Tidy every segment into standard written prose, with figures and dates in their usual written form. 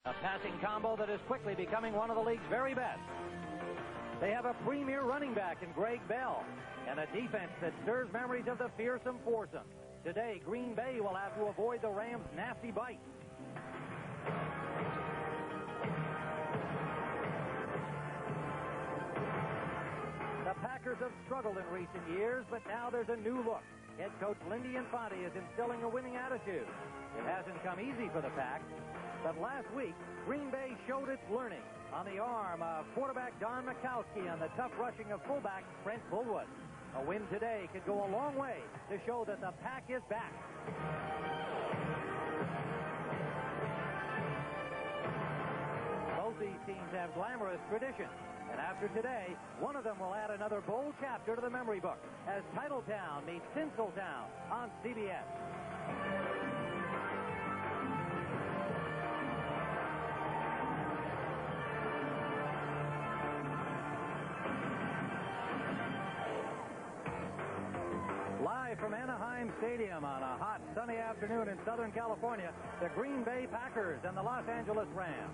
A passing combo that is quickly becoming one of the league's very best. They have a premier running back in Greg Bell and a defense that stirs memories of the fearsome foursome. Today, Green Bay will have to avoid the Rams' nasty bite. The Packers have struggled in recent years, but now there's a new look. Head coach Lindy Infante is instilling a winning attitude. It hasn't come easy for the Pack, but last week, Green Bay showed its learning on the arm of quarterback Don Mikowski and the tough rushing of fullback Brent Fullwood. A win today could go a long way to show that the Pack is back. Both these teams have glamorous traditions. And after today, one of them will add another bold chapter to the memory book as Titletown meets Tinseltown on CBS. Live from Anaheim Stadium on a hot, sunny afternoon in Southern California, the Green Bay Packers and the Los Angeles Rams.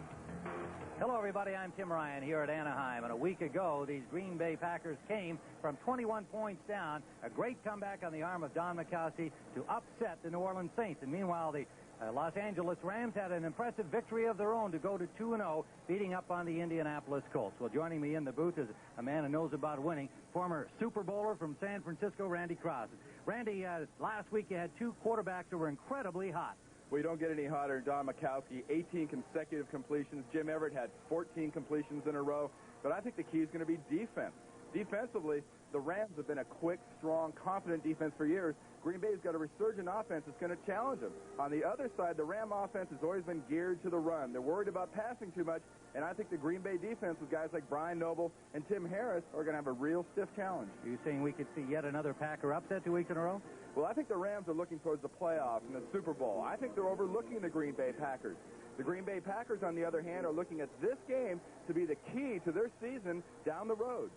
Hello, everybody. I'm Tim Ryan here at Anaheim. And a week ago, these Green Bay Packers came from 21 points down. A great comeback on the arm of Don Mikowski to upset the New Orleans Saints. And meanwhile, the Los Angeles Rams had an impressive victory of their own to go to 2-0, beating up on the Indianapolis Colts. Well, joining me in the booth is a man who knows about winning, former Super Bowler from San Francisco, Randy Cross. Randy, last week you had two quarterbacks who were incredibly hot. We don't get any hotter than Don Mikowski. 18 consecutive completions. Jim Everett had 14 completions in a row. But I think the key is going to be defense. Defensively, the Rams have been a quick, strong, confident defense for years. Green Bay's got a resurgent offense that's going to challenge them. On the other side, the Ram offense has always been geared to the run. They're worried about passing too much, and I think the Green Bay defense with guys like Brian Noble and Tim Harris are going to have a real stiff challenge. Are you saying we could see yet another Packer upset 2 weeks in a row? Well, I think the Rams are looking towards the playoffs and the Super Bowl. I think they're overlooking the Green Bay Packers. The Green Bay Packers, on the other hand, are looking at this game to be the key to their season down the road.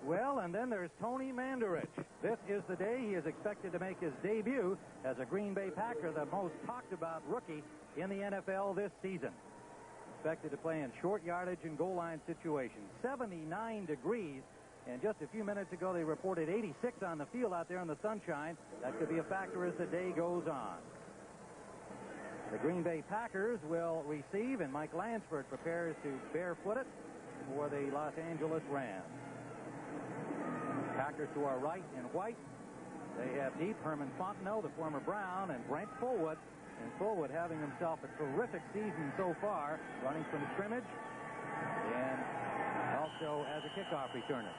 Well, and then there's Tony Mandarich. This is the day he is expected to make his debut as a Green Bay Packer, the most talked about rookie in the NFL this season. Expected to play in short yardage and goal line situations. 79 degrees. And just a few minutes ago, they reported 86 on the field out there in the sunshine. That could be a factor as the day goes on. The Green Bay Packers will receive, and Mike Lansford prepares to barefoot it for the Los Angeles Rams. Packers to our right in white. They have deep Herman Fontenot, the former Brown, and Brent Fullwood. And Fullwood having himself a terrific season so far, running from scrimmage and also as a kickoff returner.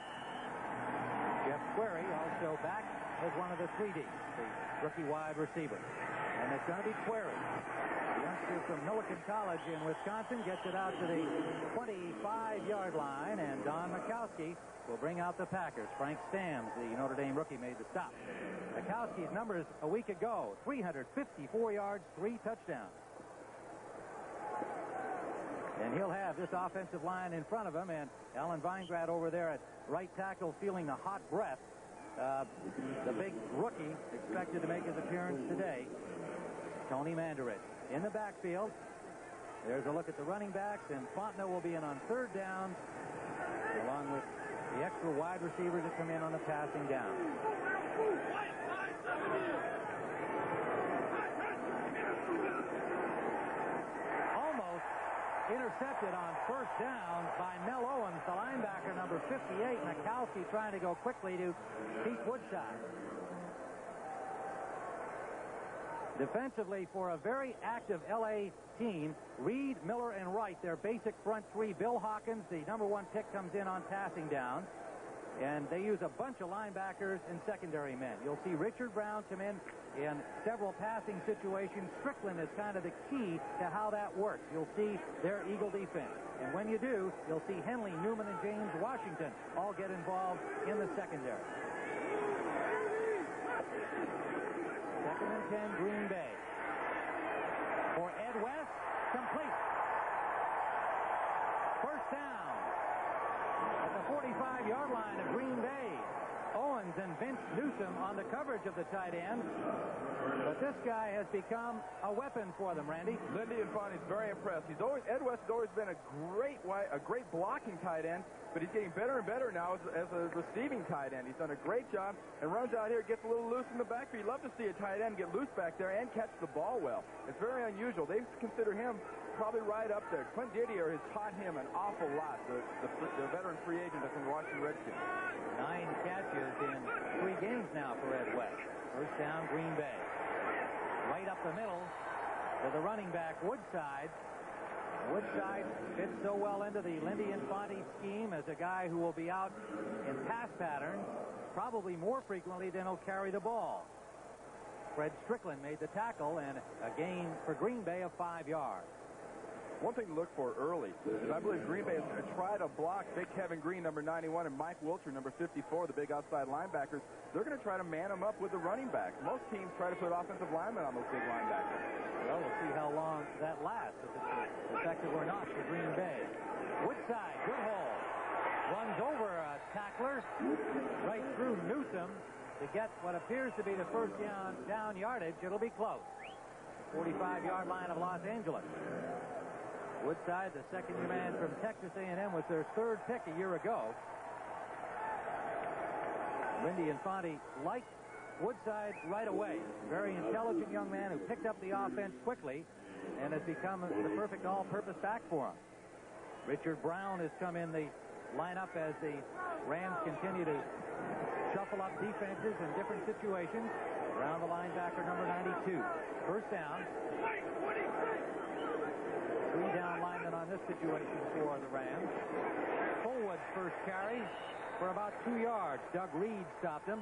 Jeff Query also back as one of the 3Ds, the rookie wide receiver. And it's going to be Query. The youngster from Millikan College in Wisconsin gets it out to the 25-yard line, and Don Mikowski will bring out the Packers. Frank Stamms, the Notre Dame rookie, made the stop. Mikowski's numbers a week ago, 354 yards, 3 touchdowns. And he'll have this offensive line in front of him, and Alan Weingrad over there at right tackle feeling the hot breath. The big rookie expected to make his appearance today, Tony Mandarich. In the backfield, there's a look at the running backs, and Fontenot will be in on third down, along with the extra wide receivers that come in on the passing down. Intercepted on first down by Mel Owens, the linebacker, number 58. Mikowski trying to go quickly to Pete Woodside. Defensively, for a very active L.A. team, Reed, Miller, and Wright, their basic front three. Bill Hawkins, the number 1 pick, comes in on passing down. And they use a bunch of linebackers and secondary men. You'll see Richard Brown come in several passing situations. Strickland is kind of the key to how that works. You'll see their Eagle defense. And when you do, you'll see Henley, Newman, and James Washington all get involved in the secondary. 2nd and 10, Green Bay. For Ed West, complete. First down at the 45-yard line of Green Bay. Owens and Vince Newsom on the coverage of the tight end. But this guy has become a weapon for them, Randy. Lindy Infante's very impressed. Ed West has always been a great blocking tight end, but he's getting better and better now as a receiving tight end. He's done a great job and runs out here, gets a little loose in the backfield. You'd love to see a tight end get loose back there and catch the ball well. It's very unusual. They consider him probably right up there. Clint Didier has taught him an awful lot, the veteran free agent from the Washington Redskins. 9 catches in 3 games now for Ed West. First down, Green Bay. Right up the middle to the running back, Woodside. Woodside fits so well into the Lindy Infante scheme as a guy who will be out in pass patterns probably more frequently than he'll carry the ball. Fred Strickland made the tackle, and a gain for Green Bay of 5 yards. One thing to look for early is I believe Green Bay is going to try to block big Kevin Green, number 91, and Mike Wilcher, number 54, the big outside linebackers. They're going to try to man them up with the running backs. Most teams try to put offensive linemen on those big linebackers. Well, we'll see how long that lasts, if it's effective or not for Green Bay. Woodside, good hole. Runs over a tackler right through Newsom to get what appears to be the first down yardage. It'll be close. 45-yard line of Los Angeles. Woodside, the second-year man from Texas A&M, was their 3rd pick a year ago. Lindy Infante liked Woodside right away. Very intelligent young man who picked up the offense quickly and has become the perfect all-purpose back for him. Richard Brown has come in the lineup as the Rams continue to shuffle up defenses in different situations. Around the linebacker, number 92. First down. 3 down linemen on this situation for the Rams. Fullwood's first carry for about 2 yards. Doug Reed stopped him.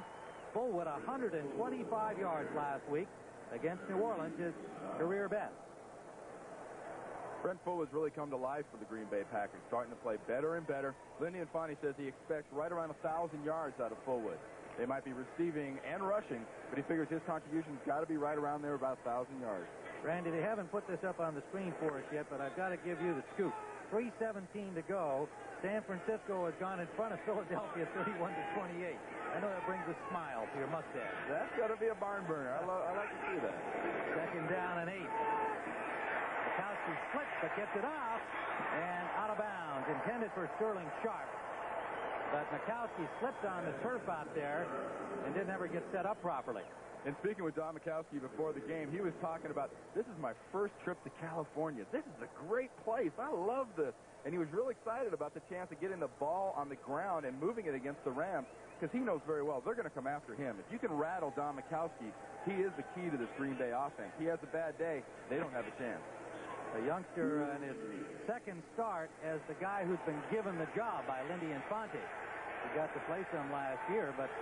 Fullwood 125 yards last week against New Orleans, his career best. Brent Fullwood's really come to life for the Green Bay Packers, starting to play better and better. Lindy Infante says he expects right around 1,000 yards out of Fullwood. They might be receiving and rushing, but he figures his contribution's got to be right around there, about 1,000 yards. Randy, they haven't put this up on the screen for us yet, but I've got to give you the scoop. 3:17 to go. San Francisco has gone in front of Philadelphia 31-28. I know that brings a smile to your mustache. That's got to be a barn burner. I like to see that. Second down and 8. Mikowski splits but gets it off and out of bounds. Intended for Sterling Sharp. But Mikowski slipped on the turf out there and didn't ever get set up properly. And speaking with Don Mikowski before the game, he was talking about, this is my first trip to California. This is a great place. I love this. And he was really excited about the chance of getting the ball on the ground and moving it against the Rams, because he knows very well they're going to come after him. If you can rattle Don Mikowski, he is the key to this Green Bay offense. He has a bad day, they don't have a chance. A youngster in his second start as the guy who's been given the job by Lindy Infante. He got to play some last year, but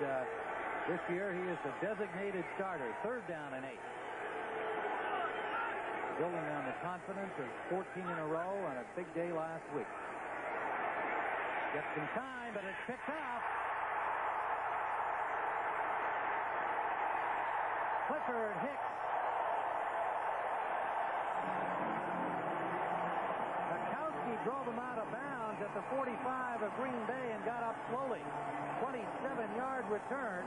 this year he is the designated starter. Third down and 8. Building on the confidence of 14 in a row on a big day last week. Gets some time, but it's picked off. Clifford Hicks. Mikowski drove him out of bounds at the 45 of Green Bay and got up slowly. 27-yard return.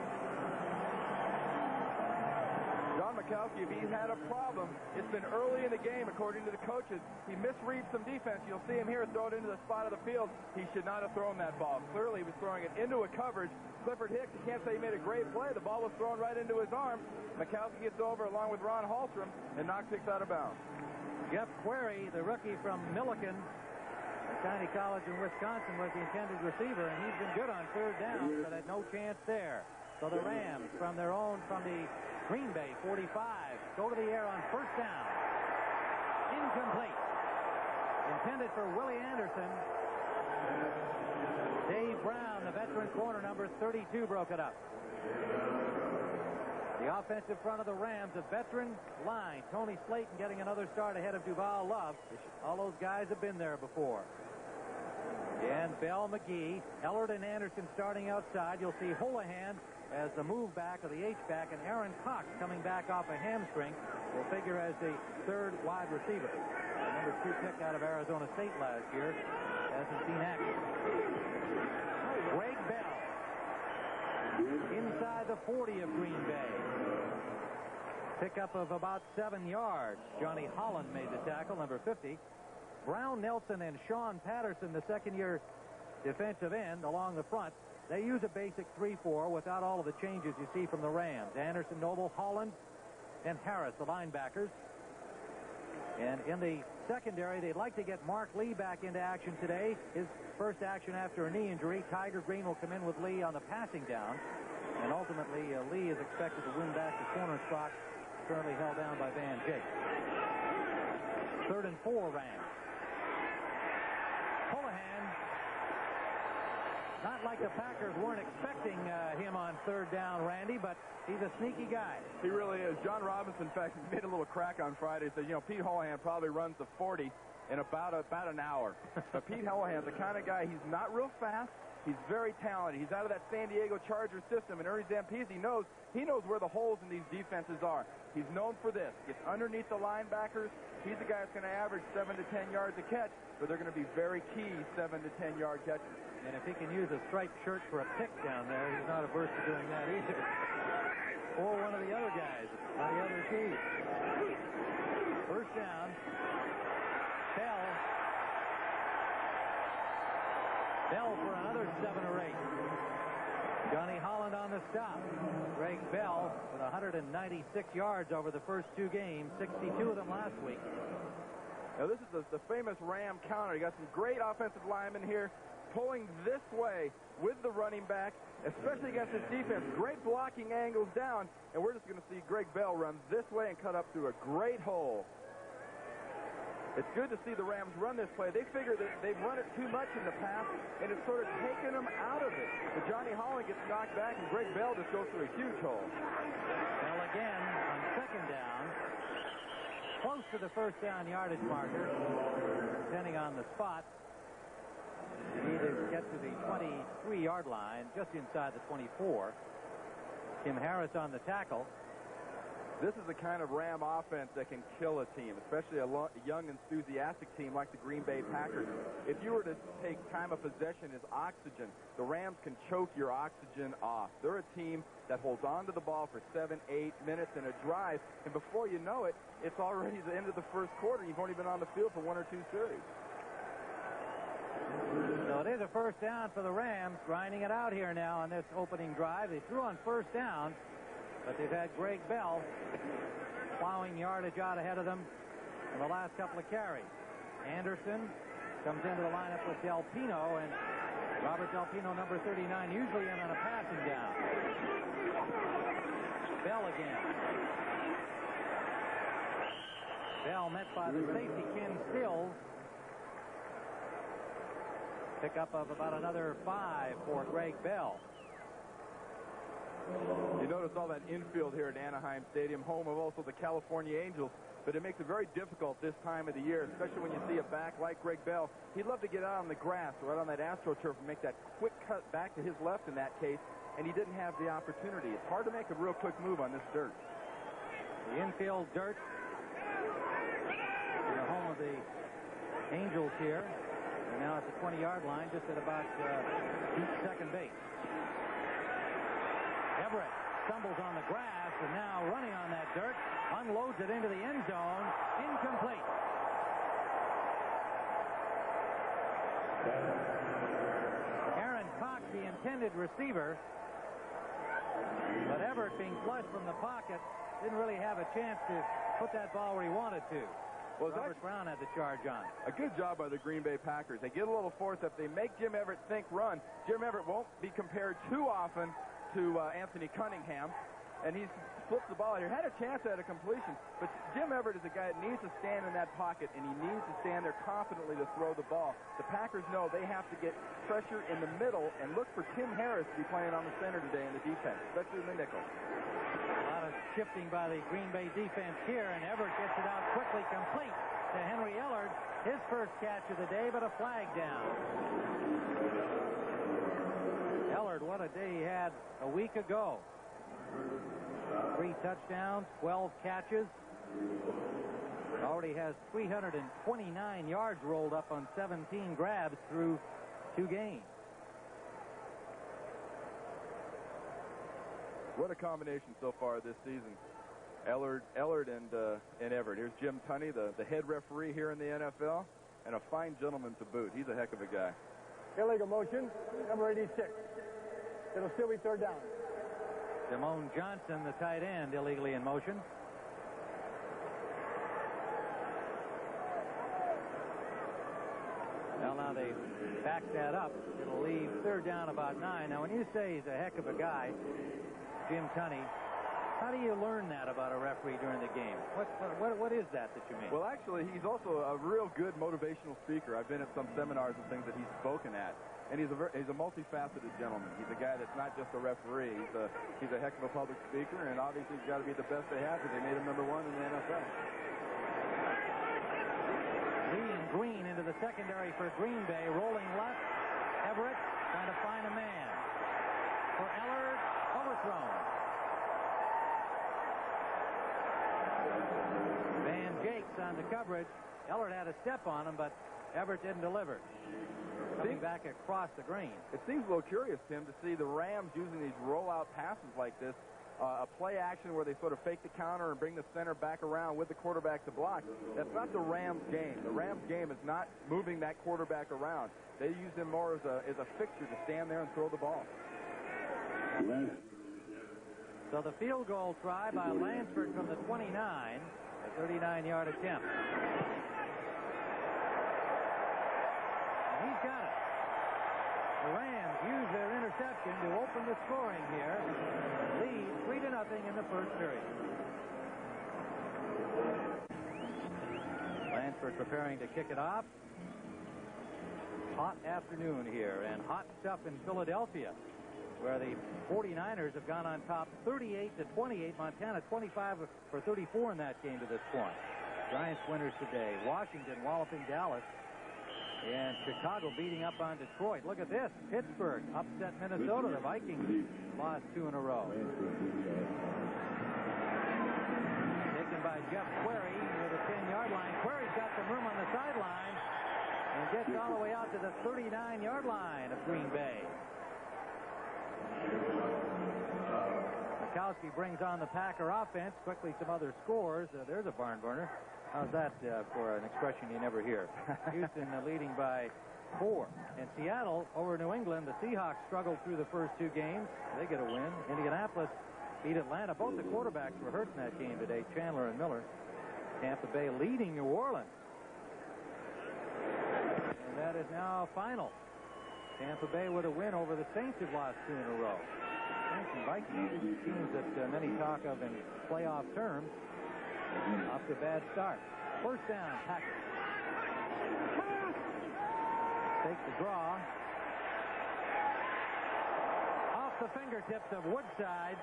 John Mikowski, if he's had a problem, it's been early in the game, according to the coaches. He misreads some defense. You'll see him here throw it into the spot of the field. He should not have thrown that ball. Clearly, he was throwing it into a coverage. Clifford Hicks, you can't say he made a great play. The ball was thrown right into his arm. Mikowski gets over along with Ron Hallstrom and knocks Hicks out of bounds. Jeff Query, the rookie from Milliken, a tiny college in Wisconsin, was the intended receiver, and he's been good on third down, but had no chance there. So the Rams, from the Green Bay 45, go to the air on first down. Incomplete. Intended for Willie Anderson. Dave Brown, the veteran corner, number 32, broke it up. The offensive front of the Rams, a veteran line. Tony Slayton getting another start ahead of Duval Love. All those guys have been there before. And Bell, McGee, Ellard, and Anderson starting outside. You'll see Holohan as the move back of the H-back, and Aaron Cox coming back off a hamstring will figure as the third wide receiver. The number 2 pick out of Arizona State last year hasn't seen action. Greg Bell inside the 40 of Green Bay. Pickup of about 7 yards. Johnny Holland made the tackle, number 50. Brown Nelson and Sean Patterson, the second-year defensive end, along the front. They use a basic 3-4 without all of the changes you see from the Rams. Anderson, Noble, Holland, and Harris, the linebackers. And in the secondary, they'd like to get Mark Lee back into action today. His first action after a knee injury. Tiger Green will come in with Lee on the passing down. And ultimately, Lee is expected to win back the corner spot, currently held down by Van Jake. 3rd and 4 Rams. Holohan, not like the Packers weren't expecting him on 3rd down, Randy, but he's a sneaky guy. He really is. John Robinson, in fact, made a little crack on Friday. Said, Pete Holohan probably runs the 40 in about an hour. But Pete Holohan's the kind of guy, he's not real fast. He's very talented. He's out of that San Diego Chargers system, and Ernie Zampese knows where the holes in these defenses are. He's known for this. Gets underneath the linebackers. He's the guy that's going to average 7 to 10 yards a catch, but they're going to be very key 7 to 10 yard catches. And if he can use a striped shirt for a pick down there, he's not averse to doing that either. Or one of the other guys on the other team. First down. Bell for another 7 or 8. Johnny Holland on the stop. Greg Bell with 196 yards over the first 2 games, 62 of them last week. Now this is the famous Ram counter. You got some great offensive linemen here pulling this way with the running back, especially against this defense. Great blocking angles down, and we're just going to see Greg Bell run this way and cut up through a great hole. It's good to see the Rams run this play. They figure that they've run it too much in the past, and it's sort of taken them out of it. But Johnny Holland gets knocked back, and Greg Bell just goes through a huge hole. Bell again on 2nd down. Close to the first down yardage marker, depending on the spot. He needs to get to the 23-yard line, just inside the 24. Tim Harris on the tackle. This is the kind of Ram offense that can kill a team, especially a young, enthusiastic team like the Green Bay Packers. If you were to take time of possession as oxygen, the Rams can choke your oxygen off. They're a team that holds on to the ball for 7, 8 minutes in a drive, and before you know it, it's already the end of the first quarter. You've only been on the field for 1 or 2 series. So it is a first down for the Rams, grinding it out here now on this opening drive. They threw on first down, but they've had Greg Bell plowing yardage out ahead of them in the last couple of carries. Anderson comes into the lineup with Del Pino, and Robert Del Pino, number 39, usually in on a passing down. Bell again. Bell met by the safety, Ken Stills. Pickup of about another 5 for Greg Bell. You notice all that infield here at Anaheim Stadium, home of also the California Angels, but it makes it very difficult this time of the year, especially when you see a back like Greg Bell. He'd love to get out on the grass or out on that AstroTurf and make that quick cut back to his left in that case, and he didn't have the opportunity. It's hard to make a real quick move on this dirt. The infield dirt in the home of the Angels here. And now at the 20-yard line, just at about deep second base. Everett stumbles on the grass, and now running on that dirt, unloads it into the end zone. Incomplete. Aaron Cox, the intended receiver, but Everett, being flushed from the pocket, didn't really have a chance to put that ball where he wanted to. Well, Robert Brown had the charge on. A good job by the Green Bay Packers. They get a little force-up. They make Jim Everett think run. Jim Everett won't be compared too often to Anthony Cunningham, and he flips the ball here. Had a chance at a completion, but Jim Everett is a guy that needs to stand in that pocket, and he needs to stand there confidently to throw the ball. The Packers know they have to get pressure in the middle and look for Tim Harris to be playing on the center today in the defense, especially in the nickel. A lot of shifting by the Green Bay defense here, and Everett gets it out quickly, complete to Henry Ellard. His first catch of the day, but a flag down. Ellard, what a day he had a week ago. 3 touchdowns, 12 catches. Already has 329 yards rolled up on 17 grabs through 2 games. What a combination so far this season. Ellard and Everett. Here's Jim Tunney, the head referee here in the NFL, and a fine gentleman to boot. He's a heck of a guy. Illegal motion, number 86. It'll still be third down. Damone Johnson, the tight end, illegally in motion. Well, now they back that up. It'll leave third down about 9. Now, when you say he's a heck of a guy, Jim Tunney, how do you learn that about a referee during the game? What is that you mean? Well, actually, he's also a real good motivational speaker. I've been at some seminars and things that he's spoken at, and he's a multifaceted gentleman. He's a guy that's not just a referee. He's a heck of a public speaker, and obviously he's got to be the best they have because they made him #1 in the NFL. Lee and Green into the secondary for Green Bay, rolling left. Everett trying to find a man. For Ellard, overthrown. Van Jakes on the coverage. Ellard had a step on him, but Everett didn't deliver. Coming back across the green. It seems a little curious, Tim, to see the Rams using these rollout passes like this. A play action where they sort of fake the counter and bring the center back around with the quarterback to block. That's not the Rams' game. The Rams' game is not moving that quarterback around. They use him more as a fixture to stand there and throw the ball. So the field goal try by Lansford from the 29, a 39-yard attempt. And he's got it. The Rams use their interception to open the scoring here. Lead 3-0 in the first period. Lansford preparing to kick it off. Hot afternoon here, and hot stuff in Philadelphia, where the 49ers have gone on top 38-28. Montana 25 for 34 in that game to this point. Giants winners today. Washington walloping Dallas. And Chicago beating up on Detroit. Look at this. Pittsburgh upset Minnesota. The Vikings lost 2 in a row. Taken by Jeff Query near the 10-yard line. Query's got some room on the sideline and gets all the way out to the 39-yard line of Green Bay. Mikowski brings on the Packer offense. Quickly some other scores. There's a barn burner. How's that for an expression you never hear? Houston leading by 4. And Seattle over New England. The Seahawks struggled through the first 2 games. They get a win. Indianapolis beat Atlanta. Both the quarterbacks were hurt in that game today, Chandler and Miller. Tampa Bay leading New Orleans. And that is now final. Tampa Bay with a win over the Saints, who've lost 2 in a row. Saints and Vikings, teams that many talk of in playoff terms, off to a bad start. First down, Packers. Take the draw. Off the fingertips of Woodside.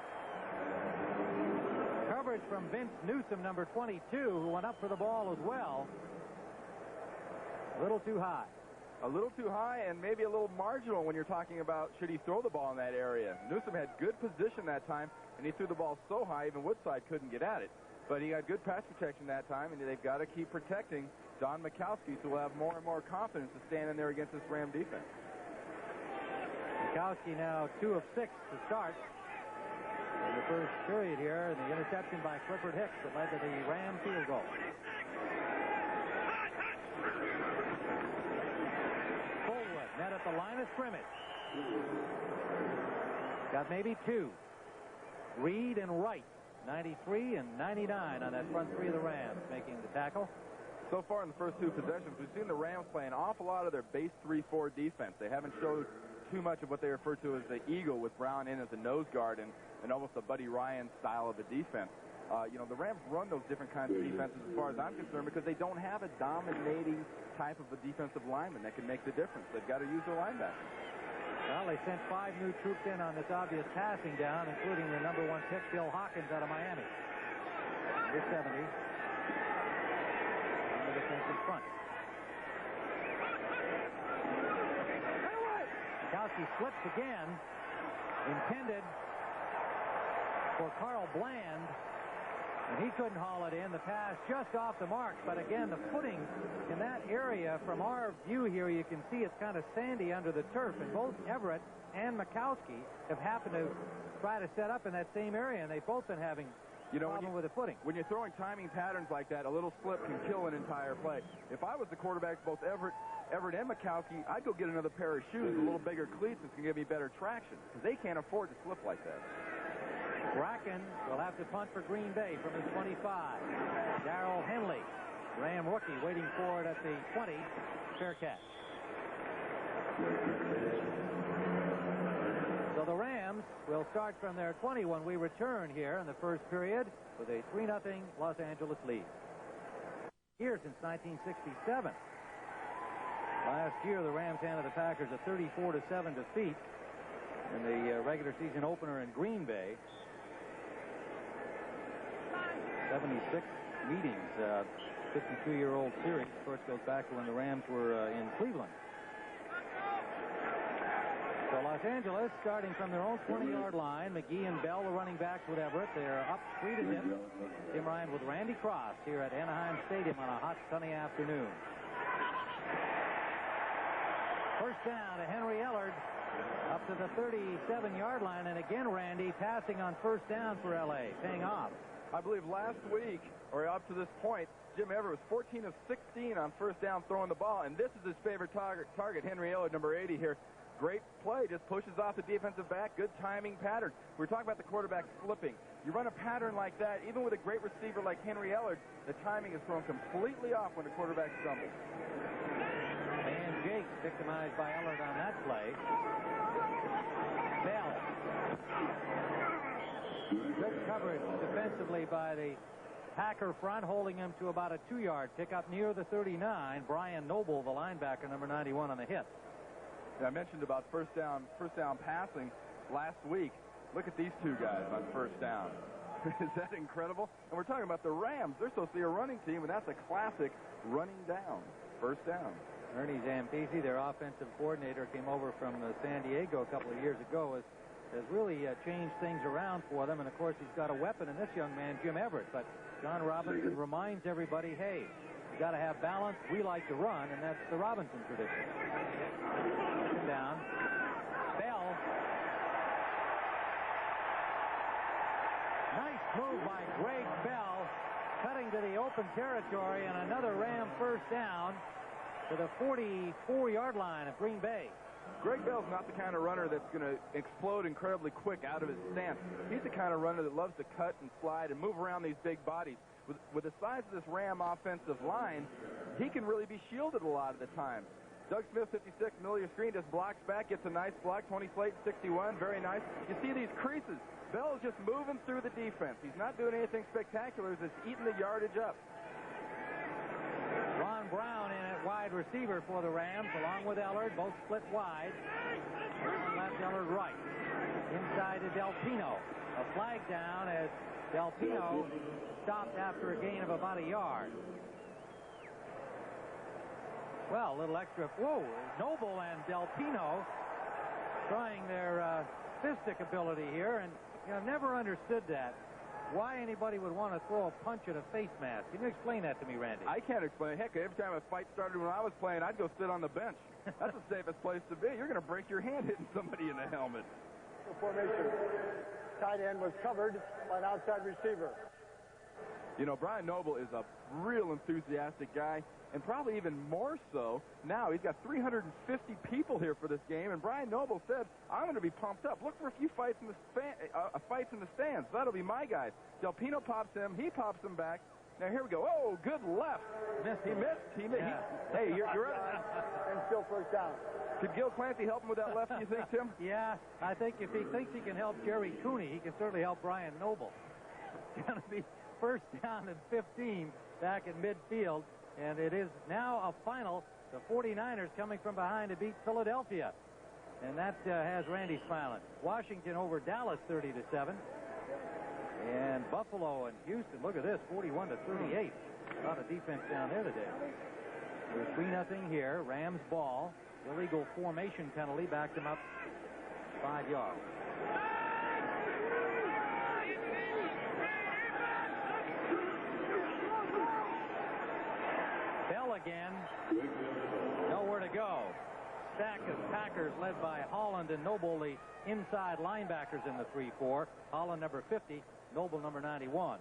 Coverage from Vince Newsom, number 22, who went up for the ball as well. A little too high. A little too high and maybe a little marginal when you're talking about should he throw the ball in that area. Newsom had good position that time, and he threw the ball so high even Woodside couldn't get at it. But he had good pass protection that time, and they've got to keep protecting Don Mikowski, so we'll have more and more confidence to stand in there against this Ram defense. Mikowski now 2 of 6 to start in the first period here, and the interception by Clifford Hicks that led to the Ram field goal. Fullwood met at the line of scrimmage. Got maybe 2. Reed and Wright, 93 and 99 on that front 3 of the Rams, making the tackle. So far in the first 2 possessions, we've seen the Rams play an awful lot of their base 3-4 defense. They haven't showed too much of what they refer to as the eagle, with Brown in as a nose guard and almost a Buddy Ryan style of a defense. The Rams run those different kinds of defenses as far as I'm concerned because they don't have a dominating type of a defensive lineman that can make the difference. They've got to use their linebackers. Well, they sent 5 new troops in on this obvious passing down, including the number 1 pick, Bill Hawkins, out of Miami. Number 70. On the defensive front. Mikowski slips again. Intended for Carl Bland. And he couldn't haul it in. The pass just off the mark. But again, the footing in that area, from our view here, you can see it's kind of sandy under the turf. And both Everett and Mikowski have happened to try to set up in that same area, and they've both been having problem with the footing. When you're throwing timing patterns like that, a little slip can kill an entire play. If I was the quarterback, both Everett and Mikowski, I'd go get another pair of shoes, a little bigger cleats that can give me better traction, because they can't afford to slip like that. Bracken will have to punt for Green Bay from his 25. Darrell Henley, Ram rookie, waiting for it at the 20. Fair catch. So the Rams will start from their 20 when we return here in the first period with a 3-0 Los Angeles lead. Here since 1967. Last year, the Rams handed the Packers a 34-7 defeat in the regular season opener in Green Bay. 76 meetings, 52-year-old series. Of course, goes back to when the Rams were in Cleveland. So Los Angeles starting from their own 20-yard line. McGee and Bell, the running backs with Everett. They're up 3-0. Tim Ryan with Randy Cross here at Anaheim Stadium on a hot, sunny afternoon. First down to Henry Ellard up to the 37-yard line. And again, Randy passing on first down for L.A., paying off. I believe last week, or up to this point, Jim Everett was 14 of 16 on first down throwing the ball. And this is his favorite target, Henry Ellard, number 80 here. Great play, just pushes off the defensive back. Good timing pattern. We're talking about the quarterback slipping. You run a pattern like that, even with a great receiver like Henry Ellard, the timing is thrown completely off when the quarterback stumbles. And Jake victimized by Ellard on that play. Bell. Good coverage defensively by the Packer front, holding him to about a 2-yard pickup near the 39. Brian Noble, the linebacker, number 91, on the hit. I mentioned about first down passing last week. Look at these two guys on first down. Is that incredible? And we're talking about the Rams. They're supposed to be a running team, and that's a classic running down. First down. Ernie Zampese, their offensive coordinator, came over from San Diego a couple of years ago, has really changed things around for them. And, of course, he's got a weapon in this young man, Jim Everett. But John Robinson reminds everybody, hey, you got to have balance. We like to run, and that's the Robinson tradition. Down. Bell. Nice move by Greg Bell, cutting to the open territory, and another Ram first down to the 44-yard line of Green Bay. Greg Bell's not the kind of runner that's going to explode incredibly quick out of his stance. He's the kind of runner that loves to cut and slide and move around these big bodies. With the size of this Ram offensive line, he can really be shielded a lot of the time. Doug Smith, 56, middle of your screen, just blocks back, gets a nice block. Tony Slate, 61, very nice. You see these creases. Bell's just moving through the defense. He's not doing anything spectacular. He's just eating the yardage up. Ron Brown in at wide receiver for the Rams, along with Ellard, both split wide. Brown left, Ellard right. Inside to Del Pino. A flag down as Del Pino stopped after a gain of about a yard. Well, a little extra. Whoa, Noble and Del Pino trying their fistic ability here, and I've never understood that. Why anybody would want to throw a punch at a face mask. Can you explain that to me, Randy? I can't explain it. Heck, every time a fight started when I was playing, I'd go sit on the bench. That's the safest place to be. You're going to break your hand hitting somebody in the helmet. The formation. Tight end was covered by an outside receiver. You know, Brian Noble is a real enthusiastic guy, and probably even more so now. He's got 350 people here for this game, and Brian Noble said, I'm going to be pumped up. Look for a few fights in the stands. That'll be my guys. Del Pino pops him. He pops him back. Now, here we go. Oh, good left. He missed. Yeah. Hey, you're up. And still first down. Could Gil Clancy help him with that left, you think, Tim? Yeah, I think if he thinks he can help Jerry Cooney, he can certainly help Brian Noble. It's going to be first down and 15 back at midfield. And it is now a final. The 49ers coming from behind to beat Philadelphia. And that has Randy smiling. Washington over Dallas 30-7. And Buffalo and Houston, look at this, 41-38. A lot of defense down there today. We're 3-0 here. Rams ball. Illegal formation penalty backed him up 5 yards. again. Nowhere to go. Stack of Packers led by Holland and Noble, the inside linebackers in the 3-4. Holland number 50, Noble number 91.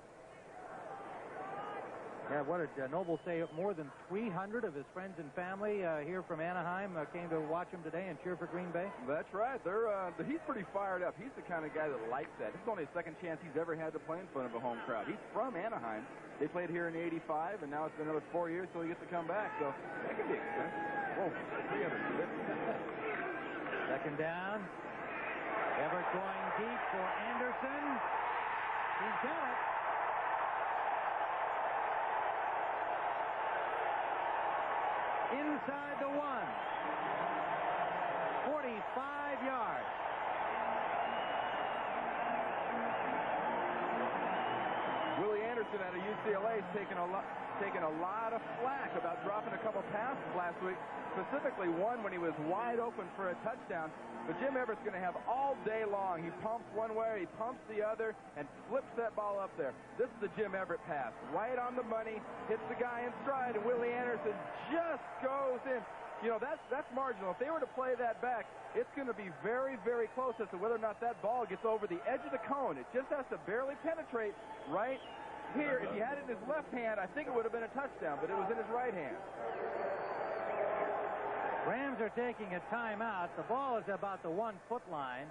Yeah, what did Noble say? More than 300 of his friends and family here from Anaheim came to watch him today and cheer for Green Bay? That's right. He's pretty fired up. He's the kind of guy that likes that. This is only the second chance he's ever had to play in front of a home crowd. He's from Anaheim. They played here in '85, and now it's been another 4 years till he gets to come back. So that could be expensive. Whoa, 300. Second down. Everett going deep for Anderson. He's got it. Inside the 1. 45 yards. Willie Anderson out of UCLA has taken a lot of flack about dropping a couple passes last week, specifically one when he was wide open for a touchdown. But Jim Everett's going to have all day long. He pumps one way, he pumps the other, and flips that ball up there. This is the Jim Everett pass. Right on the money, hits the guy in stride, and Willie Anderson just goes in. You know, that's marginal. If they were to play that back, it's going to be very, very close as to whether or not that ball gets over the edge of the cone. It just has to barely penetrate right here. If he had it in his left hand, I think it would have been a touchdown, but it was in his right hand. Rams are taking a timeout. The ball is about the 1-foot line,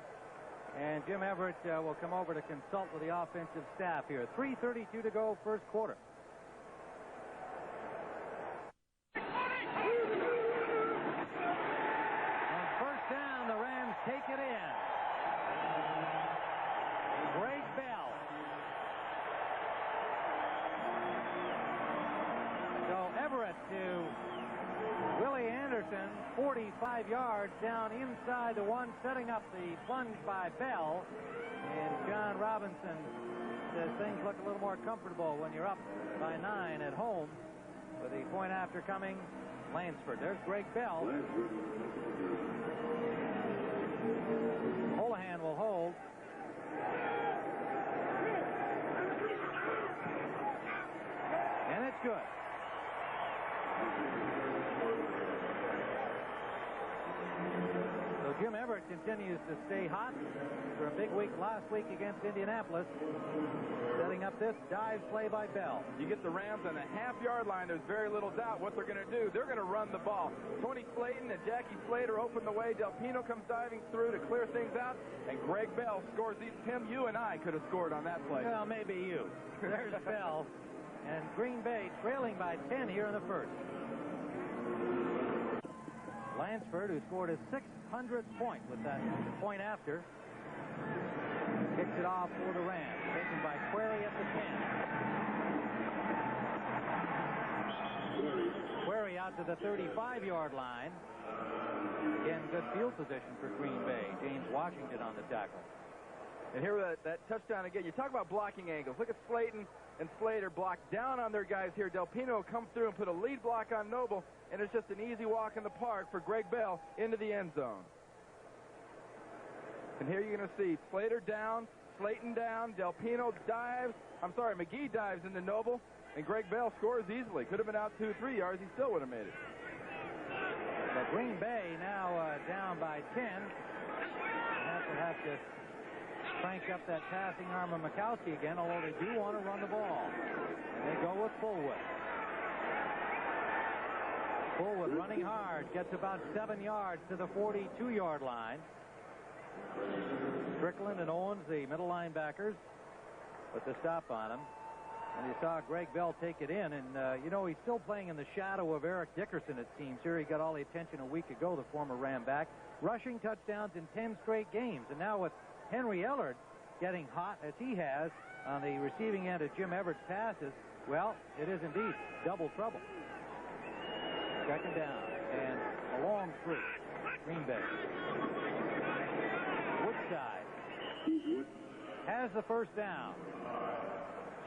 and Jim Everett will come over to consult with the offensive staff here. 3:32 to go, first quarter. On first down, the Rams take it in. Greg Bell. So Everett to Willie Anderson, 45 yards down inside the 1, setting up the plunge by Bell. And John Robinson says things look a little more comfortable when you're up by 9 at home. With the point after coming, Lansford. There's Greg Bell. Holohan will hold. And it's good. So Jim Everett continues to stay hot for a big week last week against Indianapolis. Setting up this dive play by Bell. You get the Rams on the half-yard line, there's very little doubt what they're going to do. They're going to run the ball. Tony Slayton and Jackie Slater open the way. Del Pino comes diving through to clear things out, and Greg Bell scores these. Tim, you and I could have scored on that play. Well, maybe you. There's Bell. And Green Bay trailing by 10 here in the first. Lansford, who scored his 600th point with that point after, kicks it off for the Rams. Taken by Query at the 10. Query out to the 35-yard line. Again, good field position for Green Bay. James Washington on the tackle. And here with that touchdown again, you talk about blocking angles. Look at Slayton and Slater block down on their guys here. Del Pino comes through and put a lead block on Noble, and it's just an easy walk in the park for Greg Bell into the end zone. And here you're going to see Slater down, Slayton down, Del Pino dives. McGee dives into Noble, and Greg Bell scores easily. Could have been out 2-3 yards. He still would have made it. But Green Bay now down by 10. Have to crank up that passing arm of Mikowski again, although they do want to run the ball. And they go with Fullwood. Fullwood running hard, gets about 7 yards to the 42-yard line. Strickland and Owens, the middle linebackers, put the stop on him. And you saw Greg Bell take it in, and you know, he's still playing in the shadow of Eric Dickerson, it seems. Here he got all the attention a week ago, the former Ram back. Rushing touchdowns in 10 straight games. And now with Henry Ellard getting hot as he has on the receiving end of Jim Everett's passes, well, it is indeed double trouble. Second down and a long three. Green Bay. Woodside has the first down.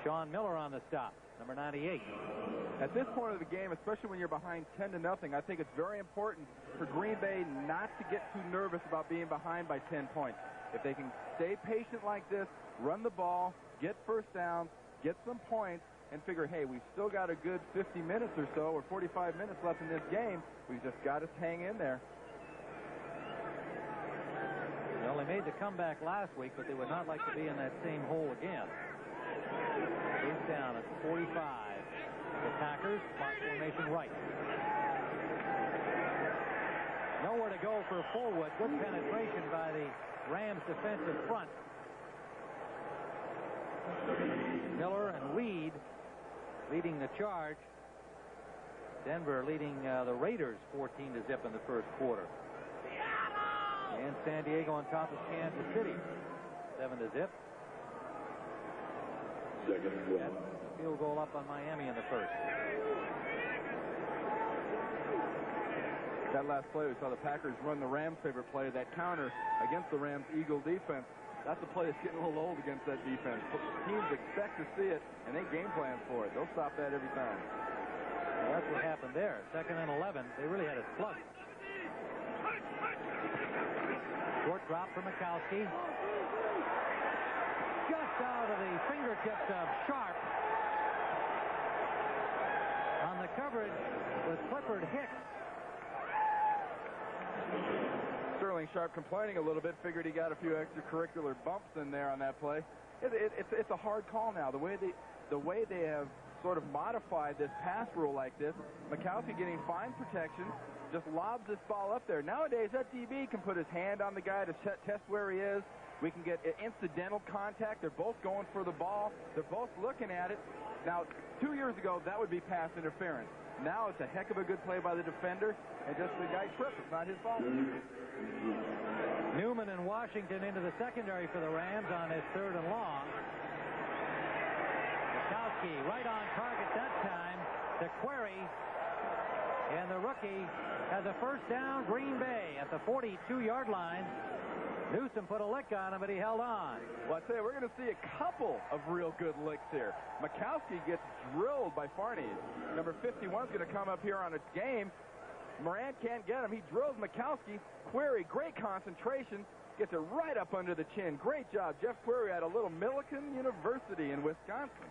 Sean Miller on the stop, number 98. At this point of the game, especially when you're behind 10-0, I think it's very important for Green Bay not to get too nervous about being behind by 10 points. If they can stay patient like this, run the ball, get first downs, get some points, and figure, hey, we've still got a good 50 minutes or so, or 45 minutes left in this game. We've just got to hang in there. Well, they made the comeback last week, but they would not like to be in that same hole again. He's down at 45. The Packers, spot formation right. Nowhere to go for Fullwood. Good penetration by the Rams defensive front. Miller and Weed leading the charge. Denver leading the Raiders 14-0 in the first quarter. And San Diego on top of Kansas City 7-0. Field goal up on Miami in the first. That last play, we saw the Packers run the Rams' favorite play, that counter against the Rams' Eagle defense. That's a play that's getting a little old against that defense. Teams expect to see it, and they game plan for it. They'll stop that every time. Well, that's what happened there. 2nd and 11. They really had it plugged. Short drop for Mikowski. Just out of the fingertips of Sharp. On the coverage with Clifford Hicks. Sterling Sharp complaining a little bit, figured he got a few extracurricular bumps in there on that play. It's a hard call now. The way they have sort of modified this pass rule like this, Mikowski getting fine protection, just lobs this ball up there. Nowadays, that DB can put his hand on the guy to test where he is. We can get incidental contact. They're both going for the ball. They're both looking at it. Now, 2 years ago, that would be pass interference. Now it's a heck of a good play by the defender, and just the guy tripped. It's not his fault. Newman and Washington into the secondary for the Rams on his 3rd and long. Mikowski right on target that time to Query, and the rookie has a first down. Green Bay at the 42-yard line. Newsom put a lick on him, but he held on. Well, I tell you, we're going to see a couple of real good licks here. Mikowski gets drilled by Farnese. Number 51 is going to come up here on a game. Moran can't get him. He drills Mikowski. Query, great concentration. Gets it right up under the chin. Great job. Jeff Query at a little Millikan University in Wisconsin.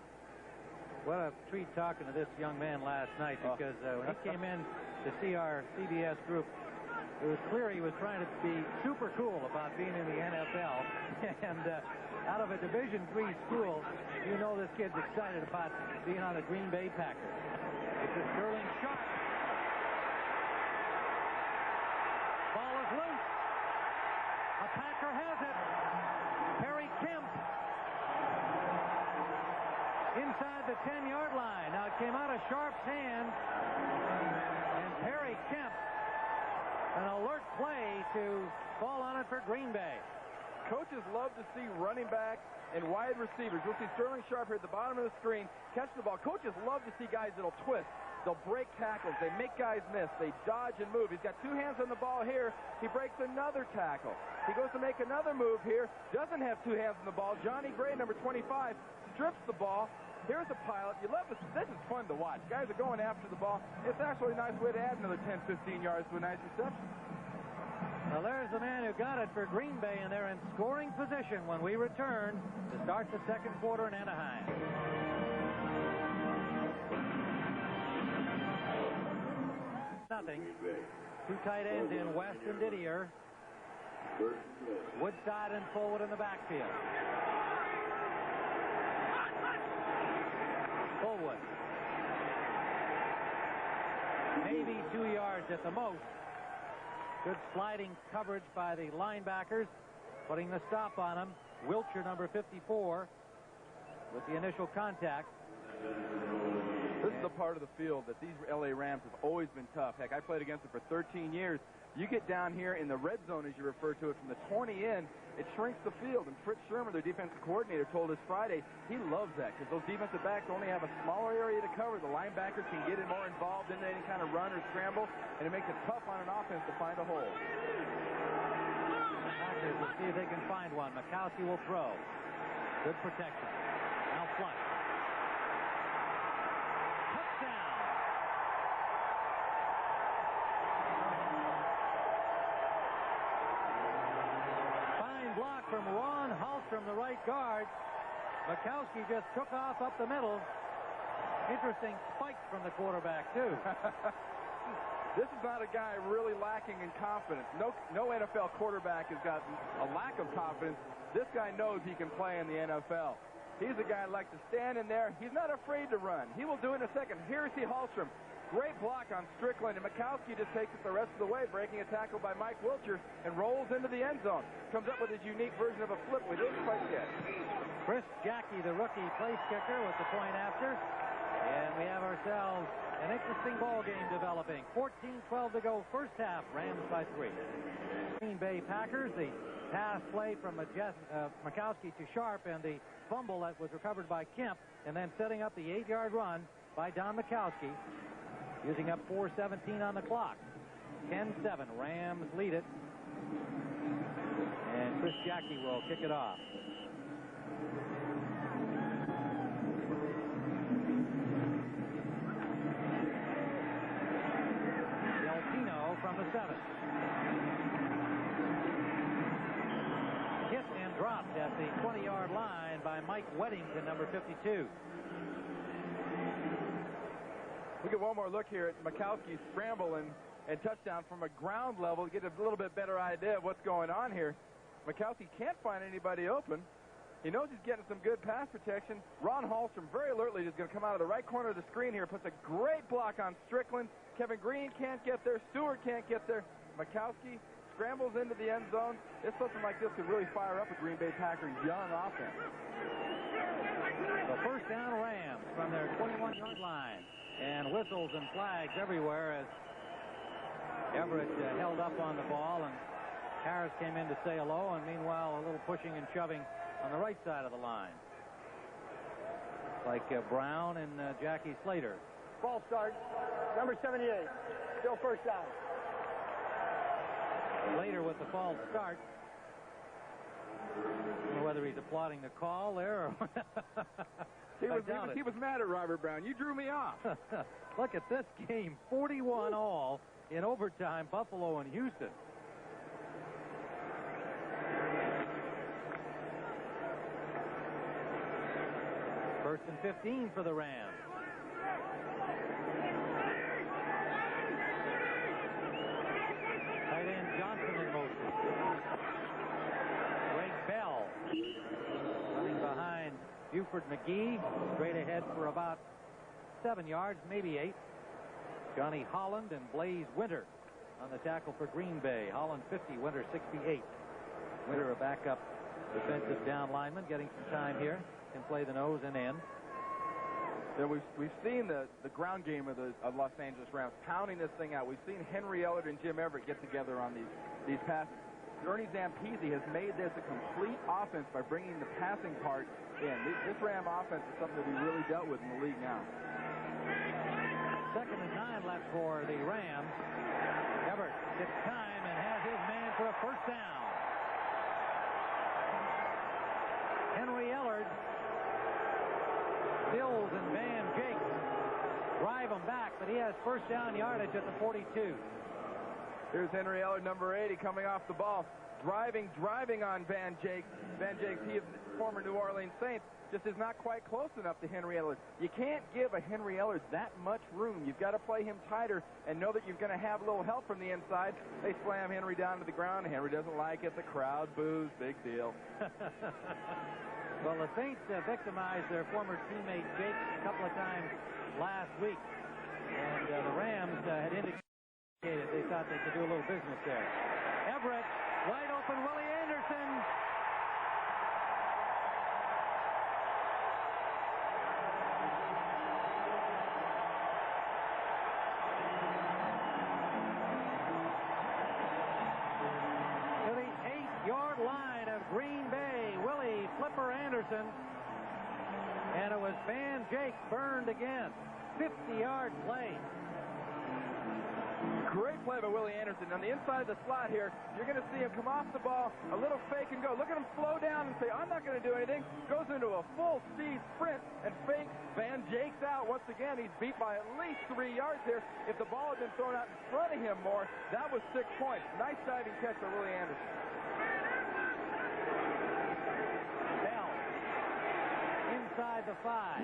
What a treat talking to this young man last night, because when he came in to see our CBS group, it was clear he was trying to be super cool about being in the NFL. And out of a Division III school, you know this kid's excited about being on the Green Bay Packers. It's a Sterling Sharp. Ball is loose. A Packer has it. Perry Kemp inside the 10-yard line. Now it came out of Sharp's hand. And Perry Kemp, an alert play to fall on it for Green Bay. Coaches love to see running backs and wide receivers. You'll see Sterling Sharp here at the bottom of the screen catch the ball. Coaches love to see guys that'll twist. They'll break tackles. They make guys miss. They dodge and move. He's got 2 hands on the ball here. He breaks another tackle. He goes to make another move here. Doesn't have 2 hands on the ball. Johnny Gray, number 25, strips the ball. Here's a pilot. You love this. This is fun to watch. Guys are going after the ball. It's actually a nice way to add another 10, 15 yards to a nice reception. Well, there's the man who got it for Green Bay, and they're in scoring position when we return to start the second quarter in Anaheim. Nothing. 2 tight ends in West and Didier. Woodside and Fullwood in the backfield. Fullwood. Maybe 2 yards at the most. Good sliding coverage by the linebackers, putting the stop on him. Wiltshire, number 54, with the initial contact. This is the part of the field that these L.A. Rams have always been tough. Heck, I played against them for 13 years. You get down here in the red zone, as you refer to it, from the 20 in, it shrinks the field. And Fritz Shermer, their defensive coordinator, told us Friday he loves that because those defensive backs only have a smaller area to cover. The linebackers can get more involved in any kind of run or scramble, and it makes it tough on an offense to find a hole. Packers will see if they can find one. Mikowski will throw. Good protection. Now flush. Touchdown. Fine block from Ron Hallstrom, the right guard. Mikowski just took off up the middle. Interesting spike from the quarterback, too. This is not a guy really lacking in confidence. No NFL quarterback has got a lack of confidence. This guy knows he can play in the NFL. He's a guy who likes to stand in there. He's not afraid to run. He will do it in a second. Here's Hallstrom. Great block on Strickland, and Mikowski just takes it the rest of the way, breaking a tackle by Mike Wilcher, and rolls into the end zone. Comes up with his unique version of a flip we didn't quite get. Chris Jackie, the rookie place kicker, with the point after. And we have ourselves an interesting ball game developing. 14-12 to go first half. Rams by 3. Green Bay Packers, the pass play from Mikowski to Sharp, and the fumble that was recovered by Kemp, and then setting up the 8-yard run by Don Mikowski, using up 4:17 on the clock. 10-7. Rams lead it. And Chris Jackie will kick it off. Deltino from the 7. Hit and dropped at the 20-yard line by Mike Weddington, number 52. We get one more look here at Mikowski's scramble and touchdown from a ground level to get a little bit better idea of what's going on here. Mikowski can't find anybody open. He knows he's getting some good pass protection. Ron Hallstrom very alertly is going to come out of the right corner of the screen here, puts a great block on Strickland. Kevin Green can't get there. Stewart can't get there. Mikowski scrambles into the end zone. It's something like this could really fire up a Green Bay Packers young offense. The first down Rams from their 21-yard line. And whistles and flags everywhere as Everett held up on the ball, and Harris came in to say hello, and meanwhile a little pushing and shoving on the right side of the line. Like Brown and Jackie Slater. Ball start, number 78. Still first down. Slater with the false start. I don't know whether he's applauding the call there or He was mad at Robert Brown. You drew me off. Look at this game. 41 all in overtime, Buffalo and Houston. First and 15 for the Rams. Tight end Johnson in motion. Greg Bell running behind Buford McGee, straight ahead for about 7 yards, maybe 8. Johnny Holland and Blaze Winter on the tackle for Green Bay. Holland 50, Winter 68. Winter, a backup defensive down lineman, getting some time here. Can play the nose and end. Yeah, we've seen the ground game of the Los Angeles Rams pounding this thing out. We've seen Henry Ellard and Jim Everett get together on these passes. Ernie Zampese has made this a complete offense by bringing the passing part in. This Ram offense is something that we really dealt with in the league now. 2nd and 9 left for the Rams. Everett gets time and has his man for a first down. Henry Ellard, Bills and Van Jake drive him back, but he has first down yardage at the 42. Here's Henry Ellard, number 80, coming off the ball. Driving on Van Jake. Van Jake, he is former New Orleans Saints, just is not quite close enough to Henry Ellard. You can't give a Henry Ellard that much room. You've got to play him tighter and know that you're going to have a little help from the inside. They slam Henry down to the ground. Henry doesn't like it. The crowd boos. Big deal. Well, the Saints victimized their former teammate Jake a couple of times last week. And the Rams had indicated they thought they could do a little business there. Everett, wide open, Willie Anderson. To the 8-yard line of Green Bay, Willie Flipper Anderson. And it was Van Jake burned again. 50-yard play. Great play by Willie Anderson. On the inside of the slot here, you're going to see him come off the ball, a little fake and go. Look at him slow down and say, I'm not going to do anything. Goes into a full speed sprint and fakes. Van Jake's out. Once again, he's beat by at least 3 yards here. If the ball had been thrown out in front of him more, that was 6 points. Nice diving catch by Willie Anderson. Bell inside the 5.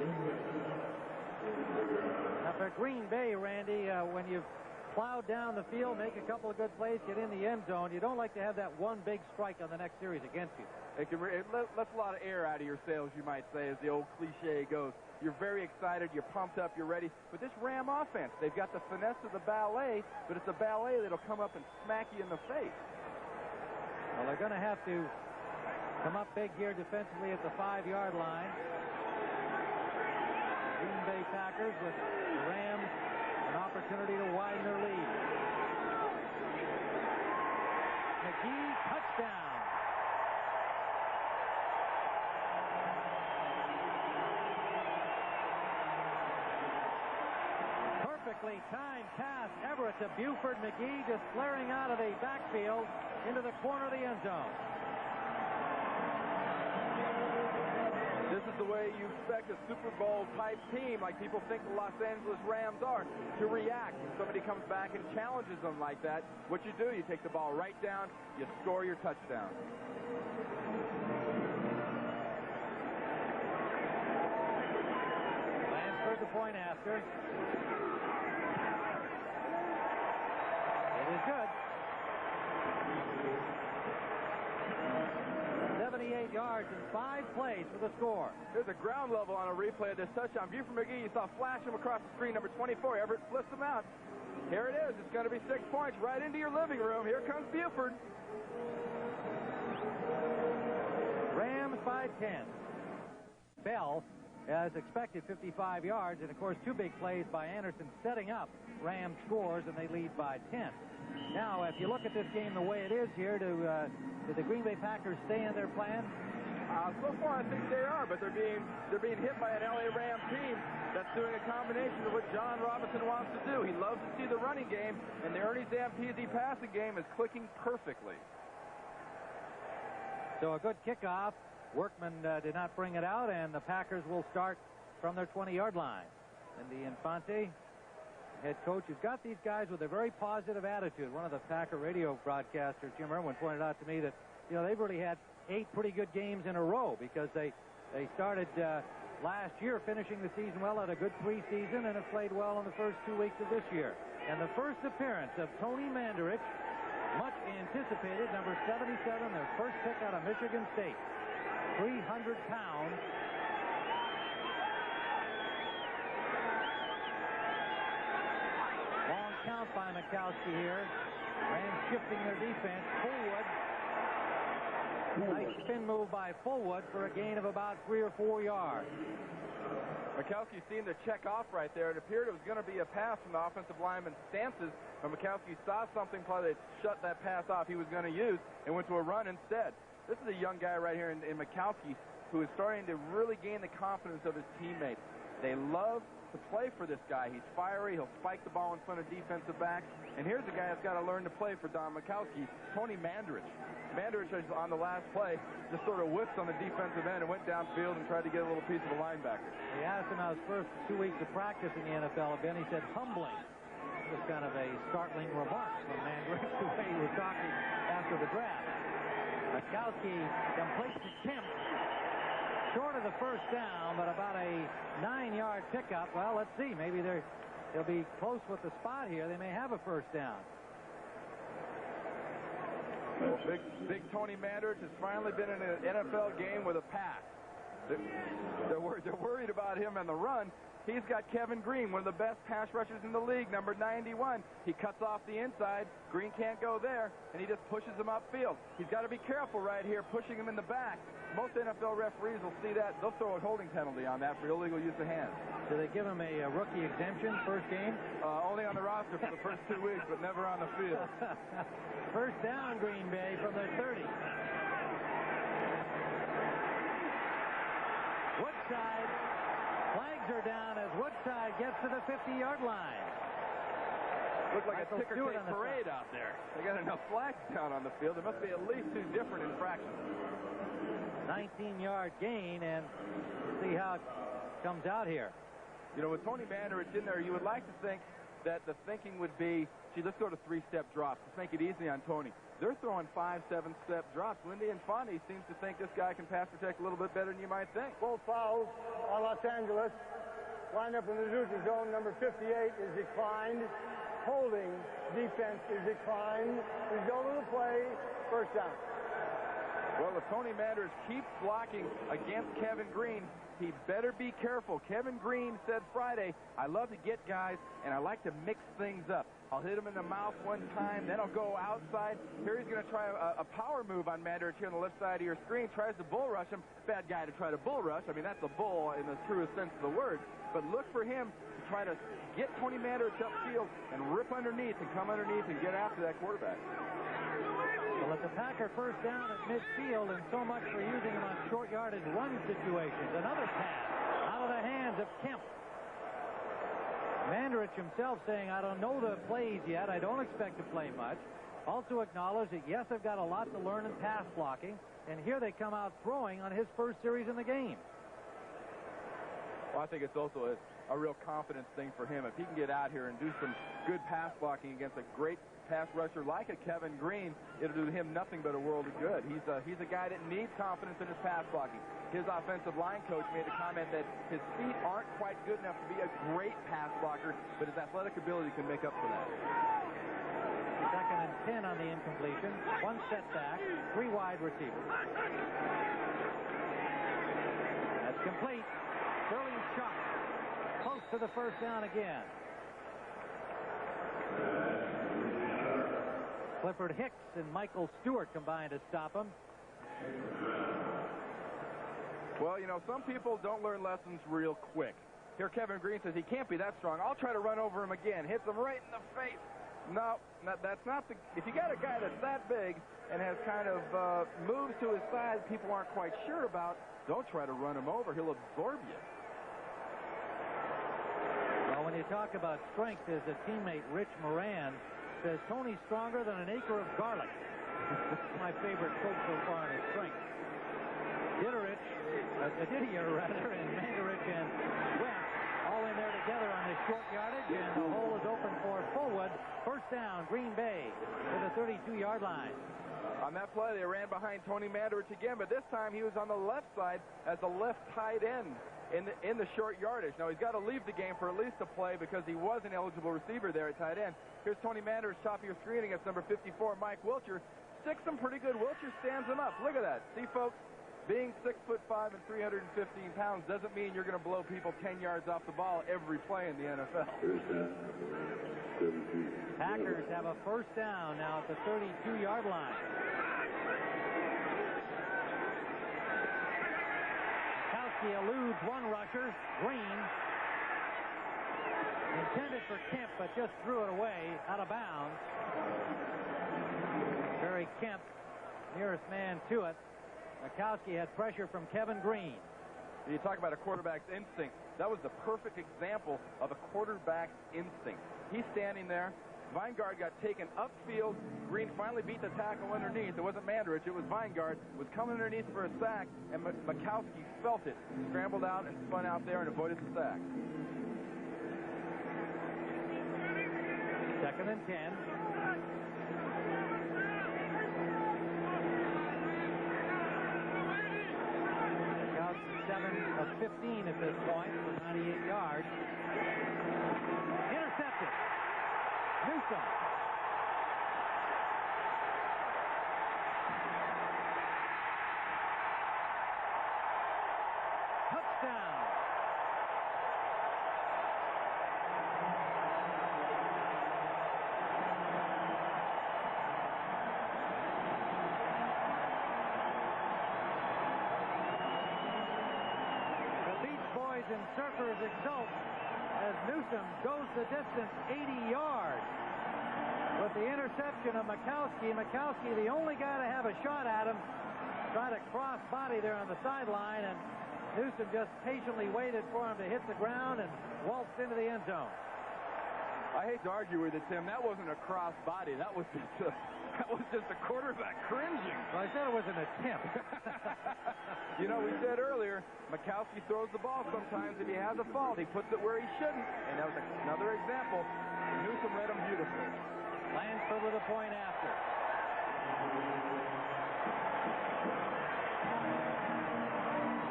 Now for Green Bay, Randy, when you've plowed down the field, make a couple of good plays, get in the end zone, you don't like to have that one big strike on the next series against you. It lets a lot of air out of your sails, you might say, as the old cliche goes. You're very excited, you're pumped up, you're ready. But this Ram offense, they've got the finesse of the ballet, but it's a ballet that'll come up and smack you in the face. Well, they're going to have to come up big here defensively at the 5-yard line. Green Bay Packers with the Rams an opportunity to widen their lead. McGee, touchdown. Perfectly timed pass, Everett to Buford. McGee just flaring out of the backfield into the corner of the end zone. This is the way you expect a Super Bowl-type team, like people think the Los Angeles Rams are, to react when somebody comes back and challenges them like that. What you do, you take the ball right down, you score your touchdown. Lansford, the point after. It is good. 78 yards in 5 plays for the score. There's a ground level on a replay of this touchdown. View from McGee, you saw flash him across the screen, number 24. Everett splits him out. Here it is. It's going to be 6 points right into your living room. Here comes Buford. Rams by 10. Bell, as expected, 55 yards, and of course 2 big plays by Anderson setting up Rams scores, and they lead by 10. Now, if you look at this game the way it is here, do the Green Bay Packers stay in their plan? So far, I think they are, but they're being hit by an LA Rams team that's doing a combination of what John Robinson wants to do. He loves to see the running game, and the Ernie Zampese passing game is clicking perfectly. So a good kickoff. Workman did not bring it out, and the Packers will start from their 20-yard line. And the Infante, head coach, has got these guys with a very positive attitude. One of the Packer radio broadcasters, Jim Irwin, pointed out to me that, you know, they've really had 8 pretty good games in a row because they started last year finishing the season well, had a good preseason, and have played well in the first 2 weeks of this year. And the first appearance of Tony Mandarich, much anticipated, number 77, their first pick out of Michigan State. 300 pounds. Long count by Mikowski here. Rams shifting their defense. Fullwood. Nice spin move by Fullwood for a gain of about 3 or 4 yards. Mikowski seemed to check off right there. It appeared it was going to be a pass from the offensive lineman's stances, but Mikowski saw something probably that shut that pass off he was going to use and went to a run instead. This is a young guy right here in Mikowski who is starting to really gain the confidence of his teammates. They love to play for this guy. He's fiery. He'll spike the ball in front of defensive backs. And here's a guy that's got to learn to play for Don Mikowski, Tony Mandarich. Mandarich, on the last play, just sort of whipped on the defensive end and went downfield and tried to get a little piece of a linebacker. They asked him how his first 2 weeks of practice in the NFL have been. He said, humbling. It was kind of a startling remark from Mandarich, the way he was talking after the draft. Mikowski completes the attempt. Short of the first down, but about a 9-yard pickup. Well, let's see. Maybe they'll be close with the spot here. They may have a first down. Big Tony Mandarich has finally been in an NFL game with a pass. They're worried about him and the run. He's got Kevin Green, one of the best pass rushers in the league, number 91. He cuts off the inside. Green can't go there, and he just pushes him upfield. He's got to be careful right here, pushing him in the back. Most NFL referees will see that. They'll throw a holding penalty on that for illegal use of hands. Do they give him a rookie exemption first game? Only on the roster for the first 2 weeks, but never on the field. First down, Green Bay from their 30. Woodside. Flags are down as Woodside gets to the 50-yard line. Looks like a ticker tape parade out there. They got enough flags down on the field. There must be at least 2 different infractions. 19-yard gain, and we'll see how it comes out here. You know, with Tony Mandarich in there, you would like to think that the thinking would be, gee, let's go to 3-step drops. Let's make it easy on Tony. They're throwing 5, 7-step drops. Lindy Infante seems to think this guy can pass protect a little bit better than you might think. Both fouls on Los Angeles. Lined up in the neutral zone, number 58 is declined. Holding defense is declined. Result of the play, first down. Well, if Tony Manders keeps blocking against Kevin Green, he better be careful. Kevin Green said Friday, I love to get guys, and I like to mix things up. I'll hit him in the mouth one time, then I'll go outside. Here he's going to try a power move on Manders here on the left side of your screen. Tries to bull rush him. Bad guy to try to bull rush. I mean, that's a bull in the truest sense of the word. But look for him to try to get Tony Manders upfield and rip underneath and come underneath and get after that quarterback. Well, it's a Packer first down at midfield, and so much for using him on short yardage run situations. Another pass out of the hands of Kemp. Mandarich himself saying, I don't know the plays yet. I don't expect to play much. Also acknowledged that, yes, I've got a lot to learn in pass blocking, and here they come out throwing on his first series in the game. Well, I think it's also a real confidence thing for him. If he can get out here and do some good pass blocking against a great pass rusher like a Kevin Green, it'll do him nothing but a world of good. He's a guy that needs confidence in his pass blocking. His offensive line coach made a comment that his feet aren't quite good enough to be a great pass blocker, but his athletic ability can make up for that. Second and 10 on the incompletion. One setback, 3 wide receivers. That's complete. Sterling Sharp close to the first down again. Clifford Hicks and Michael Stewart combined to stop him. Well, you know, some people don't learn lessons real quick. Here Kevin Green says he can't be that strong. I'll try to run over him again. Hits him right in the face. No, that's not the... If you got a guy that's that big and has kind of moves to his side people aren't quite sure about, don't try to run him over. He'll absorb you. Well, when you talk about strength, as a teammate, Rich Moran, says Tony's stronger than an acre of garlic. This is my favorite quote so far on his strength. Didier, and Mandarich and Wentz all in there together on this short yardage, and the hole is open for Fullwood. First down, Green Bay to the 32-yard line. On that play, they ran behind Tony Mandarich again, but this time he was on the left side as the left tight end in the short yardage. Now, he's got to leave the game for at least a play because he was an eligible receiver there at tight end. Here's Tony Mandarich, top of your screen against number 54, Mike Wilcher. Sticks him pretty good. Wilcher stands him up. Look at that. See, folks, being 6'5" and 315 pounds doesn't mean you're going to blow people 10 yards off the ball every play in the NFL. Packers have a first down now at the 32-yard line. He eludes one rusher, Green. Intended for Kemp, but just threw it away out of bounds. Barry Kemp, nearest man to it. Mikowski had pressure from Kevin Green. You talk about a quarterback's instinct. That was the perfect example of a quarterback's instinct. He's standing there. Weingart got taken upfield. Green finally beat the tackle underneath. It wasn't Mandarich, it was Weingart. Was coming underneath for a sack, and Mikowski felt it. Scrambled out and spun out there and avoided the sack. Second and 10. Mikowski 7 of 15 at this point for 98 yards. Intercepted. Newsom. Touchdown. The Beach Boys and Surfers exult as Newsom goes the distance 80 yards. With the interception of Mikowski. Mikowski, the only guy to have a shot at him, tried to cross body there on the sideline, and Newsom just patiently waited for him to hit the ground and waltzed into the end zone. I hate to argue with you, Tim. That wasn't a cross body. That was just a quarterback cringing. Well, I said it was an attempt. You know, we said earlier, Mikowski throws the ball sometimes. If he has a fault, he puts it where he shouldn't. And that was another example. Newsom read him beautifully. Lansford with a point after.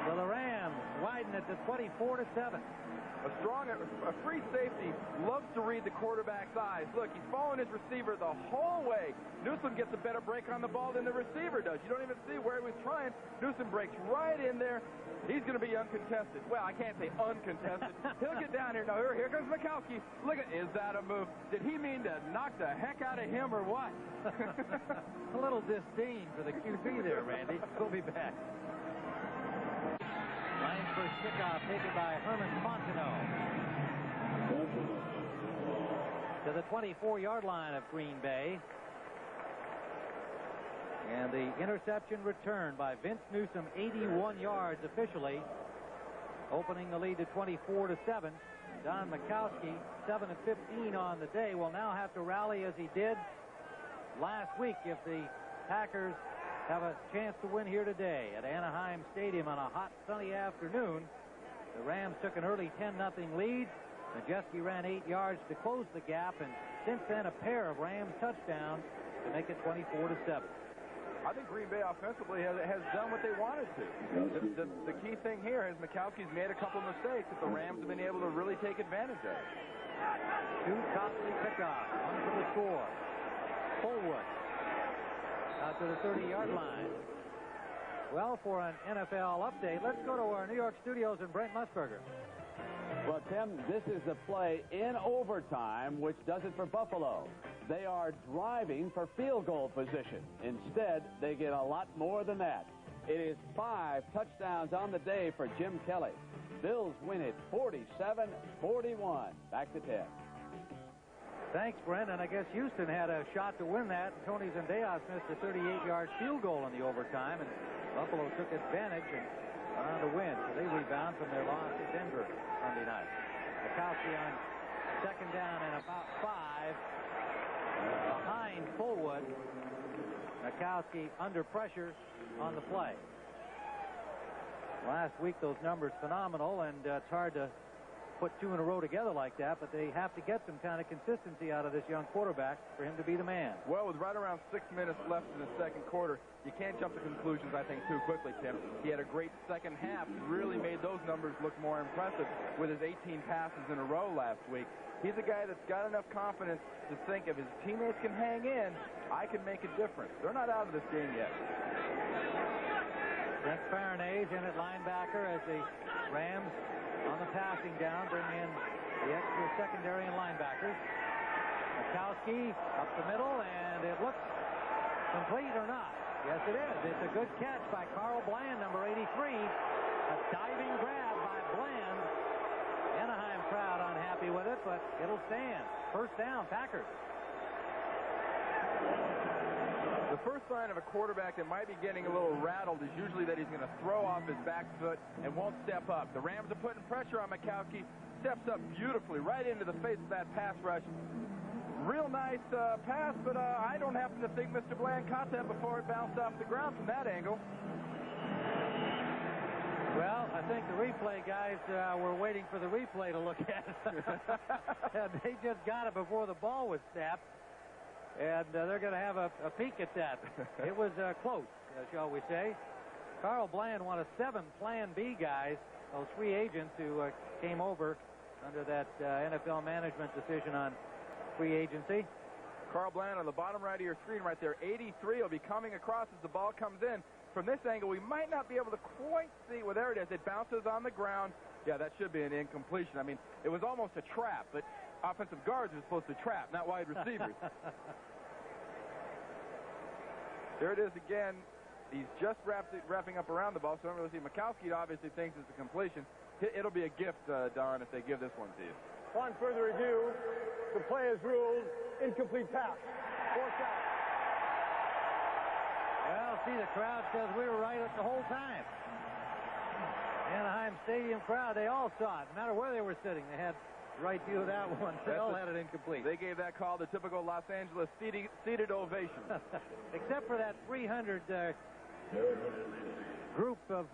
For the Rams, widen it to 24-7. A free safety loves to read the quarterback's eyes. Look, he's following his receiver the whole way. Newsom gets a better break on the ball than the receiver does. You don't even see where he was trying. Newsom breaks right in there. He's going to be uncontested. Well, I can't say uncontested. He'll get down here. Now, here comes Mikowski. Look at, is that a move? Did he mean to knock the heck out of him or what? A little disdain for the QB there, Randy. We'll be back. Line first kickoff taken by Herman Fontenot to the 24-yard line of Green Bay. And the interception returned by Vince Newsom, 81 yards officially, opening the lead to 24-7. Don Mikowski, 7 of 15 on the day, will now have to rally as he did last week if the Packers have a chance to win here today at Anaheim Stadium on a hot, sunny afternoon. The Rams took an early 10-0 lead. Majewski ran 8 yards to close the gap, and since then a pair of Rams touchdowns to make it 24-7. I think Green Bay offensively has done what they wanted to. The key thing here is Mikowski's made a couple of mistakes that the Rams have been able to really take advantage of. Two costly pickoffs, one for the score. Fullwood out to the 30-yard line. Well, for an NFL update, let's go to our New York studios and Brent Musburger. Well, Tim, this is the play in overtime, which does it for Buffalo. They are driving for field goal position. Instead, they get a lot more than that. It is 5 touchdowns on the day for Jim Kelly. Bills win it 47-41. Back to Ted. Thanks, Brent. And I guess Houston had a shot to win that. Tony Zendejas missed a 38-yard field goal in the overtime, and Buffalo took advantage and went on to win. So they rebound from their loss to Denver Sunday night. Mikowski on second down and about 5. Behind Fullwood. Mikowski under pressure on the play. Last week, those numbers phenomenal, and it's hard to put 2 in a row together like that, but they have to get some kind of consistency out of this young quarterback for him to be the man. Well, with right around 6 minutes left in the second quarter, you can't jump to conclusions, I think, too quickly, Tim. He had a great second half. He really made those numbers look more impressive with his 18 passes in a row last week. He's a guy that's got enough confidence to think if his teammates can hang in, I can make a difference. They're not out of this game yet. Brent Farinez in at linebacker as the Rams on the passing down bring in the extra secondary and linebackers. Mikowski up the middle, and it looks complete or not. Yes, it is. It's a good catch by Carl Bland, number 83. A diving grab by Bland. Anaheim crowd unhappy with it, but it'll stand. First down, Packers. The first sign of a quarterback that might be getting a little rattled is usually that he's going to throw off his back foot and won't step up. The Rams are putting pressure on Mikowski. Steps up beautifully right into the face of that pass rush. Real nice pass, but I don't happen to think Mr. Bland caught that before it bounced off the ground from that angle. Well, I think the replay guys were waiting for the replay to look at it. They just got it before the ball was snapped, and they're going to have a peek at that. It was close, shall we say. Carl Bland, one of 7 Plan B guys, those free agents who came over under that NFL management decision on free agency. Carl Bland on the bottom right of your screen right there. 83 will be coming across as the ball comes in. From this angle, we might not be able to quite see. Well, there it is. It bounces on the ground. Yeah, that should be an incompletion. I mean, it was almost a trap, but offensive guards are supposed to trap, not wide receivers. There it is again. He's just wrapping up around the ball, so I don't really see. Mikowski obviously thinks it's a completion. It'll be a gift, Don, if they give this one to you. Upon further review, the play is ruled incomplete pass. Fourth down. Well, see, the crowd says we were right the whole time. Anaheim Stadium crowd, they all saw it. No matter where they were sitting, they had the right view of that one. They all had it incomplete. They gave that call the typical Los Angeles seated ovation. Except for that 300 group of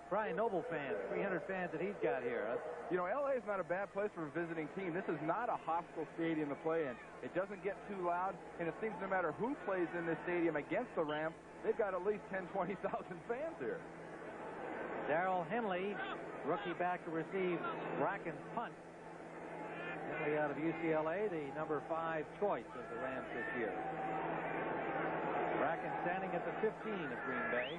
Brian Noble fans, 300 fans that he's got here. You know, L.A. is not a bad place for a visiting team. This is not a hostile stadium to play in. It doesn't get too loud, and it seems no matter who plays in this stadium against the Rams, they've got at least 10, 20,000 fans here. Darrell Henley, rookie back to receive Bracken's punt. Henley out of UCLA, the number 5 choice of the Rams this year. Bracken standing at the 15 of Green Bay.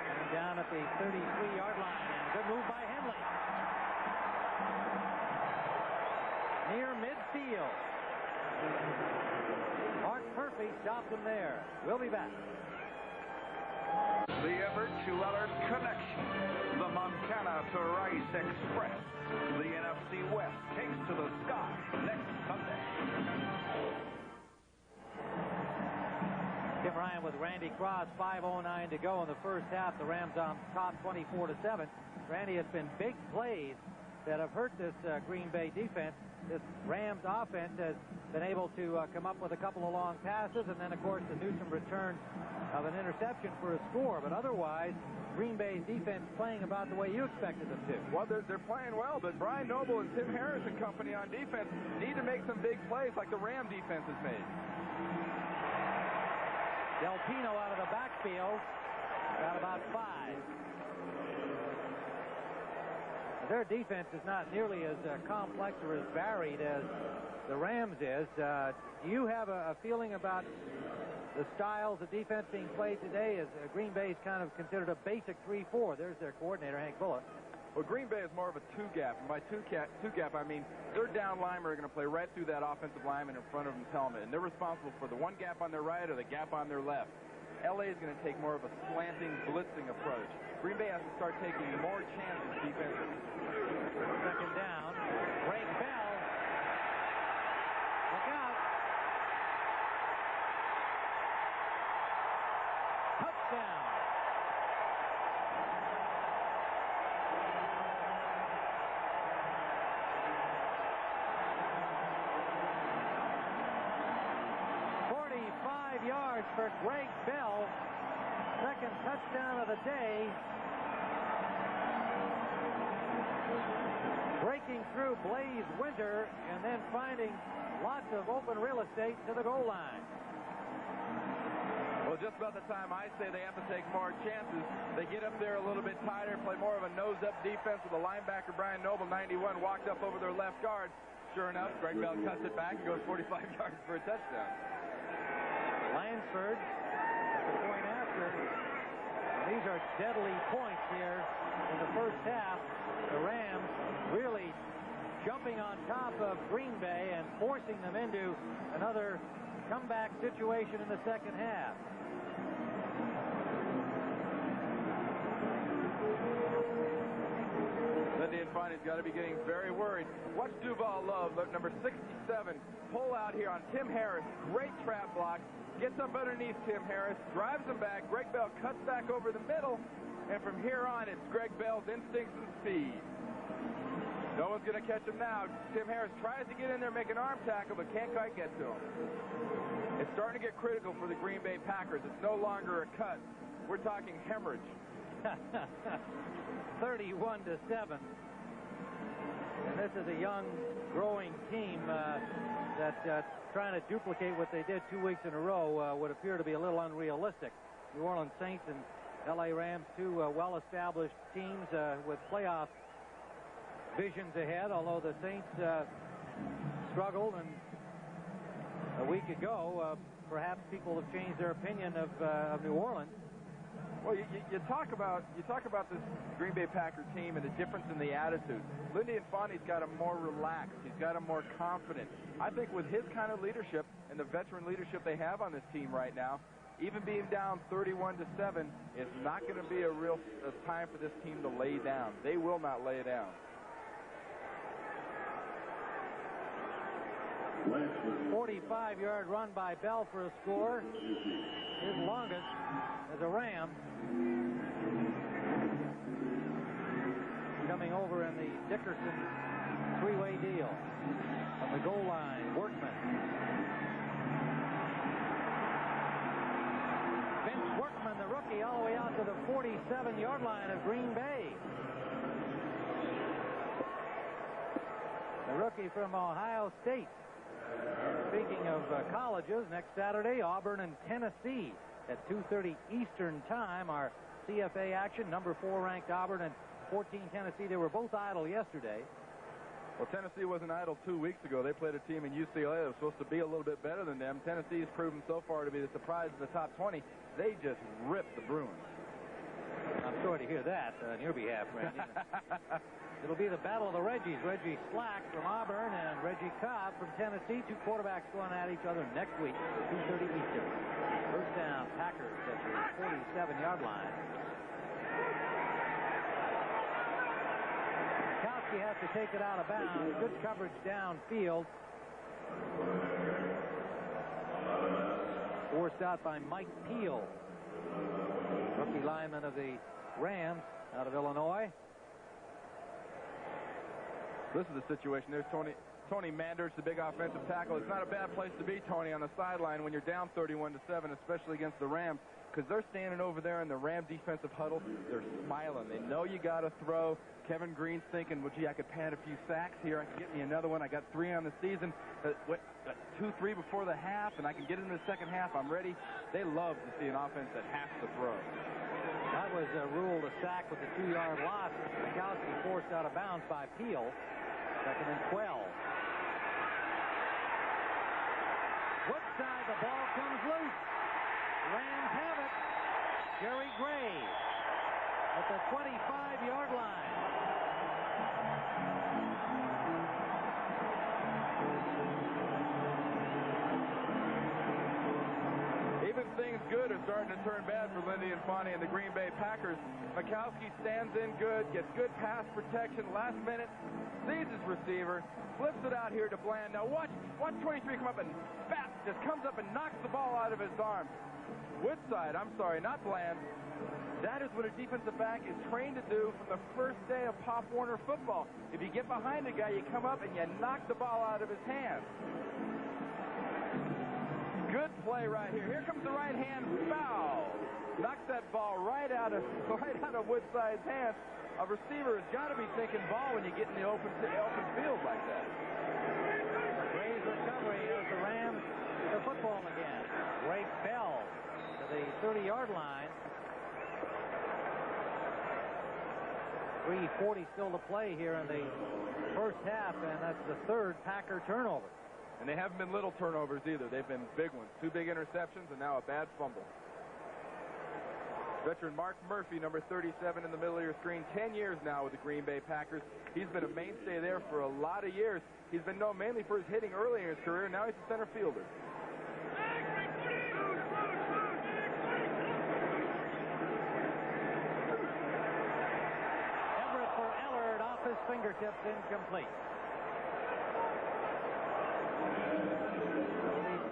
Coming down at the 33-yard line. Good move by Henley. Near midfield. Mark Murphy stopped him there. We'll be back. The Everett to Ellard connection. The Montana to Rice Express. The NFC West takes to the sky next Sunday. Tim Ryan with Randy Cross, 5:09 to go in the first half. The Rams on top 24-7. Randy, has been big plays that have hurt this Green Bay defense. This Rams offense has been able to come up with a couple of long passes, and then, of course, the Newsome return of an interception for a score. But otherwise, Green Bay's defense playing about the way you expected them to. Well, they're playing well, but Brian Noble and Tim Harris and company on defense need to make some big plays like the Ram defense has made. Del Pino out of the backfield. Got about 5. Their defense is not nearly as complex or as varied as the Rams is. Do you have a feeling about the styles of defense being played today? As Green Bay is kind of considered a basic 3-4. There's their coordinator, Hank Bullock. Well, Green Bay is more of a 2-gap. And by 2-gap, I mean their down linemen are going to play right through that offensive lineman in front of them's helmet. And they're responsible for the one gap on their right or the gap on their left. L.A. is going to take more of a slanting, blitzing approach. Green Bay has to start taking more chances defensively. Second down. Greg Bell. Look out. Touchdown. Yards for Greg Bell. Second touchdown of the day. Breaking through Blaze Winter and then finding lots of open real estate to the goal line. Well, just about the time I say they have to take more chances, they get up there a little bit tighter, play more of a nose-up defense with a linebacker, Brian Noble, 91, walked up over their left guard. Sure enough, Greg Bell cuts it back and goes 45 yards for a touchdown. Lansford at the point after. These are deadly points here in the first half. The Rams really jumping on top of Green Bay and forcing them into another comeback situation in the second half. Lindy Infani's got to be getting very worried. Watch Duval Love, number 67, pull out here on Tim Harris. Great trap block. Gets up underneath Tim Harris, drives him back. Greg Bell cuts back over the middle, and from here on, it's Greg Bell's instincts and speed. No one's going to catch him now. Tim Harris tries to get in there, make an arm tackle, but can't quite get to him. It's starting to get critical for the Green Bay Packers. It's no longer a cut. We're talking hemorrhage. 31-7. And this is a young, growing team that trying to duplicate what they did 2 weeks in a row would appear to be a little unrealistic. New Orleans Saints and L.A. Rams, two well-established teams with playoff visions ahead, although the Saints struggled, and a week ago, perhaps people have changed their opinion of New Orleans. Well, you talk about this Green Bay Packer team and the difference in the attitude. Lindy Infani's got him more relaxed. He's got him more confident. I think with his kind of leadership and the veteran leadership they have on this team right now, even being down 31-7 is not going to be a real time for this team to lay down. They will not lay down. 45-yard run by Bell for a score. His longest as a Ram. Coming over in the Dickerson three-way deal. On the goal line, Workman. Vince Workman, the rookie, all the way out to the 47-yard line of Green Bay. The rookie from Ohio State. Speaking of colleges, next Saturday, Auburn and Tennessee at 2:30 Eastern Time. Our CFA action, number 4 ranked Auburn and 14 Tennessee. They were both idle yesterday. Well, Tennessee wasn't idle 2 weeks ago. They played a team in UCLA that was supposed to be a little bit better than them. Tennessee's proven so far to be the surprise in the top 20. They just ripped the Bruins. I'm sorry to hear that on your behalf, Randy. It'll be the battle of the Reggies. Reggie Slack from Auburn and Reggie Cobb from Tennessee. Two quarterbacks going at each other next week, 2:30 Eastern. First down, Packers at the 47-yard line. He has to take it out of bounds. Good coverage downfield. Forced out by Mike Peel, rookie lineman of the Rams out of Illinois. This is the situation. There's Tony Manders, the big offensive tackle. It's not a bad place to be, Tony, on the sideline when you're down 31-7, especially against the Rams, because they're standing over there in the Ram defensive huddle. They're smiling. They know you got to throw. Kevin Green's thinking, well, gee, I could pad a few sacks here. I can get me another one. I got 3 on the season. 2-3 before the half, and I can get into the second half. I'm ready. They love to see an offense that has to throw. That was ruled a sack with a 2-yard loss. Mikowski forced out of bounds by Peel. Second and 12. Woodside, the ball comes loose. Rams have it. Jerry Gray at the 25-yard line. Even things good are starting to turn bad for Lindy Infante and the Green Bay Packers. Mikowski stands in good, gets good pass protection. Last minute, sees his receiver, flips it out here to Bland. Now watch 23 come up and just comes up and knocks the ball out of his arm. Woodside, I'm sorry, not Bland. That is what a defensive back is trained to do from the first day of Pop Warner football. If you get behind a guy, you come up and you knock the ball out of his hand. Good play right here. Here comes the right hand foul. Knocks that ball right out of Woodside's hand. A receiver has got to be thinking ball when you get in the open field like that. Gray's recovery as the Rams the football again. Ray Bell to the 30-yard line. 3:40 still to play here in the first half, and that's the third Packer turnover. And they haven't been little turnovers either. They've been big ones. 2 big interceptions and now a bad fumble. Veteran Mark Murphy, number 37 in the middle of your screen, 10 years now with the Green Bay Packers. He's been a mainstay there for a lot of years. He's been known mainly for his hitting early in his career. Now he's a center fielder. Everett for Ellard, off his fingertips, incomplete.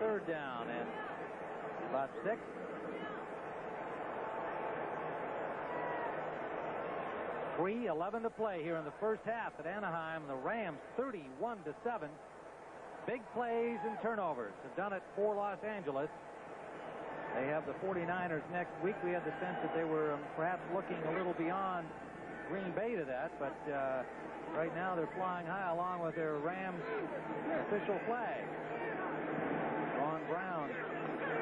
Third down and about 6. .3:11 to play here in the first half at Anaheim. The Rams 31-7. Big plays and turnovers. Have done it for Los Angeles. They have the 49ers next week. We had the sense that they were perhaps looking a little beyond Green Bay to that, but right now they're flying high along with their Rams official flag. Ron Brown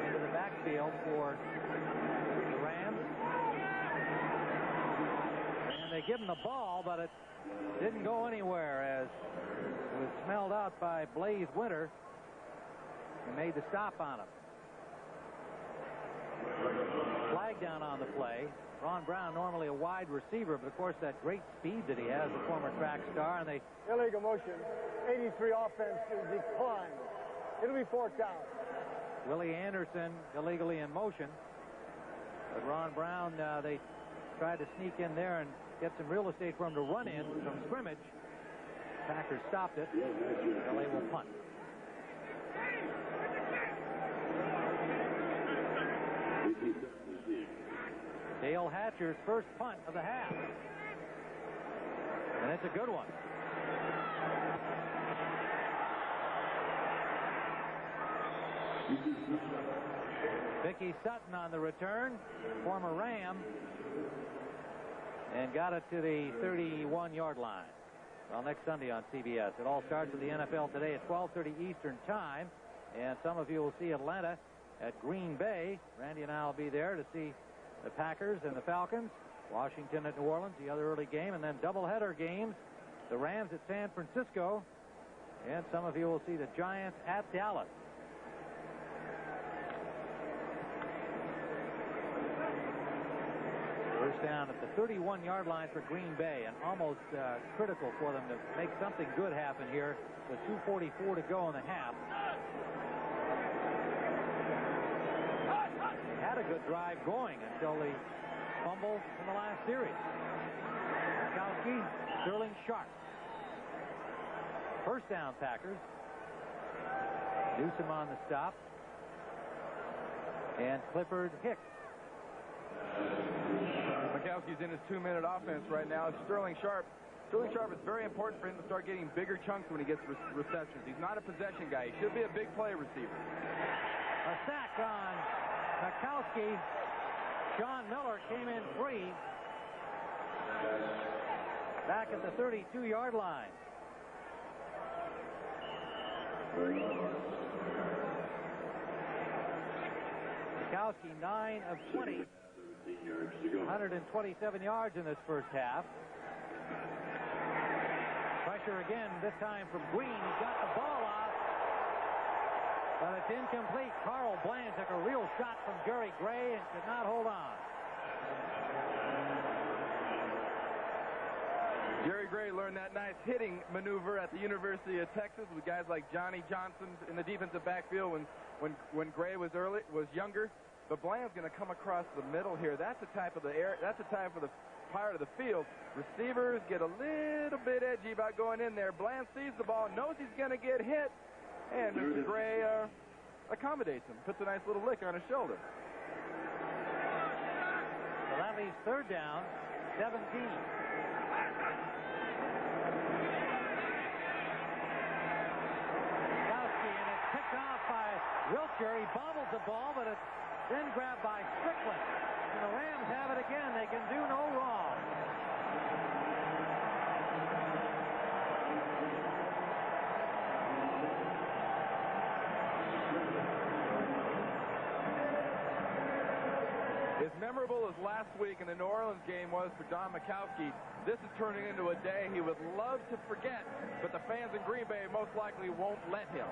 into the backfield for the Rams. And they give him the ball, but it didn't go anywhere as it was smelled out by Blaze Winter. He made the stop on him. Flag down on the play. Ron Brown, normally a wide receiver, but of course that great speed that he has, the former track star, and they... Illegal motion. 83 offense is declined. It'll be 4th down. Willie Anderson illegally in motion. But Ron Brown, they tried to sneak in there and get some real estate for him to run in from scrimmage. Packers stopped it. LA will punt. Dale Hatcher's first punt of the half. And it's a good one. Vicky Sutton on the return, former Ram, and got it to the 31-yard line. Well, next Sunday on CBS. It all starts with the NFL today at 12:30 Eastern Time. And some of you will see Atlanta at Green Bay. Randy and I will be there to see the Packers and the Falcons. Washington at New Orleans, the other early game. And then doubleheader games. The Rams at San Francisco. And some of you will see the Giants at Dallas. First down at the 31-yard line for Green Bay, and almost critical for them to make something good happen here with 2:44 to go in the half. They had a good drive going until the fumble in the last series. Gronkowski, Sterling Sharp. First down, Packers. Newsom on the stop. And Clifford Hicks. Gronkowski's in his 2-minute offense right now. Sterling Sharp is very important for him to start getting bigger chunks when he gets receptions. He's not a possession guy. He should be a big play receiver. A sack on Gronkowski. Sean Miller came in free. Back at the 32-yard line. Gronkowski 9 of 20. 127 yards in this first half. Pressure again, this time from Green. He got the ball off, but it's incomplete. Carl Bland took a real shot from Jerry Gray and could not hold on. Jerry Gray learned that nice hitting maneuver at the University of Texas with guys like Johnny Johnson in the defensive backfield when Gray was younger. But Bland's going to come across the middle here. That's the time for the part of the field. Receivers get a little bit edgy about going in there. Bland sees the ball, knows he's going to get hit, and Mr. Gray accommodates him, puts a nice little lick on his shoulder. So that leaves third down, 17. Gronkowski, and it's picked off by Wiltshire. He bobbles the ball, but it's then grabbed by Strickland. And the Rams have it again. They can do no wrong. As memorable as last week in the New Orleans game was for Don Majkowski, this is turning into a day he would love to forget, but the fans in Green Bay most likely won't let him.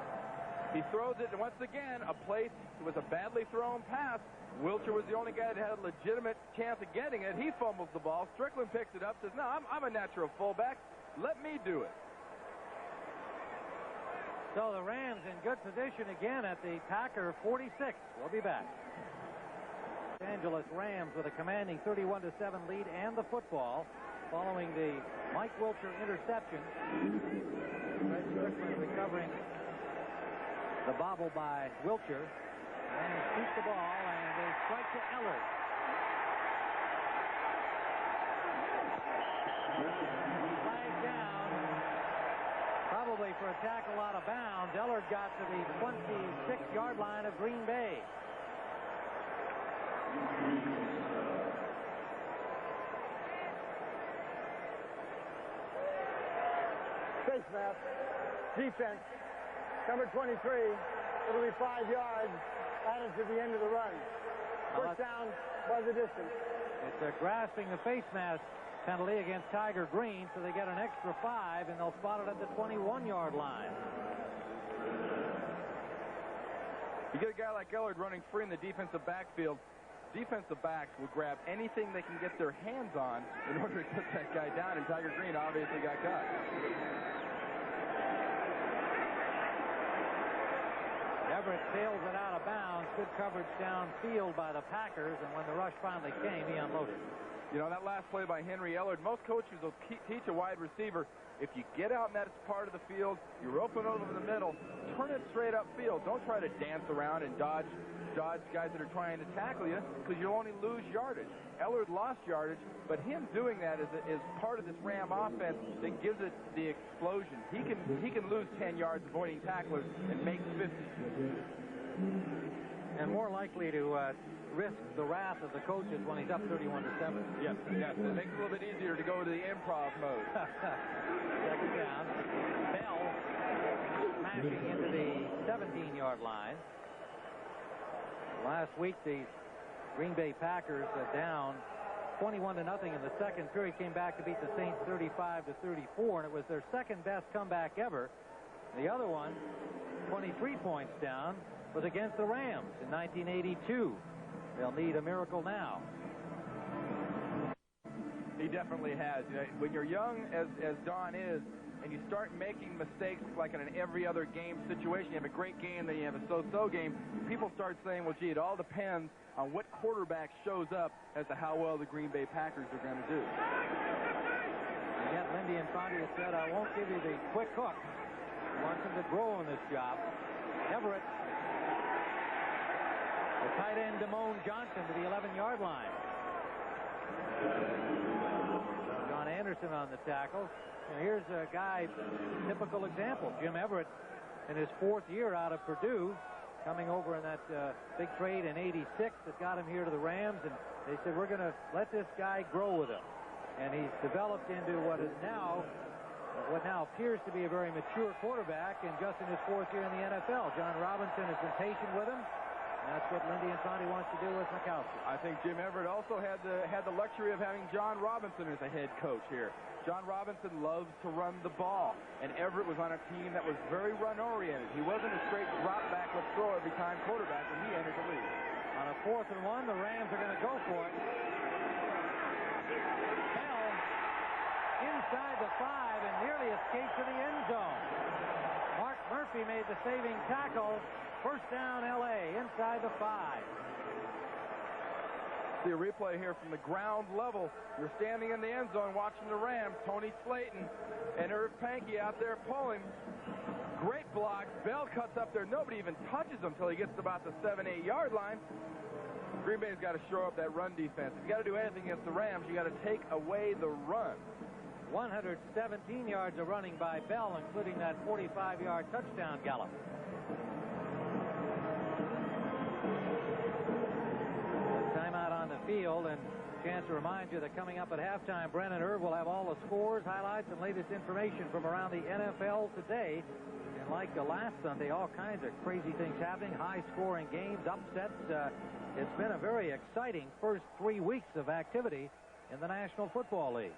He throws it, and once again, it was a badly thrown pass. Wiltshire was the only guy that had a legitimate chance of getting it. He fumbles the ball. Strickland picks it up, says, no, I'm a natural fullback. Let me do it. So the Rams in good position again at the Packer 46. We'll be back. Los Angeles Rams with a commanding 31-7 lead and the football following the Mike Wiltshire interception. Fred Strickland recovering the bobble by Wiltshire. And they shoot the ball, and they strike to Ellard. Flag down, probably for a tackle out of bounds. Ellard got to the 26-yard line of Green Bay. Face mask. Defense. Number 23. It'll be 5 yards added to the end of the run. First down by the distance. It's a grasping the face mask penalty against Tiger Green, so they get an extra 5, and they'll spot it at the 21-yard line. You get a guy like Ellard running free in the defensive backfield. Defensive backs will grab anything they can get their hands on in order to put that guy down, and Tiger Green obviously got caught. Everett sails it out of bounds. Good coverage downfield by the Packers, and when the rush finally came, he unloaded. You know, that last play by Henry Ellard, most coaches will teach a wide receiver, if you get out in that part of the field, you're open over the middle, turn it straight upfield. Don't try to dance around and dodge guys that are trying to tackle you, because you'll only lose yardage. Ellard lost yardage, but him doing that is part of this Ram offense that gives it the explosion. He can lose 10 yards avoiding tacklers and make 50. And more likely to risk the wrath of the coaches when he's up 31-7. Yes. It makes it a little bit easier to go to the improv mode. Second down. Bell smashing into the 17-yard line. Last week, the Green Bay Packers down 21-0 in the second period, came back to beat the Saints 35-34, and it was their second best comeback ever. The other one, 23 points down, was against the Rams in 1982. They'll need a miracle now. He definitely has. You know, when you're young, as Don is, and you start making mistakes like in an every other game situation, you have a great game, then you have a so-so game, people start saying, well, gee, it all depends on what quarterback shows up as to how well the Green Bay Packers are going to do. And yet Lindy Infante has said, I won't give you the quick hook. He wants him to grow in this job. Everett. The tight end, Damone Johnson, to the 11-yard line. John Anderson on the tackle. And here's a guy, typical example, Jim Everett, in his fourth year out of Purdue, coming over in that big trade in '86 that got him here to the Rams, and they said, we're going to let this guy grow with him. And he's developed into what now appears to be a very mature quarterback, and just in his fourth year in the NFL. John Robinson has been patient with him, and that's what Lindy Infante wants to do with Mikowski. I think Jim Everett also had the luxury of having John Robinson as a head coach here. John Robinson loves to run the ball, and Everett was on a team that was very run-oriented. He wasn't a straight drop-back, let's throw every time quarterback when he entered the league. On a 4th and 1, the Rams are going to go for it. Bell inside the 5 and nearly escaped to the end zone. Mark Murphy made the saving tackle. First down, L.A., inside the 5. See a replay here from the ground level. You're standing in the end zone watching the Rams. Tony Slayton and Irv Pankey out there pulling. Great block. Bell cuts up there. Nobody even touches him until he gets to about the 7-8 yard line. Green Bay's got to shore up that run defense. If you got to do anything against the Rams, you got to take away the run. 117 yards of running by Bell, including that 45-yard touchdown gallop. Timeout on the field, and chance to remind you that coming up at halftime, Brennan Irv will have all the scores, highlights, and latest information from around the NFL today. And like last Sunday, all kinds of crazy things happening, high-scoring games, upsets. It's been a very exciting first 3 weeks of activity in the National Football League.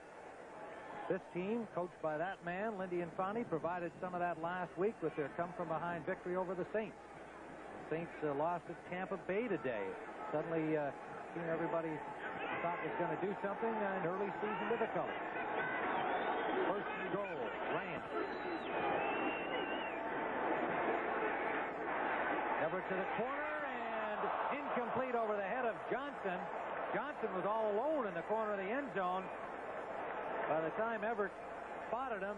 This team, coached by that man, Lindy Infante, provided some of that last week with their come-from-behind victory over the Saints. The Saints lost at Tampa Bay today. Suddenly, everybody thought was going to do something in early season difficulty. First and goal, Rams. Everett to the corner, and incomplete over the head of Johnson. Johnson was all alone in the corner of the end zone. By the time Everett spotted him,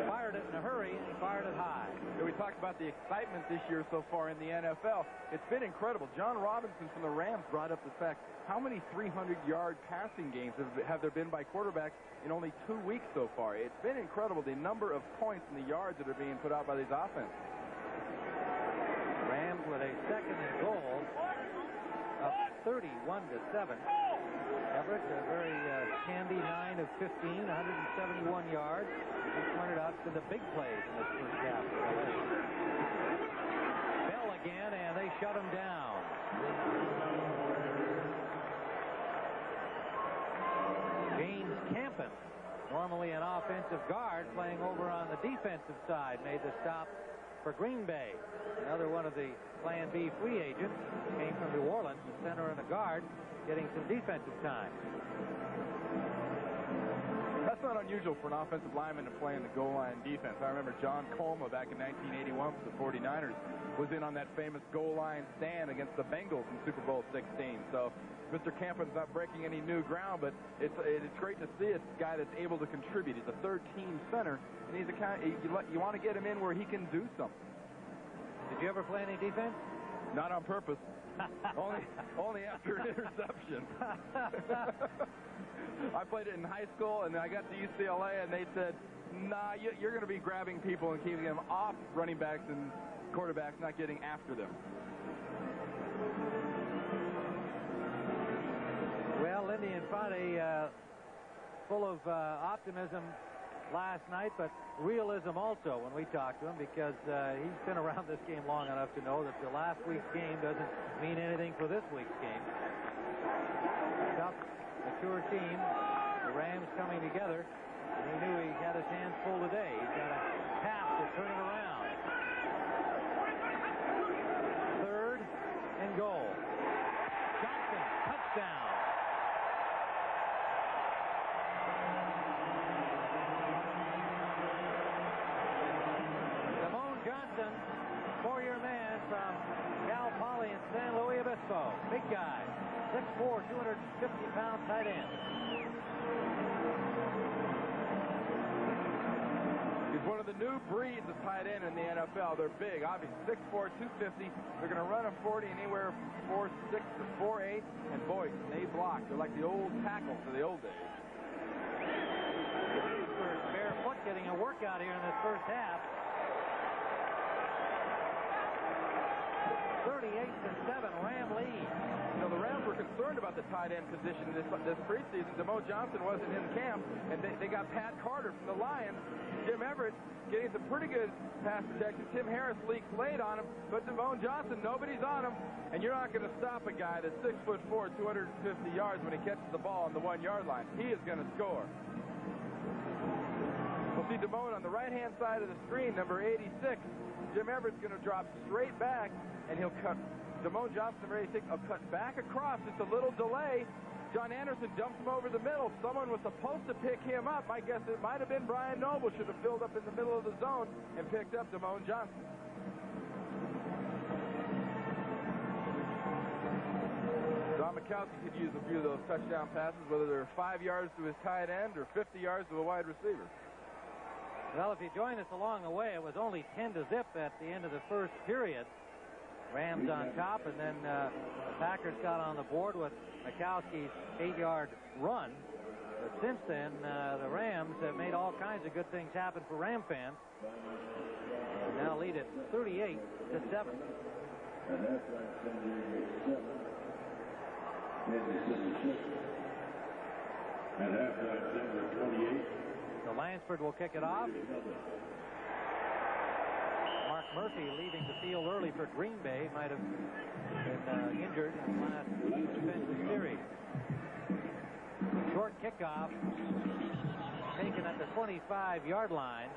fired it in a hurry, and fired it high. We talked about the excitement this year so far in the NFL. It's been incredible. John Robinson from the Rams brought up the fact, how many 300-yard passing games have there been by quarterbacks in only 2 weeks so far? It's been incredible, the number of points and the yards that are being put out by these offenses. Rams with a second and goal up 31-7. Everett, a very handy 9 of 15, 171 yards. He pointed out to the big plays in this first half. Bell again, and they shut him down. James Campen, normally an offensive guard, playing over on the defensive side, made the stop for Green Bay. Another one of the Plan B free agents came from New Orleans, the center and a guard, getting some defensive time. That's not unusual for an offensive lineman to play in the goal line defense. I remember John Colma back in 1981 for the 49ers was in on that famous goal line stand against the Bengals in Super Bowl 16. So Mr. Campen's not breaking any new ground, but it's great to see a guy that's able to contribute. He's a third-team center, and he's a kind of, you want to get him in where he can do something. Did you ever play any defense? Not on purpose. only after an interception. I played it in high school, and I got to UCLA, and they said, nah, you're going to be grabbing people and keeping them off running backs and quarterbacks, not getting after them. Well, Lindy Infante full of optimism last night, but realism also when we talked to him, because he's been around this game long enough to know that the last week's game doesn't mean anything for this week's game. Tough, mature team. The Rams coming together. And he knew he had his hands full today. He's got a pass to turn it around. 3rd and goal. Johnson, touchdown. Damone Johnson, 4-year man from Cal Poly in San Luis Obispo. Big guy. 6'4", 250-pound tight end. He's one of the new breeds of tight end in the NFL. They're big, obviously 6'4", 250. They're going to run a 40 anywhere from 4'6" to 4'8", and boy, they block. They're like the old tackles of the old days. Barefoot getting a workout here in this first half. 38-7, Ram lead. You know, the Rams were concerned about the tight end position this preseason. Damone Johnson wasn't in camp, and they got Pat Carter from the Lions. Jim Everett getting some pretty good pass protection. Tim Harris leaks late on him, but Damone Johnson, nobody's on him, and you're not going to stop a guy that's 6'4", 250 yards when he catches the ball on the 1-yard line. He is going to score. We'll see Damone on the right-hand side of the screen, number 86. Jim Everett's going to drop straight back, and he'll cut. Damone Johnson, number 86, will cut back across. Just a little delay. John Anderson dumps him over the middle. Someone was supposed to pick him up. My guess it might have been Brian Noble. Should have filled up in the middle of the zone and picked up Damone Johnson. Don Mikowski could use a few of those touchdown passes, whether they're 5 yards to his tight end or 50 yards to a wide receiver. Well, if you join us along the way, it was only 10-0 at the end of the first period. Rams on top, and then the Packers got on the board with Mikowski's 8-yard run. But since then, the Rams have made all kinds of good things happen for Ram fans. And now lead it 38-7. And halftime, number 28. So Lansford will kick it off. Mark Murphy leaving the field early for Green Bay. Might have been injured in the last defensive series. Short kickoff taken at the 25-yard line.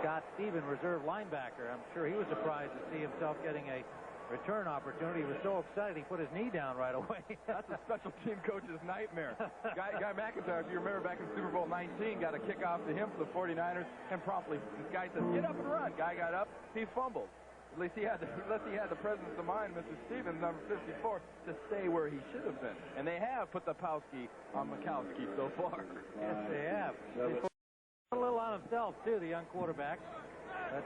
Scott Stephen, reserve linebacker. I'm sure he was surprised to see himself getting a return opportunity. He was so excited he put his knee down right away. That's a special team coach's nightmare. Guy McIntyre, if you remember back in Super Bowl 19, got a kickoff to him for the 49ers, and promptly this guy said, "Get up and run." Guy got up, he fumbled. At least he had the presence of mind, Mr. Stevens, number 54, to stay where he should have been. And they have put the Powski on Mikowski so far. Yes, they have. He put a little on himself too, the young quarterback. But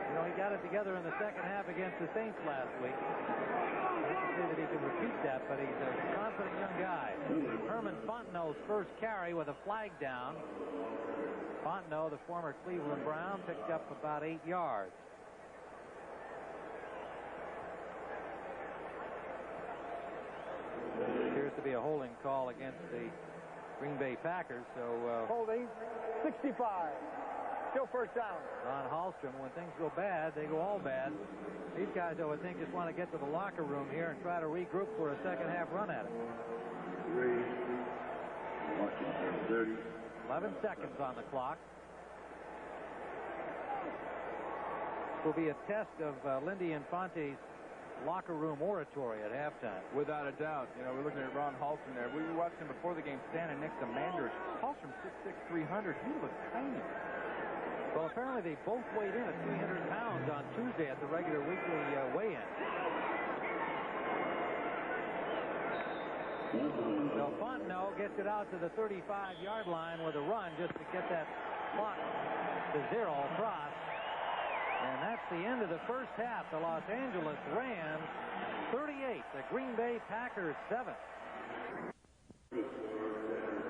you know, he got it together in the second half against the Saints last week. I don't say that he can repeat that, but he's a confident young guy. Herman Fontenot's first carry with a flag down. Fontenot, the former Cleveland Brown, picked up about 8 yards. Appears to be a holding call against the Green Bay Packers. So holding 65. Still first down. Ron Hallstrom, when things go bad, they go all bad. These guys, I would think, just want to get to the locker room here and try to regroup for a second half run at it. 30. 11 seconds on the clock. This will be a test of Lindy Infante's locker room oratory at halftime. Without a doubt. You know, we're looking at Ron Hallstrom there. We watched him before the game standing next to Manders. Hallstrom 6'6", 300. He looks tiny. Well, apparently they both weighed in at 300 pounds on Tuesday at the regular weekly weigh-in. So Fontenot gets it out to the 35-yard line with a run just to get that clock to 0 across. And that's the end of the first half. The Los Angeles Rams 38, the Green Bay Packers 7.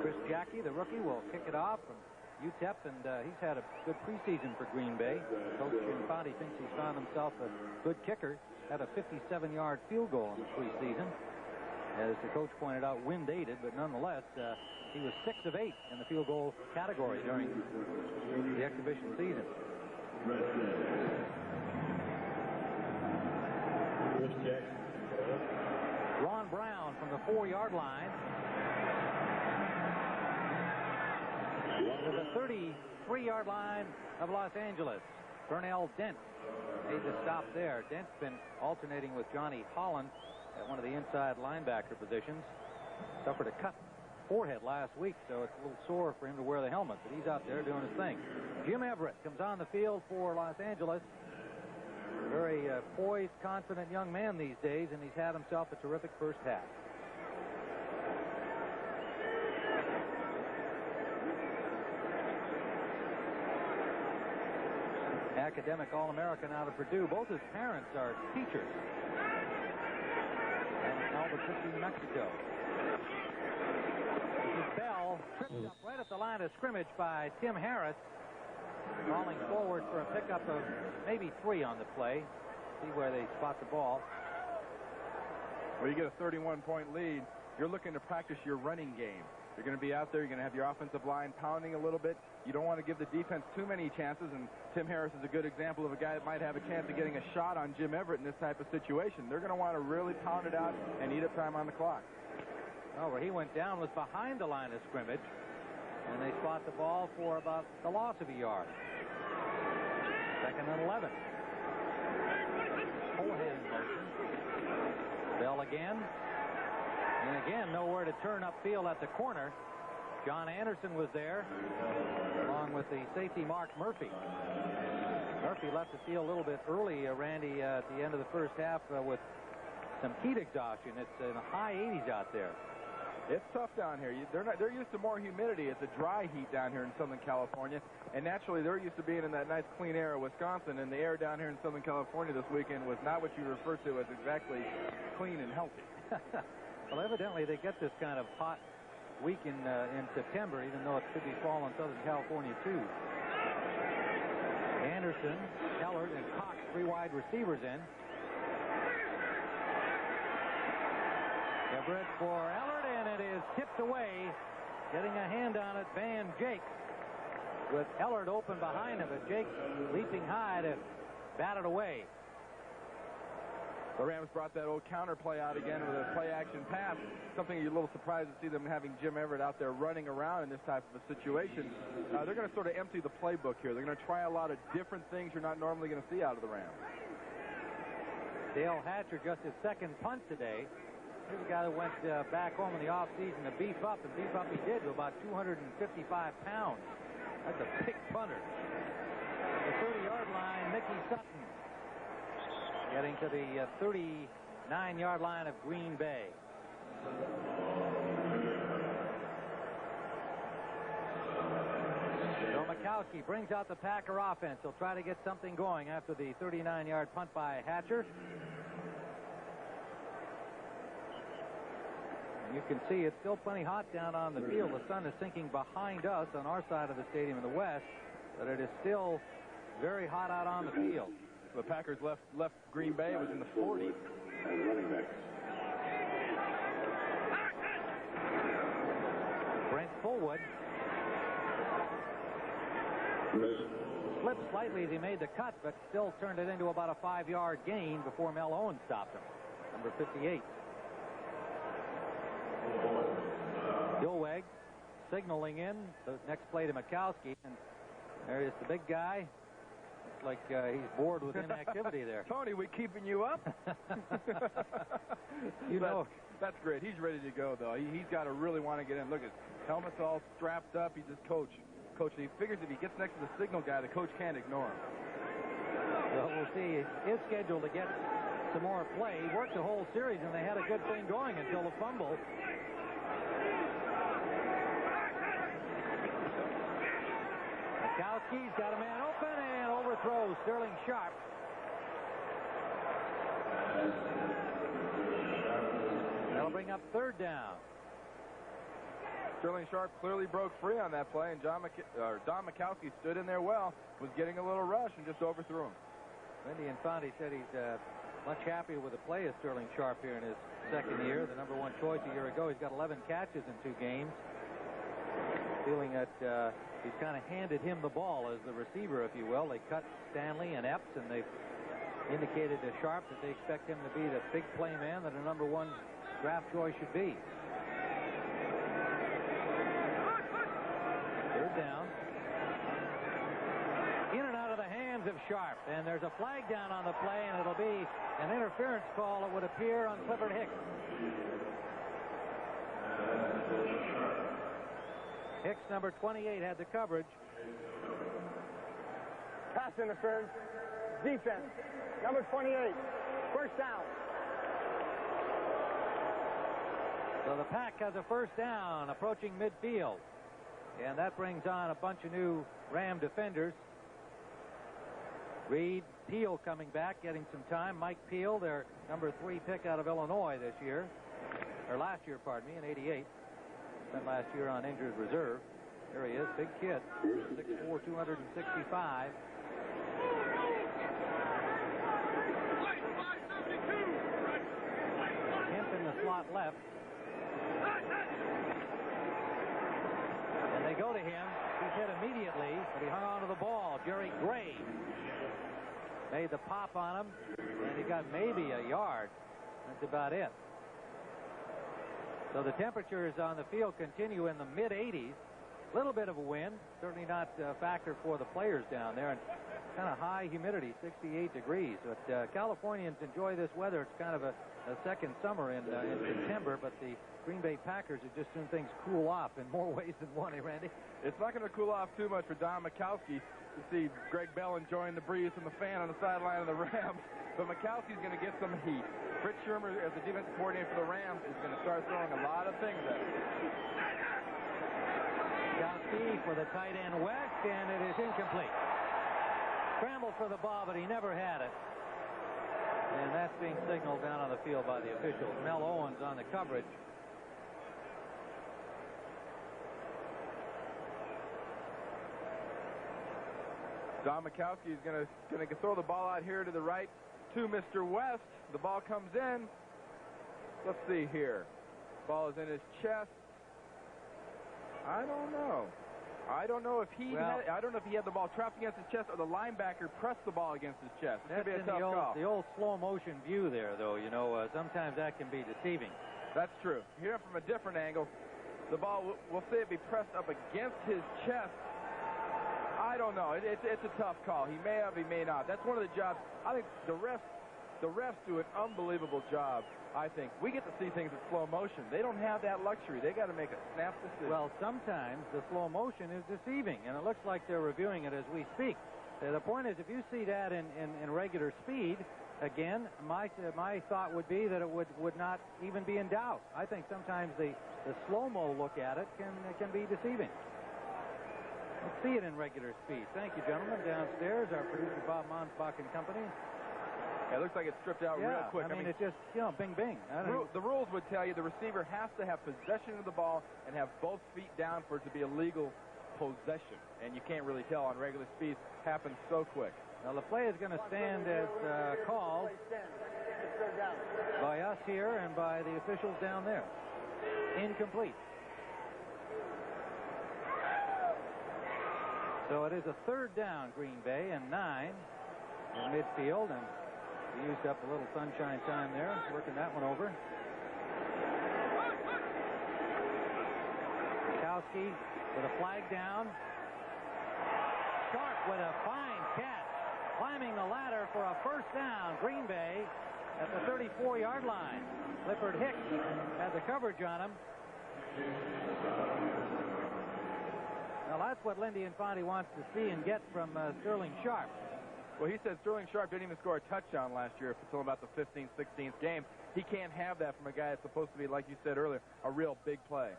Chris Jackie, the rookie, will kick it off from UTEP, and he's had a good preseason for Green Bay. Coach Infante thinks he's found himself a good kicker. Had a 57-yard field goal in the preseason. As the coach pointed out, wind-aided, but nonetheless, he was 6 of 8 in the field goal category during the exhibition season. Ron Brown from the 4-yard line. To the 33-yard line of Los Angeles. Vernell Dent made the stop there. Dent's been alternating with Johnny Holland at one of the inside linebacker positions. Suffered a cut forehead last week, so it's a little sore for him to wear the helmet, but he's out there doing his thing. Jim Everett comes on the field for Los Angeles. A very poised, confident young man these days, and he's had himself a terrific first half. Academic All-American out of Purdue. Both his parents are teachers in Albuquerque, New Mexico. This is Bell, tripped up right at the line of scrimmage by Tim Harris, falling forward for a pickup of maybe 3 on the play. See where they spot the ball. Well, you get a 31-point lead. You're looking to practice your running game. You're going to be out there. You're going to have your offensive line pounding a little bit. You don't want to give the defense too many chances, and Tim Harris is a good example of a guy that might have a chance of getting a shot on Jim Everett in this type of situation. They're going to want to really pound it out and eat up time on the clock. Oh, where he went down was behind the line of scrimmage, and they spot the ball for about the loss of a yard. 2nd and 11. Forehand motion. Bell again. And again, nowhere to turn upfield at the corner. John Anderson was there, along with the safety Mark Murphy. Murphy left the field a little bit early, Randy, at the end of the first half with some heat exhaustion. It's in the high 80s out there. It's tough down here. They're used to more humidity. It's a dry heat down here in Southern California, and naturally they're used to being in that nice clean air of Wisconsin, and the air down here in Southern California this weekend was not what you refer to as exactly clean and healthy. Well, evidently they get this kind of hot week in September, even though it should be fall in Southern California too. Anderson, Ellard, and Cox, 3 wide receivers in. Everett for Ellard, and it is tipped away. Getting a hand on it, Van Jake, with Ellard open behind him, but Jake leaping high to bat it away. The Rams brought that old counter play out again with a play-action pass. Something you're a little surprised to see them having Jim Everett out there running around in this type of a situation. They're going to sort of empty the playbook here. They're going to try a lot of different things you're not normally going to see out of the Rams. Dale Hatcher, just his 2nd punt today. Here's a guy that went back home in the offseason to beef up, and beef up he did to about 255 pounds. That's a big punter. The 30-yard line, Mickey Sutton. Getting to the 39-yard line of Green Bay. So Mikowski brings out the Packer offense. He'll try to get something going after the 39-yard punt by Hatcher. And you can see it's still plenty hot down on the field. The sun is sinking behind us on our side of the stadium in the west, but it is still very hot out on the field. The Packers left Green Bay. It was in the 40s. Brent Fullwood slipped slightly as he made the cut, but still turned it into about a 5-yard gain before Mel Owens stopped him. Number 58. Gilweg signaling in the next play to Mikowski, and there is the big guy. Like he's bored with inactivity there. Tony, we keeping you up? You know. That's great. He's ready to go, though. He's got to really want to get in. Look, his helmet's all strapped up. He just coach. He figures if he gets next to the signal guy, the coach can't ignore him. Well, we'll see. He is scheduled to get some more play. He worked the whole series, and they had a good thing going until the fumble. Mikowski's got a man open and overthrows Sterling Sharp. That'll bring up 3rd down. Sterling Sharp clearly broke free on that play, and Don Mikowski stood in there well, was getting a little rush, and just overthrew him. Wendy Infante said he's much happier with the play of Sterling Sharp here in his second year, the number 1 choice a year ago. He's got 11 catches in 2 games. Feeling that he's kind of handed him the ball as the receiver, if you will. They cut Stanley and Epps, and they've indicated to Sharp that they expect him to be the big play man that a number 1 draft choice should be. Third down. In and out of the hands of Sharp, and there's a flag down on the play, and it'll be an interference call, it would appear, on Clifford Hicks. Hicks, number 28, had the coverage. Pass interference. Defense. Number 28. First down. So the Pack has a first down approaching midfield. And that brings on a bunch of new Ram defenders. Reed, Peel coming back, getting some time. Mike Peel, their number 3 pick out of Illinois this year. Or last year, pardon me, in '88. Spent last year on injured reserve. There he is, big kid, 6'4", 265. Kemp in the slot left. And they go to him. He's hit immediately, but he hung on to the ball. Jerry Gray made the pop on him, and he got maybe a yard. That's about it. So the temperatures on the field continue in the mid-80s. A little bit of a wind, certainly not a factor for the players down there, and kind of high humidity, 68 degrees. But Californians enjoy this weather. It's kind of a second summer in September, but the Green Bay Packers have just soon things cool off in more ways than one, eh, Randy? It's not going to cool off too much for Don Mikowski. You see Greg Bell enjoying the breeze from the fan on the sideline of the Rams, but Mikowski's going to get some heat. Fritz Shermer, as the defensive coordinator for the Rams, is going to start throwing a lot of things at him. Mikowski for the tight end West, and it is incomplete. Scrambled for the ball, but he never had it. And that's being signaled down on the field by the officials. Mel Owens on the coverage. Don Mikowski is going to throw the ball out here to the right to Mr. West. The ball comes in. Let's see here. Ball is in his chest. I don't know. I don't know if he had the ball trapped against his chest or the linebacker pressed the ball against his chest. It's That's be a in tough call. the old slow motion view there, though. You know, sometimes that can be deceiving. That's true. Here from a different angle, the ball, we'll say it be pressed up against his chest. I don't know. It's a tough call. He may have, he may not. That's one of the jobs. I think the refs do an unbelievable job. I think we get to see things in slow motion. They don't have that luxury. They got to make a snap decision. Well, sometimes the slow motion is deceiving, and it looks like they're reviewing it as we speak. The point is, if you see that in regular speed, again, my thought would be that it would not even be in doubt. I think sometimes the slow-mo look at it can be deceiving. Let's see it in regular speed. Thank you, gentlemen. Downstairs, our producer Bob Monsbach and company. Yeah, it looks like it's stripped out real quick. I mean, it's just, you know, bing, bing. The rules would tell you the receiver has to have possession of the ball and have both feet down for it to be a legal possession. And you can't really tell on regular speed. Happens so quick. Now, the play is going to stand as called by us here and by the officials down there. Incomplete. So it is a third down, Green Bay, and 9 in midfield, and we used up a little sunshine time there, working that one over. Mikowski with a flag down. Sharp with a fine catch, climbing the ladder for a first down. Green Bay at the 34-yard line. Clifford Hicks had the coverage on him. Now, that's what Lindy Infante wants to see and get from Sterling Sharp. Well, he said Sterling Sharp didn't even score a touchdown last year until about the 15th, 16th game. He can't have that from a guy that's supposed to be, like you said earlier, a real big play.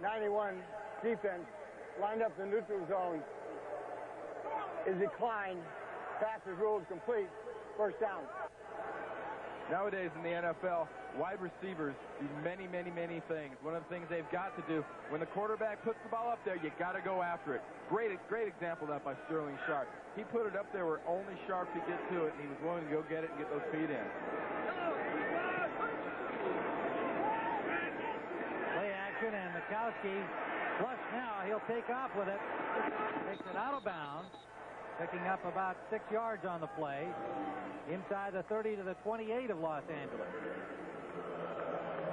91 defense lined up the neutral zone. Is declined. Pass is ruled complete. First down. Nowadays in the NFL, wide receivers do many, many, many things. One of the things they've got to do, when the quarterback puts the ball up there, you got to go after it. Great example of that by Sterling Sharp. He put it up there where only Sharp could get to it, and he was willing to go get it and get those feet in. Makowski flush now. He'll take off with it. Takes it out of bounds. Picking up about 6 yards on the play. Inside the 30 to the 28 of Los Angeles.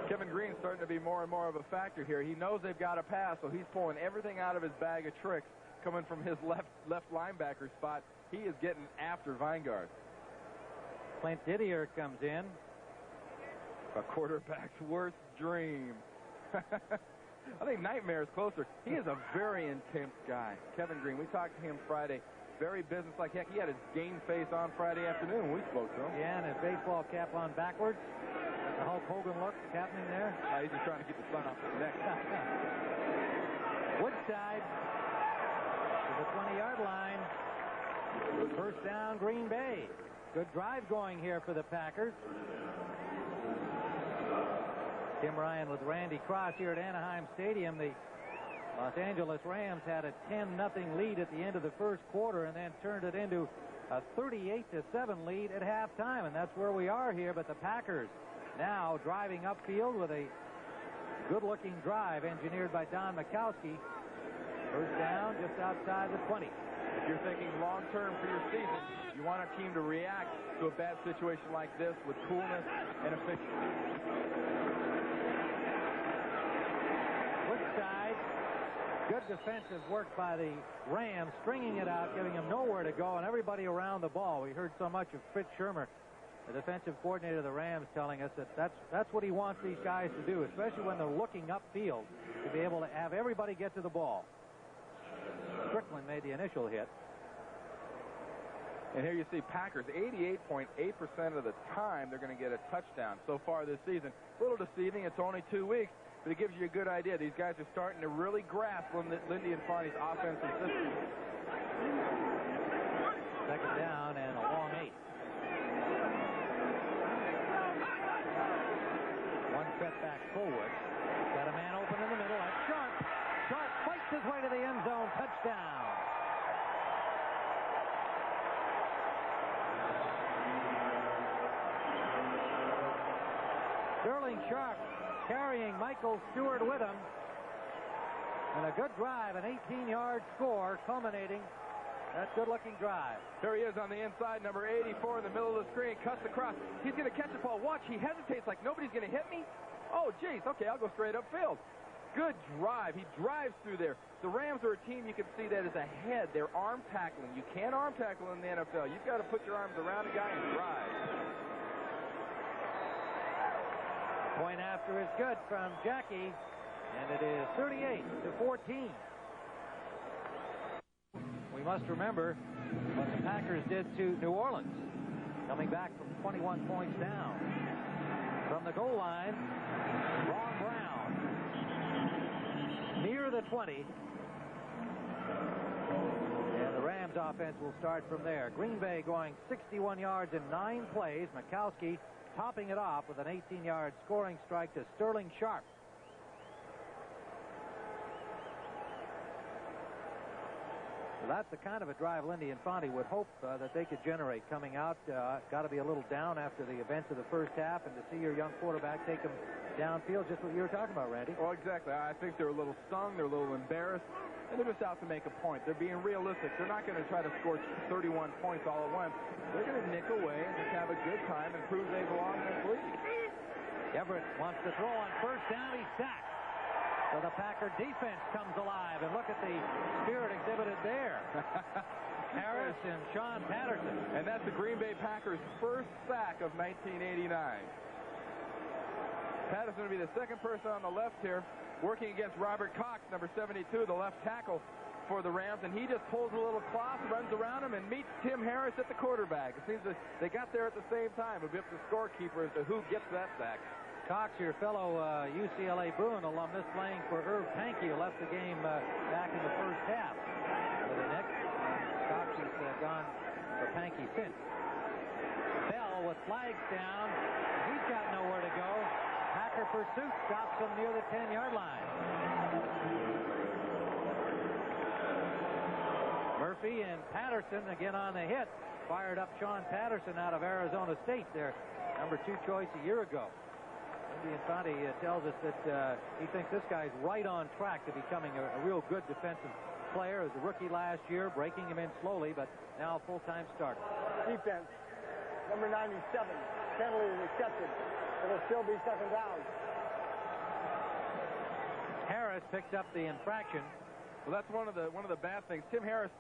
Kevin Green's starting to be more and more of a factor here. He knows they've got to pass, so he's pulling everything out of his bag of tricks coming from his left linebacker spot. He is getting after Weingart. Clint Didier comes in. A quarterback's worst dream. I think nightmare is closer. He is a very intense guy, Kevin Green. We talked to him Friday. Very businesslike. Heck, he had his game face on Friday afternoon when we spoke to him. Yeah, and his baseball cap on backwards. The Hulk Hogan look happening there. He's just trying to keep the sun off his neck. Woodside to the 20-yard line. First down, Green Bay. Good drive going here for the Packers. Tim Ryan with Randy Cross here at Anaheim Stadium. The Los Angeles Rams had a 10-0 lead at the end of the first quarter and then turned it into a 38-7 lead at halftime, and that's where we are here. But the Packers now driving upfield with a good-looking drive engineered by Don Makowski. First down just outside the 20. If you're thinking long-term for your season, you want a team to react to a bad situation like this with coolness and efficiency. Woodside. Good defensive work by the Rams, stringing it out, giving them nowhere to go, and everybody around the ball. We heard so much of Fritz Shermer, the defensive coordinator of the Rams, telling us that that's what he wants these guys to do, especially when they're looking upfield, to be able to have everybody get to the ball. Strickland made the initial hit. And here you see Packers, 88.8% of the time they're going to get a touchdown so far this season. A little deceiving. It's only 2 weeks. But it gives you a good idea. These guys are starting to really grasp Lindy Infanti's offensive system. Second down and a long 8. One setback forward. Got a man open in the middle. That's Sharp. Sharp fights his way to the end zone. Touchdown. Sterling Sharp carrying Michael Stewart with him. And a good drive, an 18-yard score, culminating that good-looking drive. There he is on the inside, number 84 in the middle of the screen, cuts across. He's going to catch the ball. Watch, he hesitates like nobody's going to hit me. Oh, geez, okay, I'll go straight upfield. Good drive. He drives through there. The Rams are a team you can see that is ahead. They're arm tackling. You can't arm tackle in the NFL. You've got to put your arms around a guy and drive. Point after is good from Jackie, and it is 38-14. We must remember what the Packers did to New Orleans, coming back from 21 points down. From the goal line, Ron Brown, near the 20. And the Rams offense will start from there. Green Bay going 61 yards in 9 plays. Makowski topping it off with an 18-yard scoring strike to Sterling Sharp. So that's the kind of a drive Lindy Infanti would hope that they could generate coming out. Got to be a little down after the events of the first half, and to see your young quarterback take them downfield, just what you were talking about, Randy. Well, exactly. I think they're a little stung, they're a little embarrassed, and they're just out to make a point. They're being realistic. They're not going to try to score 31 points all at once. They're going to nick away and just have a good time and prove they belong in this league. Everett wants to throw on first down. He's sacked. So the Packer defense comes alive, and look at the spirit exhibited there. Harris and Sean Patterson. And that's the Green Bay Packers' first sack of 1989. Patterson will be the second person on the left here, working against Robert Cox, number 72, the left tackle for the Rams, and he just pulls a little cloth, runs around him, and meets Tim Harris at the quarterback. It seems that they got there at the same time. It'll be up to the scorekeeper as to who gets that sack. Cox, your fellow UCLA Bruin alumnus, playing for Irv Pankey, who left the game back in the first half with a neck. Cox has gone for Pankey since. Bell with flags down. He's got nowhere to go. Packer pursuit stops him near the 10-yard line. Murphy and Patterson again on the hit. Fired up Sean Patterson out of Arizona State, their number 2 choice a year ago. Infante tells us that he thinks this guy's right on track to becoming a real good defensive player. As a rookie last year, breaking him in slowly, but now a full-time starter. Defense, number 97. Penalty is accepted. It'll still be second down. Harris picked up the infraction. Well, that's one of the bad things. Tim Harris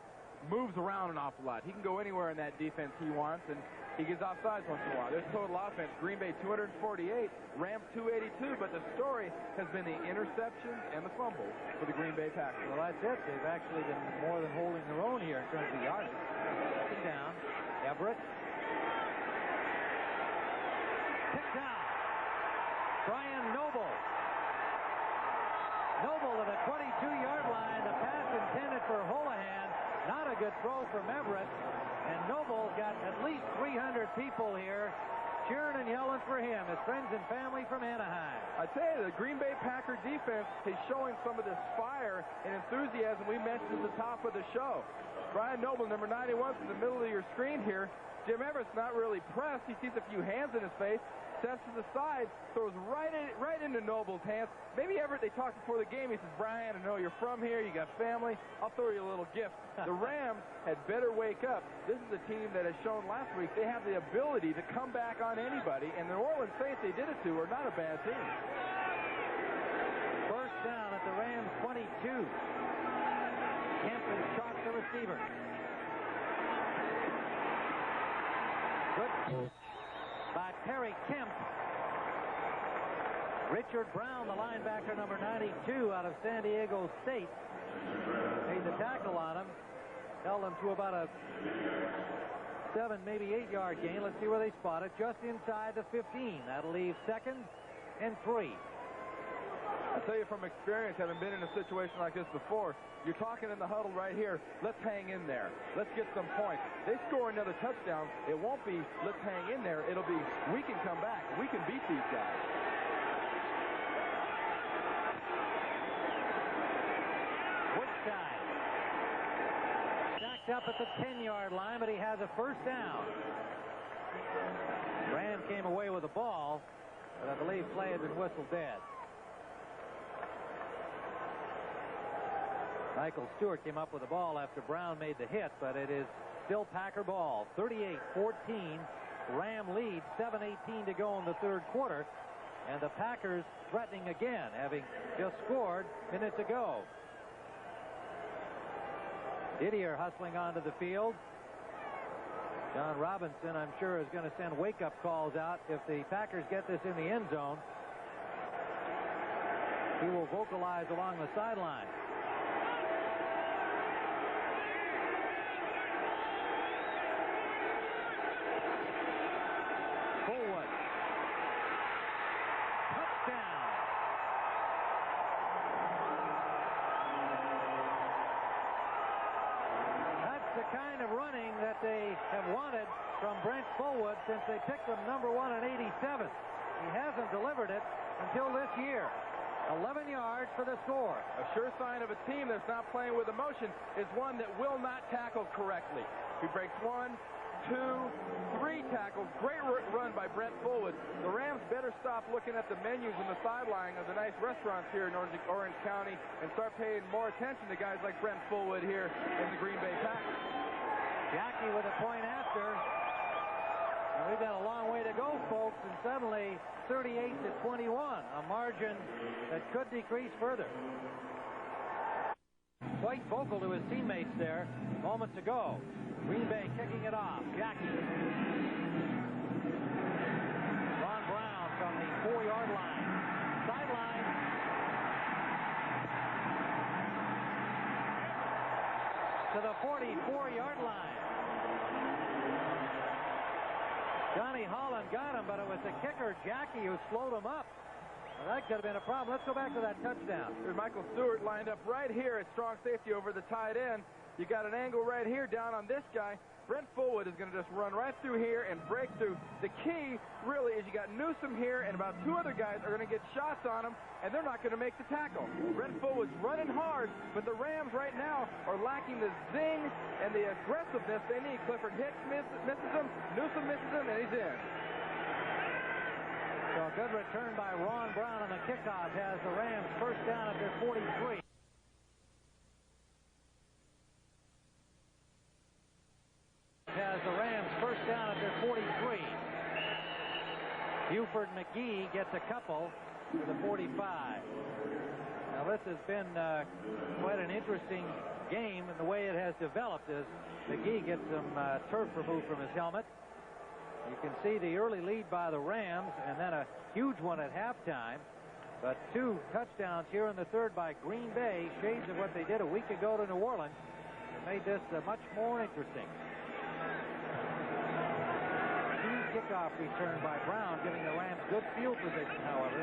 moves around an awful lot. He can go anywhere in that defense he wants, and he gets offsides once in a while. There's total offense. Green Bay 248, Rams 282, but the story has been the interceptions and the fumbles for the Green Bay Packers. Well, that's it. They've actually been more than holding their own here in terms of yards. Second down. Everett. Picked down. Brian Noble. Noble at a 22-yard line. The pass intended for Holohan. Not a good throw from Everett. And Noble got at least 300 people here cheering and yelling for him, his friends and family from Anaheim. I tell you, the Green Bay Packer defense is showing some of this fire and enthusiasm we mentioned at the top of the show. Brian Noble, number 91, in the middle of your screen here. Jim Everett's not really pressed. He sees a few hands in his face, steps to the side, throws right into Noble's hands. Maybe Everett, they talked before the game. He says, Brian, I know you're from here. You got family. I'll throw you a little gift. The Rams had better wake up. This is a team that has shown last week they have the ability to come back on anybody, and the New Orleans Saints they did it to are not a bad team. First down at the Rams 22. Kempton shot the receiver. Good by Terry Kemp. Richard Brown, the linebacker, number 92 out of San Diego State, made the tackle on him. Held him to about a 7, maybe 8-yard gain. Let's see where they spot it. Just inside the 15. That'll leave 2nd and 3. I tell you from experience, having been in a situation like this before, you're talking in the huddle right here, let's hang in there. Let's get some points. They score another touchdown, it won't be let's hang in there. It'll be we can come back. We can beat these guys. Woodside stacked up at the 10-yard line, but he has a first down. Rand came away with the ball, but I believe play had been whistled dead. Michael Stewart came up with the ball after Brown made the hit, but it is still Packer ball. 38-14. Ram lead, 7:18 to go in the third quarter. And the Packers threatening again, having just scored minutes ago. Didier hustling onto the field. John Robinson, I'm sure, is going to send wake-up calls out if the Packers get this in the end zone. He will vocalize along the sideline. Forward. Touchdown. That's the kind of running that they have wanted from Brent Fullwood since they picked him number 1 in '87. He hasn't delivered it until this year. 11 yards for the score. A sure sign of a team that's not playing with emotion is one that will not tackle correctly. He breaks 1, 2, 3 tackles. Great run by Brent Fullwood. The Rams better stop looking at the menus and the sideline of the nice restaurants here in Orange County and start paying more attention to guys like Brent Fullwood here in the Green Bay Packers. Jackie with a point after. And we've got a long way to go, folks, and suddenly 38-21, a margin that could decrease further. Quite vocal to his teammates there moments ago. Green Bay kicking it off. Jackie. Ron Brown from the 4-yard line. Sideline. To the 44-yard line. Johnny Holland got him, but it was the kicker, Jackie, who slowed him up. Well, that could have been a problem. Let's go back to that touchdown. There's Michael Stewart lined up right here at strong safety over the tight end. You got an angle right here down on this guy. Brent Fullwood is going to just run right through here and break through. The key, really, is you got Newsom here, and about 2 other guys are going to get shots on him, and they're not going to make the tackle. Brent Fullwood's running hard, but the Rams right now are lacking the zing and the aggressiveness they need. Clifford Hicks misses him, Newsom misses him, and he's in. So a good return by Ron Brown on the kickoff has the Rams first down at their 43. Has the Rams first down at their 43. Buford McGee gets a couple to the 45. Now this has been quite an interesting game in the way it has developed as McGee gets some turf removed from his helmet. You can see the early lead by the Rams and then a huge one at halftime. But 2 touchdowns here in the third by Green Bay, shades of what they did a week ago to New Orleans. It made this much more interesting. Kickoff return by Brown, giving the Rams good field position, however.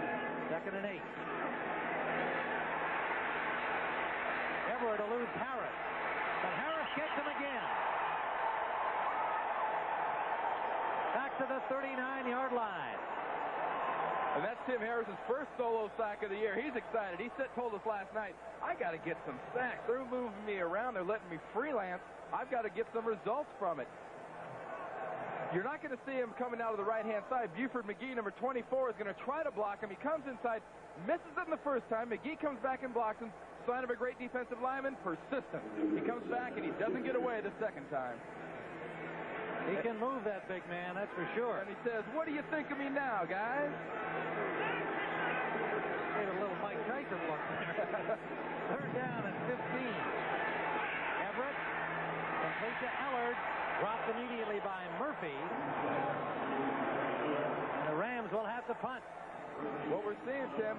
2nd and 8. Everett eludes Harris, but Harris gets him again. Back to the 39-yard line. And that's Tim Harris's first solo sack of the year. He's excited. He told us last night, I got to get some sacks. They're moving me around. They're letting me freelance. I've got to get some results from it. You're not going to see him coming out of the right-hand side. Buford McGee, number 24, is going to try to block him. He comes inside, misses it in the first time. McGee comes back and blocks him. Sign of a great defensive lineman, persistent. He comes back, and he doesn't get away the second time. He can move that big man, that's for sure. And he says, what do you think of me now, guys? Gave a little Mike Tyson look there. Third down at 15. Everett, complete to Ellard. Dropped immediately by Murphy. And the Rams will have to punt. What we're seeing, Tim,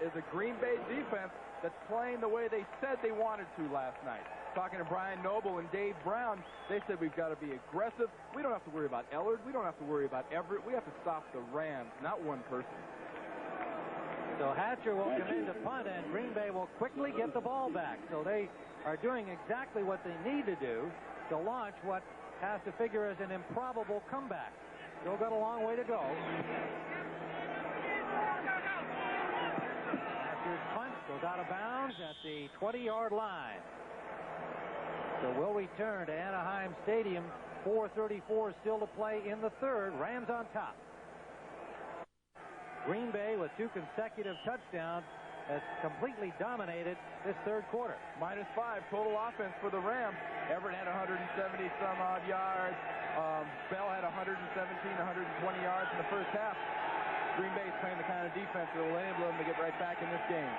is a Green Bay defense that's playing the way they said they wanted to last night. Talking to Brian Noble and Dave Brown, they said we've got to be aggressive. We don't have to worry about Ellard. We don't have to worry about Everett. We have to stop the Rams, not one person. So Hatcher will come in to punt, and Green Bay will quickly get the ball back. So they are doing exactly what they need to do to launch what has to figure as an improbable comeback. Still got a long way to go. Hatcher's punt goes out of bounds at the 20-yard line. So we'll return to Anaheim Stadium. 4:34 still to play in the third. Rams on top. Green Bay with 2 consecutive touchdowns has completely dominated this third quarter. -5 total offense for the Rams. Everett had 170 some odd yards. Bell had 117, 120 yards in the first half. Green Bay's playing the kind of defense that will enable them to get right back in this game.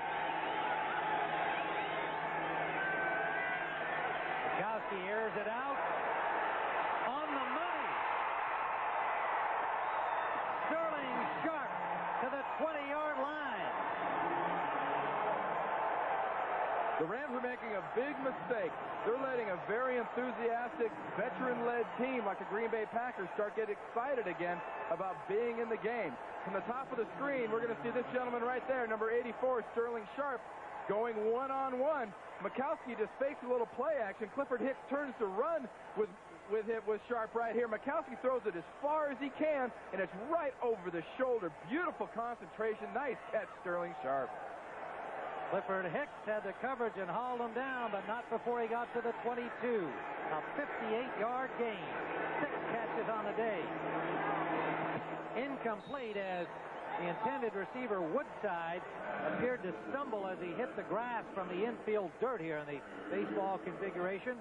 Mikowski airs it out. On the money. Sterling Sharp to the 20-yard line. The Rams are making a big mistake. They're letting a very enthusiastic, veteran-led team like the Green Bay Packers start getting excited again about being in the game. From the top of the screen, we're going to see this gentleman right there, number 84, Sterling Sharp, going one-on-one. Mikowski just fakes a little play action. Clifford Hicks turns to run with Sharp right here. Mikowski throws it as far as he can, and it's right over the shoulder. Beautiful concentration. Nice catch, Sterling Sharp. Clifford Hicks had the coverage and hauled him down, but not before he got to the 22. A 58-yard gain. 6 catches on the day. Incomplete as the intended receiver, Woodside, appeared to stumble as he hit the grass from the infield dirt here in the baseball configuration.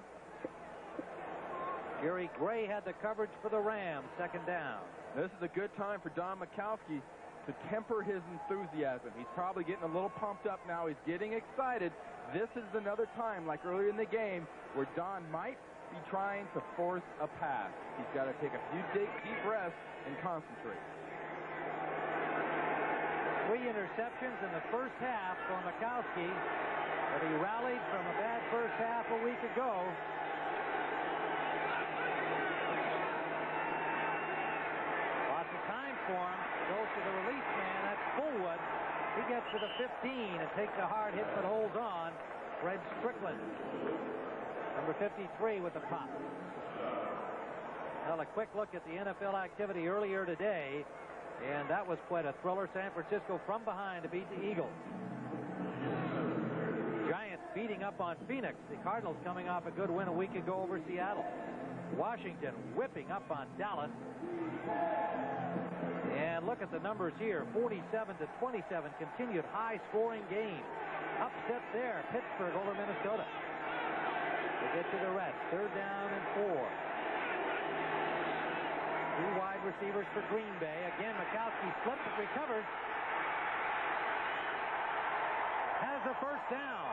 Jerry Gray had the coverage for the Rams. 2nd down. This is a good time for Don Mikowski to temper his enthusiasm. He's probably getting a little pumped up now. He's getting excited. This is another time, like earlier in the game, where Don might be trying to force a pass. He's got to take a few deep breaths and concentrate. 3 interceptions in the first half for Mikowski, but he rallied from a bad first half a week ago. Lots of time for him. Goes to the release man. That's Fullwood. He gets to the 15 and takes a hard hit but holds on. Fred Strickland, number 53, with the pop. Well, a quick look at the NFL activity earlier today, and that was quite a thriller. San Francisco from behind to beat the Eagles. Giants beating up on Phoenix. The Cardinals coming off a good win a week ago over Seattle. Washington whipping up on Dallas. And look at the numbers here, 47-27, continued high-scoring game. Upset there, Pittsburgh over Minnesota. They get to the rest, 3rd down and 4. 2 wide receivers for Green Bay. Again, Mikowski slips and recovers. Has a 1st down.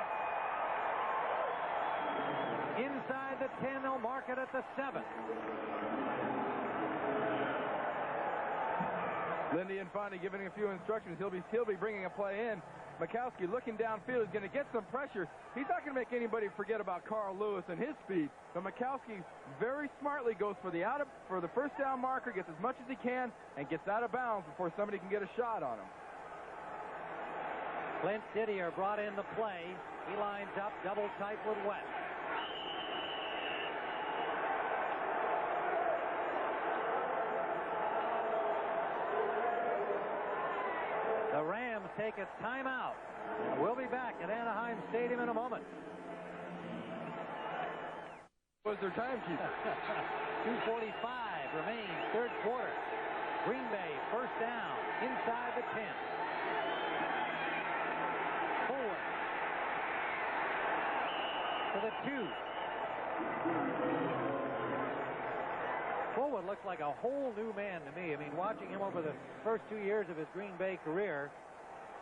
Inside the 10, they'll mark it at the 7. Lindy and Fondy giving a few instructions. He'll be bringing a play in. Mikowski looking downfield is going to get some pressure. He's not going to make anybody forget about Carl Lewis and his speed. But Mikowski very smartly goes for the 1st down marker, gets as much as he can, and gets out of bounds before somebody can get a shot on him. Clint Didier brought in the play. He lines up double tight with West. The Rams take a timeout. We'll be back at Anaheim Stadium in a moment. What's their timekeeper? 2:45 remains, 3rd quarter. Green Bay, 1st down, inside the 10. Forward to the 2. Forward looks like a whole new man to me. I mean, watching him over the first 2 years of his Green Bay career,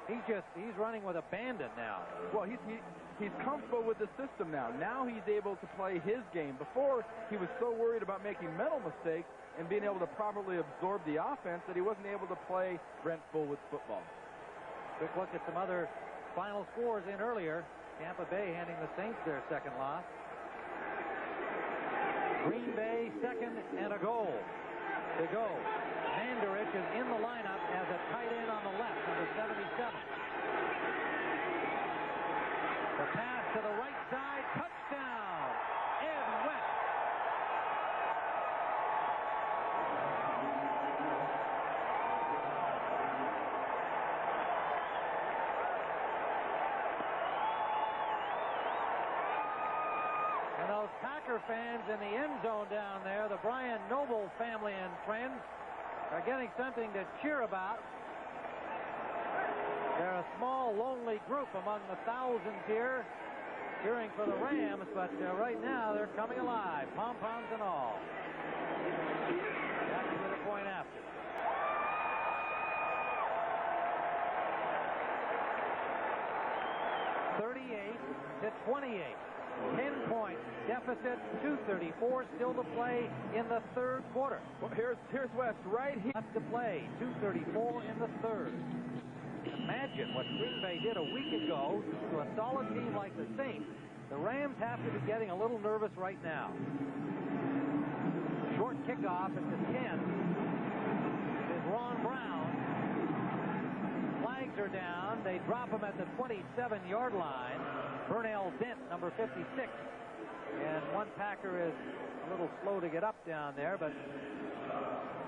he's running with abandon now. Well, he's comfortable with the system now. Now he's able to play his game. Before, he was so worried about making mental mistakes and being able to properly absorb the offense that he wasn't able to play Brent Fullwood's football. Quick look at some other final scores in earlier. Tampa Bay handing the Saints their 2nd loss. Green Bay 2nd and a goal to go. Mandarich is in the lineup as a tight end on the left, number 77. The pass to the right side, touchdown, Ed West. And those Packer fans in the end zone down there, the Brian Noble family and friends, are getting something to cheer about. They're a small, lonely group among the thousands here cheering for the Rams, but right now they're coming alive, pom-poms and all. Back to the point after. (38-28). 10-point deficit, 2:34 still to play in the 3rd quarter. Well, here's West right here. Left to play, 2:34 in the 3rd. Imagine what Green Bay did a week ago to a solid team like the Saints. The Rams have to be getting a little nervous right now. Short kickoff at the 10 is Ron Brown. Flags are down. They drop him at the 27-yard line. Burnell Dent, number 56. And one Packer is a little slow to get up down there, but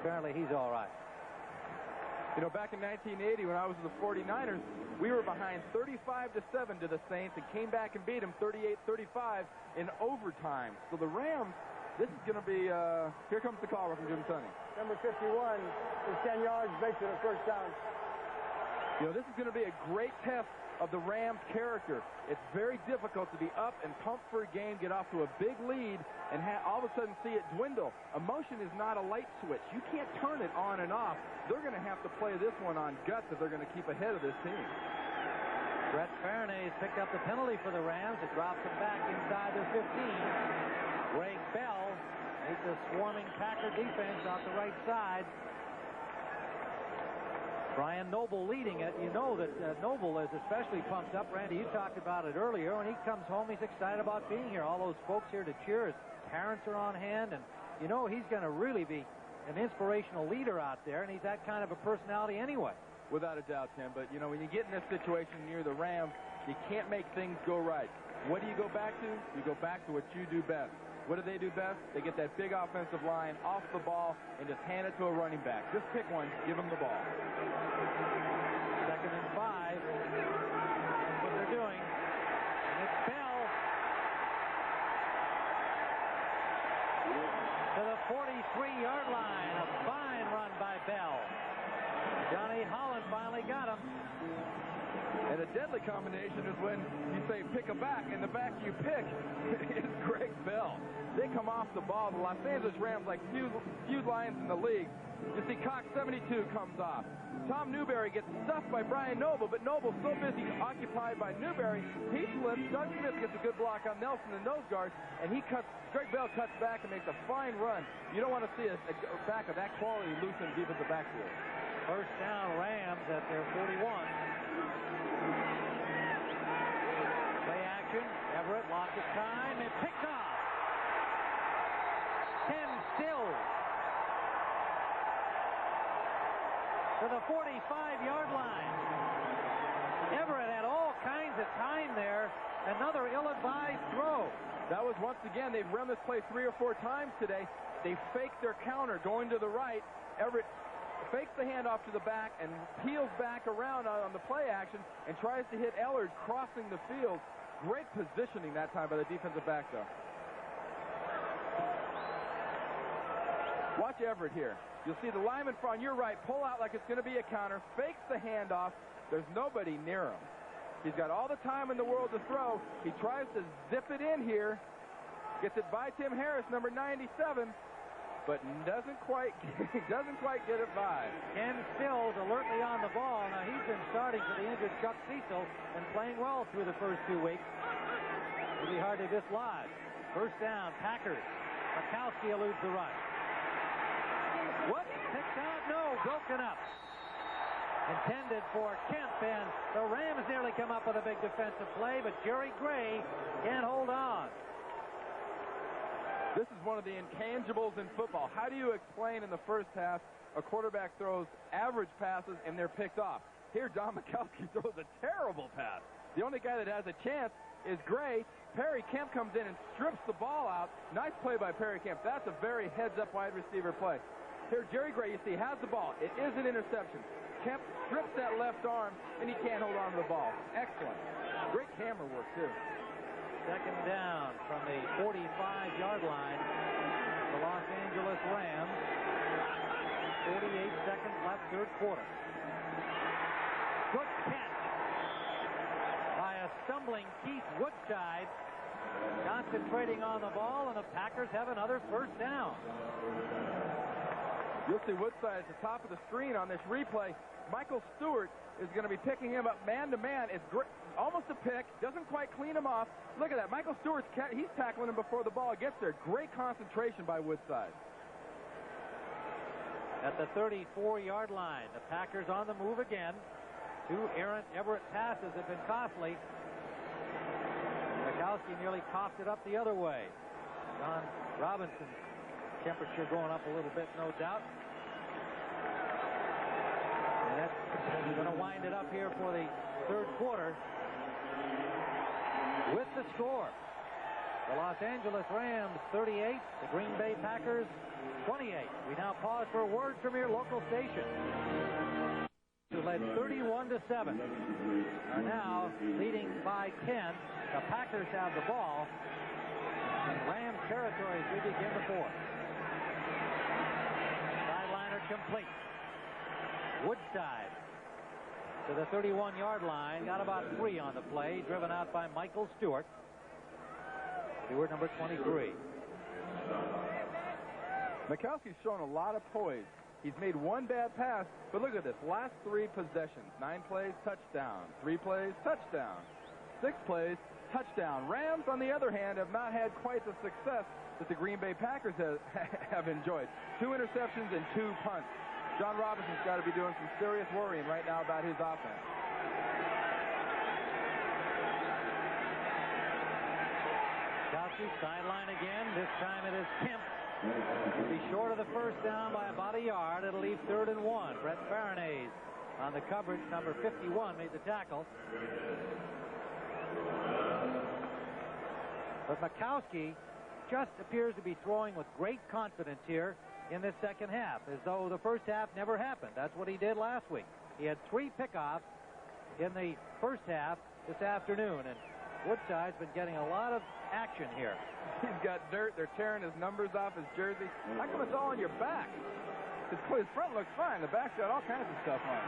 apparently he's all right. You know, back in 1980 when I was with the 49ers, we were behind 35-7 to the Saints and came back and beat them 38-35 in overtime. So the Rams, this is going to be, here comes the call from Jim Tunney. Number 51 is 10 yards, makes it a 1st down. You know, this is going to be a great test of the Rams' character. It's very difficult to be up and pumped for a game, get off to a big lead, and all of a sudden see it dwindle. Emotion is not a light switch. You can't turn it on and off. They're going to have to play this one on guts if they're going to keep ahead of this team. Brett Fairnay has picked up the penalty for the Rams. It drops them back inside their 15. Greg Bell makes a swarming Packer defense off the right side. Brian Noble leading it. You know that Noble is especially pumped up. Randy, you talked about it earlier. When he comes home, he's excited about being here. All those folks here to cheer. His parents are on hand, and you know he's going to really be an inspirational leader out there, and he's that kind of a personality anyway. Without a doubt, Tim. But, you know, when you get in this situation near the Rams, you can't make things go right. What do you go back to? You go back to what you do best. What do they do best? They get that big offensive line off the ball and just hand it to a running back. Just pick one, give him the ball. 2nd and 5. That's what they're doing. And it's Bell to the 43-yard line. A fine run by Bell. Johnny Holland finally got him. And a deadly combination is when you say pick a back, and the back you pick is Greg Bell. They come off the ball. The Los Angeles Rams, like few lions in the league. You see Cox 72 comes off. Tom Newberry gets stuffed by Brian Noble, but Noble's so busy occupied by Newberry, he slips. Doug Smith gets a good block on Nelson, the nose guard, and Greg Bell cuts back and makes a fine run. You don't want to see a back of that quality loose in defensive backfield. First down, Rams at their 41. Play action. Everett lost his time and picked off. 10 still. To the 45-yard line. Everett had all kinds of time there. Another ill-advised throw. That was, once again, they've run this play 3 or 4 times today. They faked their counter going to the right. Everett fakes the handoff to the back and peels back around on the play action and tries to hit Ellard crossing the field. Great positioning that time by the defensive back, though. Watch Everett here. You'll see the lineman on your right pull out like it's going to be a counter, fakes the handoff. There's nobody near him. He's got all the time in the world to throw. He tries to zip it in here. Gets it by Tim Harris, number 97, but doesn't quite get it by. Ken Stills alertly on the ball. Now, he's been starting for the injured Chuck Cecil and playing well through the first 2 weeks. It'll be hard to dislodge. First down, Packers. Mikowski eludes the rush. What? Picked out? No, broken up. Intended for Kemp, and the Rams nearly come up with a big defensive play, but Jerry Gray can't hold on. This is one of the intangibles in football. How do you explain in the first half a quarterback throws average passes and they're picked off? Here, Don Mikowski throws a terrible pass. The only guy that has a chance is Gray. Perry Kemp comes in and strips the ball out. Nice play by Perry Kemp. That's a very heads-up wide receiver play. Here, Jerry Gray, you see, has the ball. It is an interception. Kemp strips that left arm, and he can't hold on to the ball. Excellent. Great camera work, too. Second down from the 45-yard line. The Los Angeles Rams. 48 seconds left, third quarter. Good catch by a stumbling Keith Woodside. Concentrating on the ball, and the Packers have another first down. You'll see Woodside at the top of the screen on this replay. Michael Stewart is going to be picking him up man-to-man. It's almost a pick. Doesn't quite clean him off. Look at that. Michael Stewart's he's tackling him before the ball gets there. Great concentration by Woodside. At the 34-yard line, the Packers on the move again. 2 errant Everett passes have been costly. Mikowski nearly coughed it up the other way. John Robinson. Temperature going up a little bit, no doubt. And that's going to wind it up here for the third quarter with the score. The Los Angeles Rams 38, the Green Bay Packers 28. We now pause for words from your local station. Who led 31-7 are now leading by 10. The Packers have the ball in Rams territory as we begin the fourth. Complete. Woodside to the 31-yard line. Got about 3 on the play. Driven out by Michael Stewart. Stewart, number 23. Mikowski's shown a lot of poise. He's made 1 bad pass, but look at this. Last 3 possessions. 9 plays, touchdown. 3 plays, touchdown. 6 plays, touchdown. Rams, on the other hand, have not had quite the success that the Green Bay Packers have enjoyed. 2 interceptions and 2 punts. John Robinson's got to be doing some serious worrying right now about his offense. Mikowski sideline again. This time it is Kemp. He'll be short of the first down by about a yard. It'll leave 3rd and 1. Brett Farinese on the coverage. Number 51 made the tackle. But Mikowski just appears to be throwing with great confidence here in this second half, as though the first half never happened. That's what he did last week. He had 3 pickoffs in the first half this afternoon, and Woodside's been getting a lot of action here. He's got dirt. They're tearing his numbers off his jersey. How come it's all on your back? His front looks fine. The back's got all kinds of stuff on it.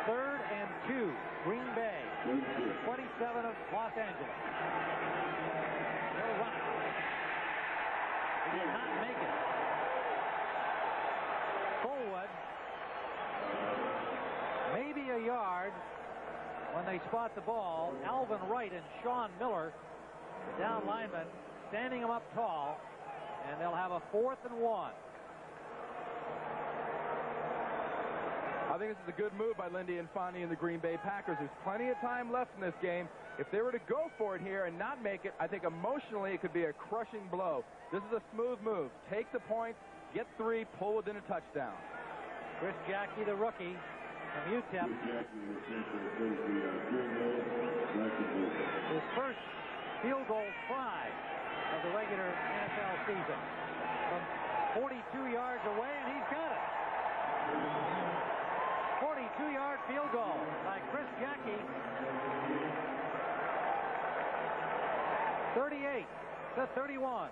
3rd and 2, Green Bay. 27 of Los Angeles. He'll run it. He did not make it. Fullwood. Maybe a yard when they spot the ball. Alvin Wright and Sean Miller, the down lineman, standing him up tall, and they'll have a 4th and 1. I think this is a good move by Lindy Infante and the Green Bay Packers. There's plenty of time left in this game. If they were to go for it here and not make it, I think emotionally it could be a crushing blow. This is a smooth move. Take the point, get 3, pull within a touchdown. Chris Jackie, the rookie from UTEP. His first field goal try of the regular NFL season. From 42 yards away, and he's got it. 42-yard field goal by Chris Jackie. 38-31.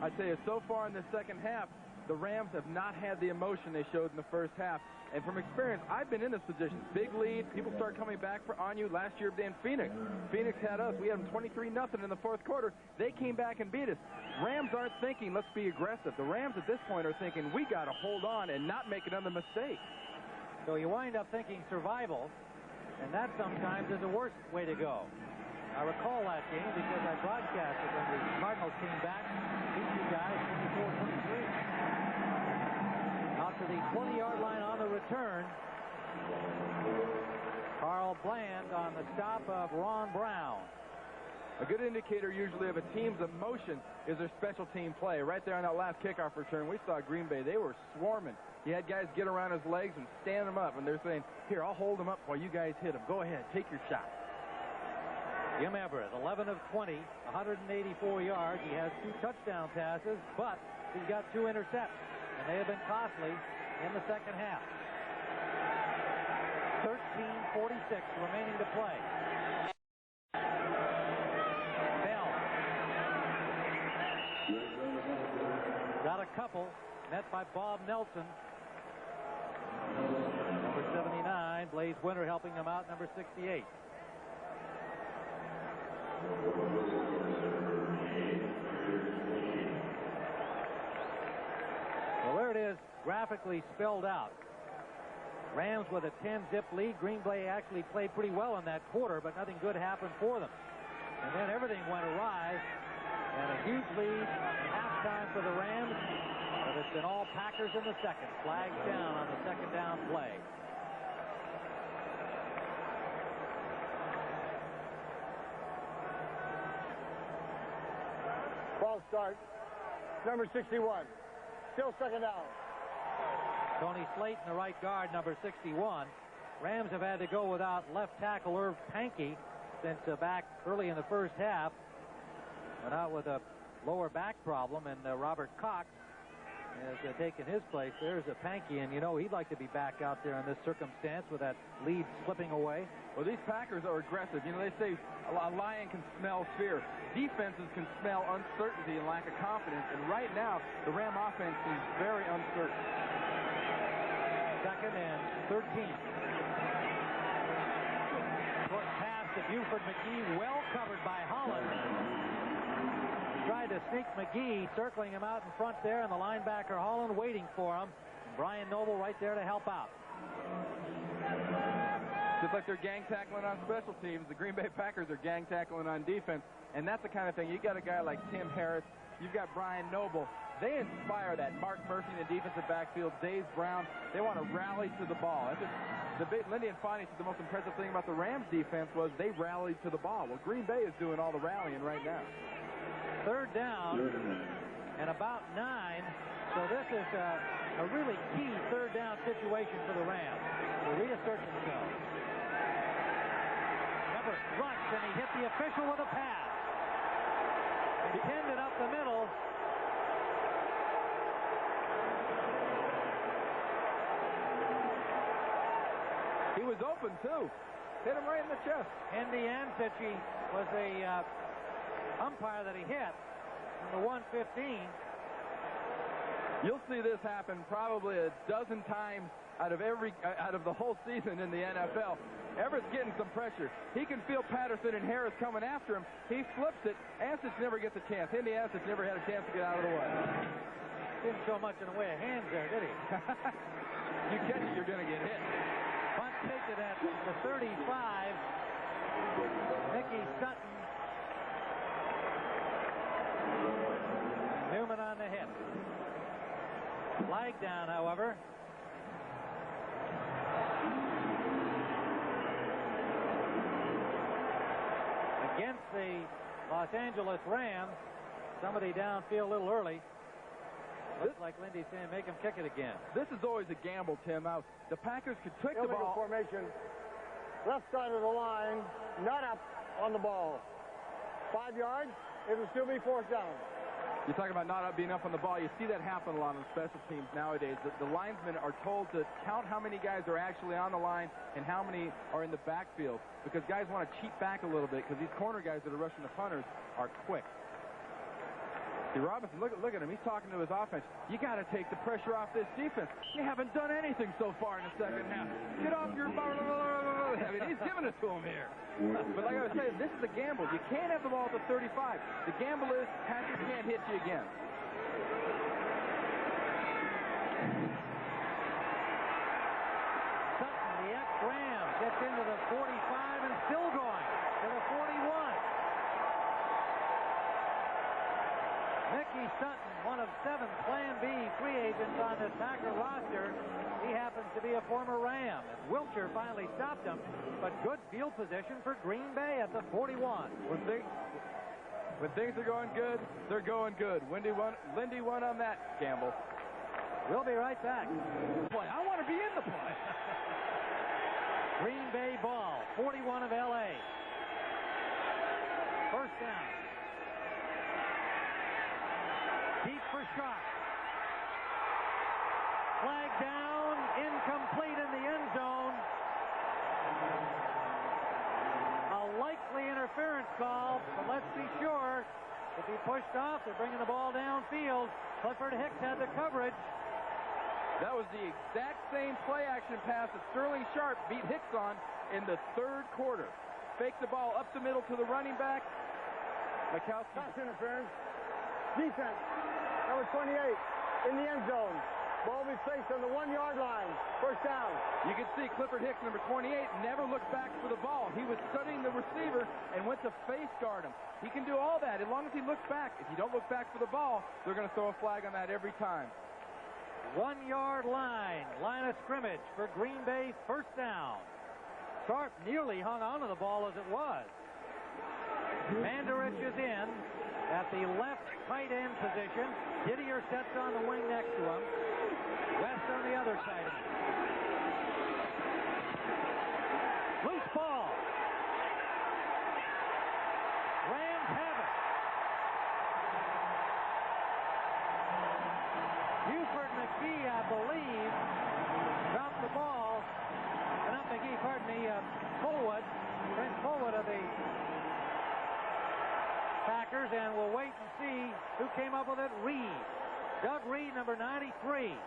I tell you, so far in the second half, the Rams have not had the emotion they showed in the first half. And from experience, I've been in this position. Big lead, people start coming back on you. Last year in Phoenix. Phoenix had us. We had them 23-0 in the fourth quarter. They came back and beat us. Rams aren't thinking, let's be aggressive. The Rams at this point are thinking, we got to hold on and not make another mistake. So you wind up thinking survival, and that sometimes is the worst way to go. I recall that game because I broadcasted when the Cardinals came back, beat you guys 24-23. Out to the 20-yard line on the return. Carl Bland on the stop of Ron Brown. A good indicator usually of a team's emotion is their special team play. Right there on that last kickoff return, we saw Green Bay. They were swarming. You had guys get around his legs and stand him up, and they're saying, here, I'll hold him up while you guys hit him. Go ahead, take your shot. Jim Everett, 11 of 20, 184 yards. He has 2 touchdown passes, but he's got 2 intercepts, and they have been costly in the second half. 13:46 remaining to play. Bell got a couple, met by Bob Nelson. Number 79, Blaze Winter helping them out, number 68. Well, there it is, graphically spelled out. Rams with a 10-zip lead. Green Bay actually played pretty well in that quarter, but nothing good happened for them. And then everything went awry, and a huge lead at halftime for the Rams, but it's been all Packers in the second. Flags down on the second down play. Ball start. Number 61. Still second down. Tony Slayton, the right guard, number 61. Rams have had to go without left tackle Irv Pankey since back early in the first half. Went out with a lower back problem, and Robert Cox has taken his place. There's a Pankey, and you know he'd like to be back out there in this circumstance with that lead slipping away. Well, these Packers are aggressive. You know, they say a lion can smell fear. Defenses can smell uncertainty and lack of confidence, and right now the Ram offense seems very uncertain. Second and 13. Short pass to Buford McGee, well covered by Holland. Tried to sneak McGee, circling him out in front there, and the linebacker Holland waiting for him. Brian Noble right there to help out. Just like they're gang tackling on special teams, the Green Bay Packers are gang tackling on defense, and that's the kind of thing. You got a guy like Tim Harris, you've got Brian Noble. They inspire that. Mark Murphy in the defensive backfield, Dave Brown. They want to rally to the ball. That's just, the big Lindy and Fonnie said the most impressive thing about the Rams defense was they rallied to the ball. Well, Green Bay is doing all the rallying right now. Third down and about 9. So this is a really key third down situation for the Rams to reassert themselves. Everett runs, and he hit the official with a pass. Intended up the middle. He was open, too. Hit him right in the chest. Andy Anfici was a umpire that he hit, number 115. You'll see this happen probably a dozen times out of the whole season in the NFL. Everett's getting some pressure. He can feel Patterson and Harris coming after him. He flips it. Ansich never gets a chance. Andy Ansich never had a chance to get out of the way. Didn't show much in the way of hands there, did he? You catch it, you're going to get hit. Punt takes it at the 35. Mickey Sutton. Newman on the hit. Flag down, however. Against the Los Angeles Rams. Somebody downfield a little early. Looks like Lindy's saying make him kick it again. This is always a gamble, Tim. Now, the Packers could kick the ball. Formation. Left side of the line. Not up on the ball. 5 yards. It'll still be 4th down. You're talking about not being up on the ball. You see that happen a lot on special teams nowadays. The linesmen are told to count how many guys are actually on the line and how many are in the backfield, because guys want to cheat back a little bit, because these corner guys that are rushing the punters are quick. See, Robinson, look at him. He's talking to his offense. You got to take the pressure off this defense. You haven't done anything so far in the second half. Get off your... I mean, he's giving it to him here. But like I was saying, this is a gamble. You can't have the ball at the 35. The gamble is Packers can't hit you again. Sutton, the ex-Ram, gets into the 45 and still going to the 41. Mickey Sutton, one of 7 Plan B free agents on this Packer roster. He happens to be a former Ram. And Wiltshire finally stopped him, but good field position for Green Bay at the 41. When things are going good, they're going good. Lindy won on that gamble. We'll be right back. Play. I want to be in the play. Green Bay ball, 41 of L.A. First down. Deep for Sharp. Flag down, incomplete in the end zone. A likely interference call, but let's be sure. If he pushed off, they're bringing the ball downfield. Clifford Hicks had the coverage. That was the exact same play-action pass that Sterling Sharp beat Hicks on in the 3rd quarter. Faked the ball up the middle to the running back. Mikowski. Pass interference. Defense. Number 28 in the end zone. Ball be placed on the 1-yard line. First down. You can see Clifford Hicks, number 28, never looked back for the ball. He was studying the receiver and went to face guard him. He can do all that as long as he looks back. If you don't look back for the ball, they're going to throw a flag on that every time. 1-yard line of scrimmage for Green Bay, first down. Sharp nearly hung on to the ball as it was. Mandarich is in at the left tight end position. Didier sets on the wing next to him. West on the other side of him. Loose ball. Rams have it. Buford McGee, I believe, dropped the ball. Not McGee, pardon me, Fullwood. Brent Fullwood of the Packers, and we'll wait and see who came up with it. Reed. Doug Reed, number 93.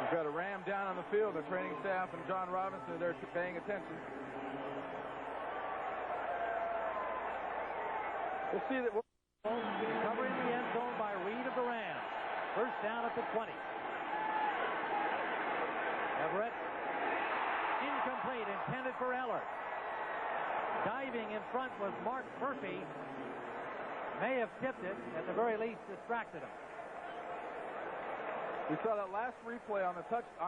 We've got a Ram down on the field. The training staff and John Robinson, they're paying attention. We'll see that. Covering the end zone by Reed of the Rams. First down at the 20. Everett. Incomplete, intended for Eller. Diving in front was Mark Murphy. May have tipped it, at the very least distracted him. We saw that last replay on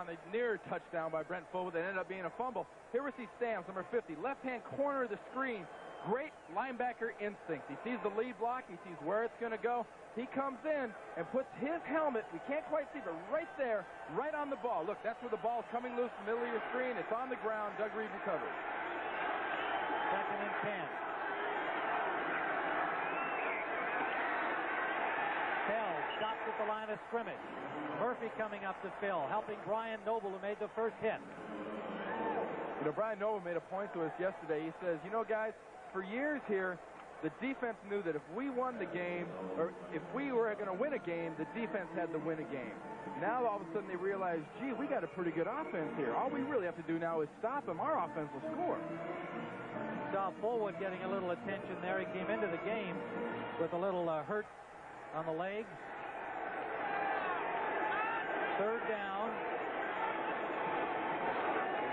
the near touchdown by Brent Fullwood that ended up being a fumble. Here we see Stamps, number 50, left-hand corner of the screen. Great linebacker instinct. He sees the lead block. He sees where it's going to go. He comes in and puts his helmet, we can't quite see, but right there, right on the ball. Look, that's where the ball's coming loose in the middle of your screen. It's on the ground. Doug Reed recovers. 2nd and 10. Bell stopped the at the line of scrimmage. Murphy coming up to fill, helping Brian Noble, who made the first hit. You know, Brian Noble made a point to us yesterday. He says, you know, guys, for years here, the defense knew that if we won the game, or if we were going to win a game, the defense had to win a game. Now, all of a sudden, they realize, gee, we got a pretty good offense here. All we really have to do now is stop them. Our offense will score. Saw Fullwood getting a little attention there. He came into the game with a little hurt on the leg. Third down.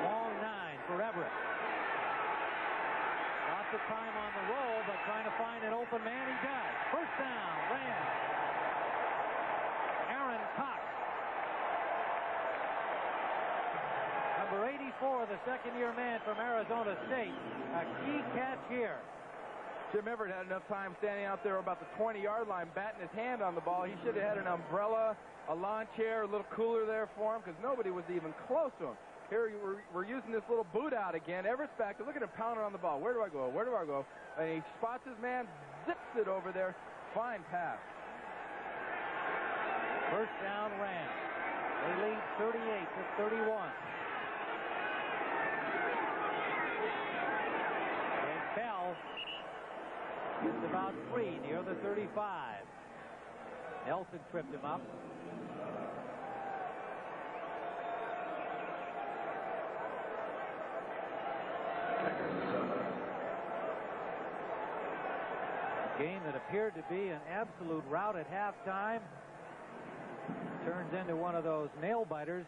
Long 9 for Everett. Lots of time on the roll, but trying to find an open man. He does. First down, Rams. Aaron Cox. Number 84, the second-year man from Arizona State. A key catch here. Jim Everett had enough time standing out there about the 20-yard line, batting his hand on the ball. He should have had an umbrella, a lawn chair, a little cooler there for him, because nobody was even close to him. Here we're using this little boot out again. Everett's back. Look at him pounding on the ball. Where do I go? Where do I go? And he spots his man, zips it over there. Fine pass. First down, Rams. They lead 38-31. And Bell is about 3 near the 35. Nelson tripped him up. Game that appeared to be an absolute rout at halftime turns into one of those nail biters,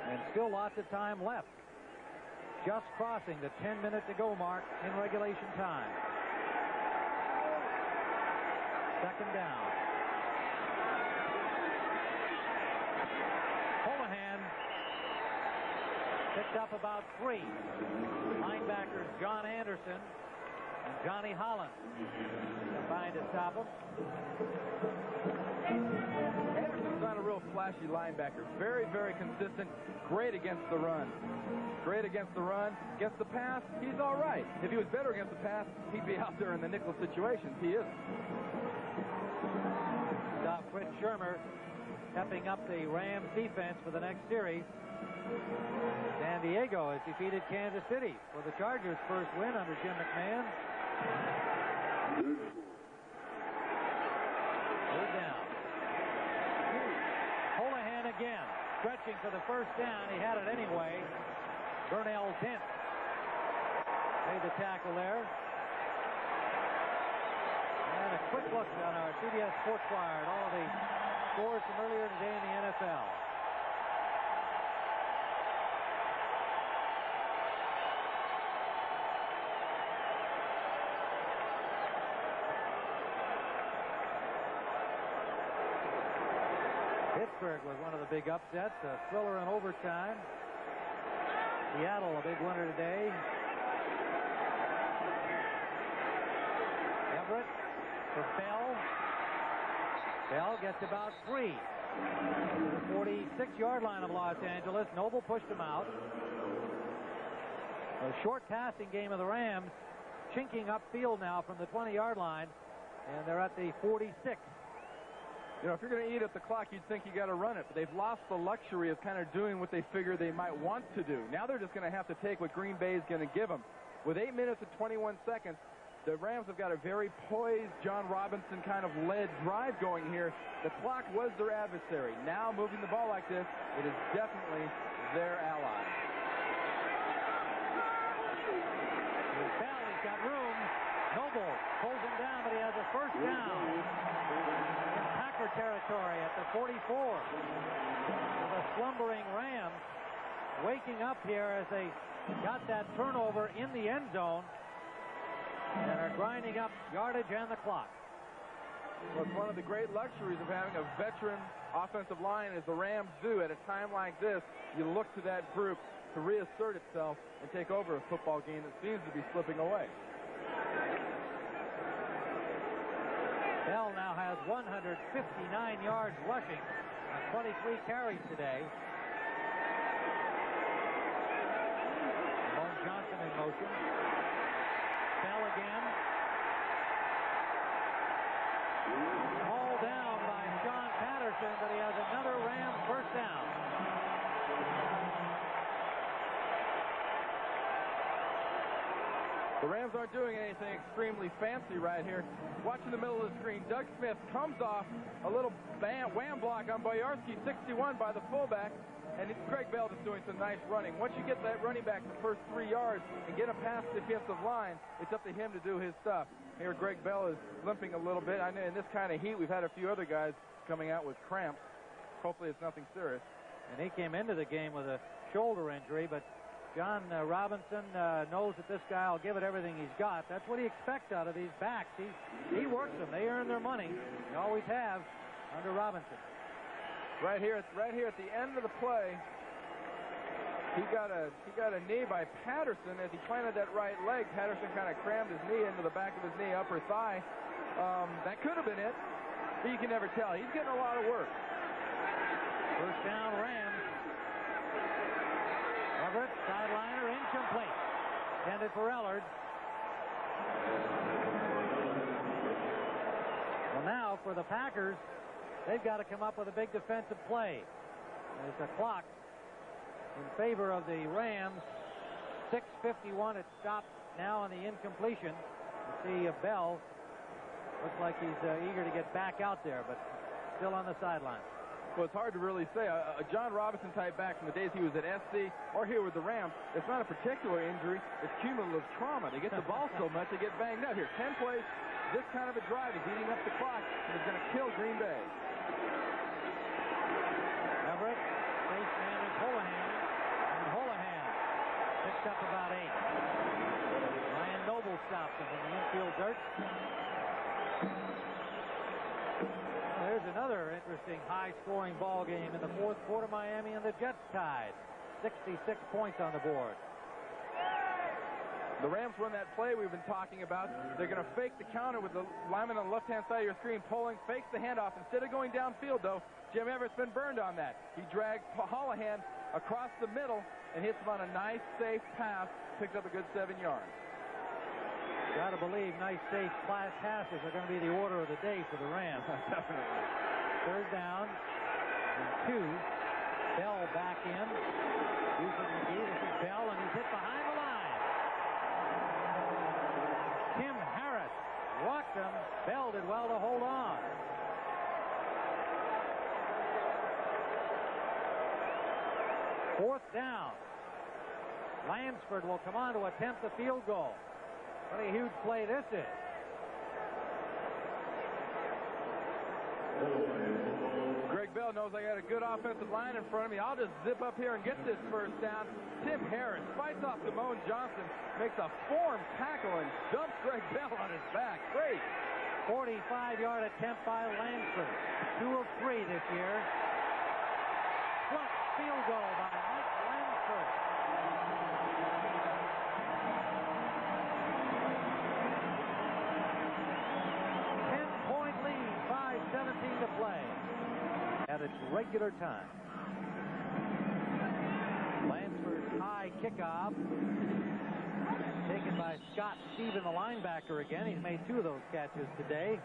and still lots of time left. Just crossing the 10-minute-to-go mark in regulation time. Second down. Holohan picked up about 3. Linebackers John Anderson and Johnny Holland combined to stop him. Anderson's not a real flashy linebacker. Very, very consistent. Great against the run. Great against the run. Against the pass, he's all right. If he was better against the pass, he'd be out there in the nickel situations. He isn't. Stop Fritz Shermer stepping up the Rams defense for the next series. San Diego has defeated Kansas City for the Chargers' first win under Jim McMahon. Third down. Holohan again, stretching for the first down. He had it anyway. Burnell Dent made the tackle there. And a quick look on our CBS Sports Wire at all of the scores from earlier today in the NFL. Pittsburgh was one of the big upsets, a thriller in overtime. Seattle, a big winner today. Everett for Bell. Bell gets about 3 to the 46-yard line of Los Angeles. Noble pushed him out. A short passing game of the Rams, chinking upfield now from the 20-yard line, and they're at the 46. You know, if you're going to eat up the clock, you'd think you got to run it. But they've lost the luxury of kind of doing what they figure they might want to do. Now they're just going to have to take what Green Bay is going to give them. With 8 minutes and 21 seconds, the Rams have got a very poised, John Robinson kind of led drive going here. The clock was their adversary. Now moving the ball like this, it is definitely their ally. With Bell, he's got room. Noble pulls him down, but he has a first down. In Packer territory at the 44. The slumbering Rams waking up here as they got that turnover in the end zone and are grinding up yardage and the clock. Well, it's one of the great luxuries of having a veteran offensive line as the Rams do. At a time like this, you look to that group to reassert itself and take over a football game that seems to be slipping away. Bell now has 159 yards rushing on 23 carries today. Ramon Johnson in motion. Bell again. All down by Sean but he has another Ram first down. The Rams aren't doing anything extremely fancy right here. Watching the middle of the screen, Doug Smith comes off a little wham block on Boyarsky, 61 by the fullback, and Greg Bell is doing some nice running. Once you get that running back the first 3 yards and get him past the defensive line, it's up to him to do his stuff. Here, Greg Bell is limping a little bit. I know in this kind of heat, we've had a few other guys coming out with cramps. Hopefully it's nothing serious. And he came into the game with a shoulder injury, but John Robinson knows that this guy will give it everything he's got. That's what he expects out of these backs. He works them. They earn their money. They always have under Robinson. Right here at the end of the play, he got a knee by Patterson as he planted that right leg. Patterson kind of crammed his knee into the back of his knee, upper thigh. That could have been it, but you can never tell. He's getting a lot of work. First down, Rams. Everett, sideliner, incomplete. Intended for Ellard. Well, now for the Packers, they've got to come up with a big defensive play. There's a clock in favor of the Rams. 6:51. It stopped now on the incompletion. You see Bell. Looks like he's eager to get back out there, but still on the sideline. Well, it's hard to really say. A John Robinson type back from the days he was at SC or here with the Rams, it's not a particular injury. It's cumulative trauma. They get the ball so much, they get banged up. Here, 10 plays. This kind of a drive is eating up the clock and is going to kill Green Bay. Everett, face man is Holohan, and Holohan picks up about 8. Ryan Noble stops him in the infield dirt. There's another interesting high-scoring ball game in the fourth quarter. Miami and the Jets tied. 66 points on the board. The Rams run that play we've been talking about. They're going to fake the counter with the lineman on the left-hand side of your screen pulling, fakes the handoff. Instead of going downfield, though, Jim Everett's been burned on that. He drags Holohan across the middle and hits him on a nice, safe pass. Picks up a good 7 yards. Got to believe nice, safe passes are going to be the order of the day for the Rams. Definitely. Third down and 2. Bell back in. Buford McGee. This is Bell, and he's hit behind the line. Tim Harris walked him. Bell did well to hold on. Fourth down. Lansford will come on to attempt the field goal. What a huge play this is. Greg Bell knows I got a good offensive line in front of me. I'll just zip up here and get this first down. Tim Harris fights off Damone Johnson, makes a form tackle and dumps Greg Bell on his back. Great. 45-yard attempt by Lansford. 2 of 3 this year. Clutch field goal by Mike Lansford. To play at its regular time. Lansford's high kickoff taken by Scott Stephen, the linebacker again. He's made 2 of those catches today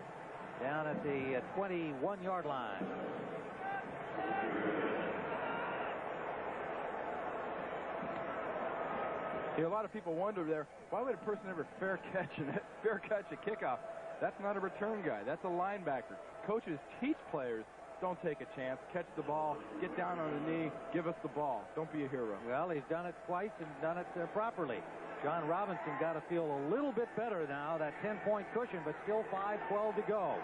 down at the 21-yard line. See, a lot of people wonder there, why would a person ever fair catch a kickoff? That's not a return guy. That's a linebacker. Coaches teach players, don't take a chance. Catch the ball, get down on the knee, give us the ball. Don't be a hero. Well, he's done it twice and done it properly. John Robinson got to feel a little bit better now, that 10-point cushion, but still 5:12 to go.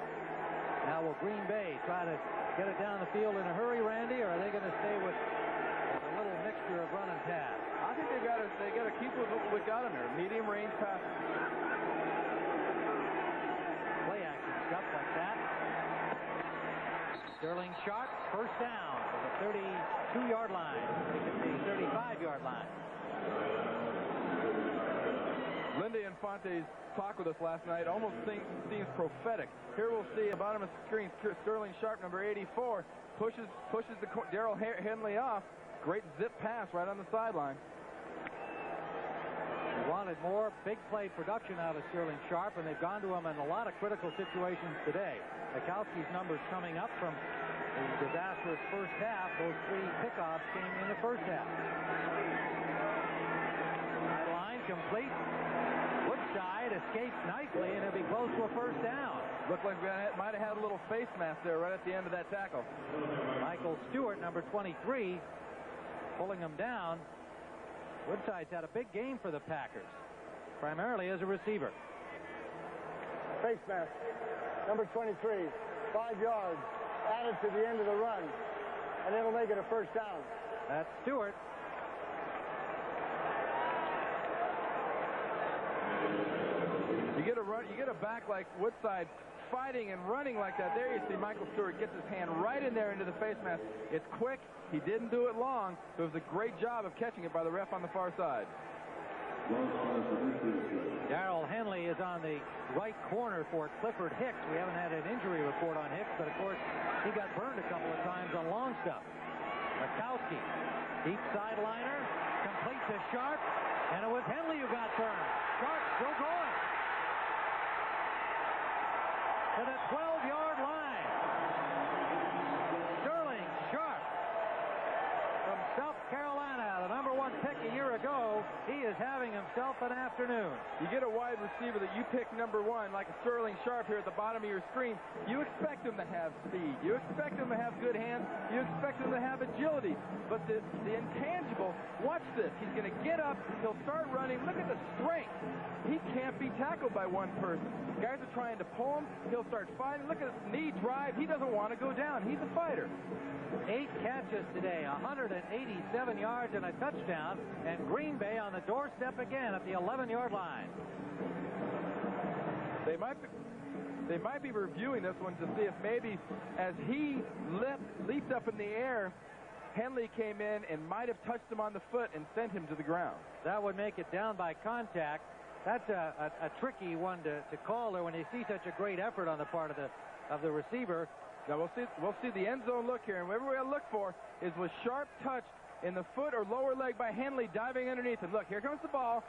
Now will Green Bay try to get it down the field in a hurry, Randy, or are they going to stay with a little mixture of run and pass? I think they got to keep with what we got in there. Medium range passes. Play action stuff like that. Sterling Sharp, first down to the 32-yard line. The 35-yard line. Lindy Infante's talk with us last night almost seems prophetic. Here we'll see at the bottom of the screen, Sterling Sharp, number 84, pushes the Darrell Henley off. Great zip pass right on the sideline. They wanted more big play production out of Sterling Sharp, and they've gone to him in a lot of critical situations today. Mikowski's numbers coming up from The disastrous first half, those 3 pickoffs came in the first half. Sideline complete. Woodside escapes nicely, and it'll be close to a first down. Looked like we might have had a little face mask there right at the end of that tackle. Michael Stewart, number 23, pulling him down. Woodside's had a big game for the Packers, primarily as a receiver. Face mask, number 23, 5 yards, added to the end of the run, and it'll make it a first down. That's Stewart. You get a back like Woodside fighting and running like that. There you see Michael Stewart gets his hand right in there into the face mask. It's quick. He didn't do it long. It was a great job of catching it by the ref on the far side. Darrell Henley is on the right corner for Clifford Hicks. We haven't had an injury report on Hicks, but of course he got burned a couple of times on long stuff. Makowski, deep sideliner, complete to Sharp, and it was Henley who got burned. Sharp still going to the 12-yard line. Sterling Sharp from South Carolina, the number 1 pick a year ago. He is having himself an afternoon. You get a wide receiver that you pick number 1, like a Sterling Sharp here at the bottom of your screen. You expect him to have speed. You expect him to have good hands. You expect him to have agility. But the intangible, watch this. He's going to get up. He'll start running. Look at the strength. He can't be tackled by one person. Guys are trying to pull him. He'll start fighting. Look at his knee drive. He doesn't want to go down. He's a fighter. 8 catches today, 187 yards and a touchdown, and Green Bay on the doorstep again at the 11-yard line. They might be reviewing this one to see if maybe as he leaped up in the air, Henley came in and might have touched him on the foot and sent him to the ground. That would make it down by contact. That's a tricky one to call there when you see such a great effort on the part of the receiver. Now we'll see the end zone look here, and whatever we'll look for is was Sharp touched in the foot or lower leg by Henley diving underneath him. Look, here comes the ball.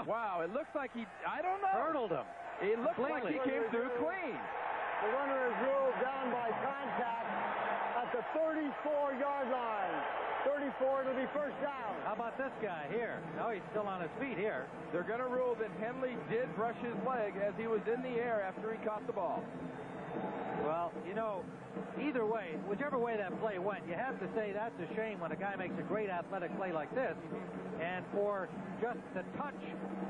Wow, it looks like I don't know. Hurdled him. It looks like he came through clean. The runner is ruled down by contact at the 34-yard line. 34, it'll be first down. How about this guy here? No, he's still on his feet here. They're going to rule that Henley did brush his leg as he was in the air after he caught the ball. Well, you know, either way, whichever way that play went, you have to say that's a shame when a guy makes a great athletic play like this. And for just the touch,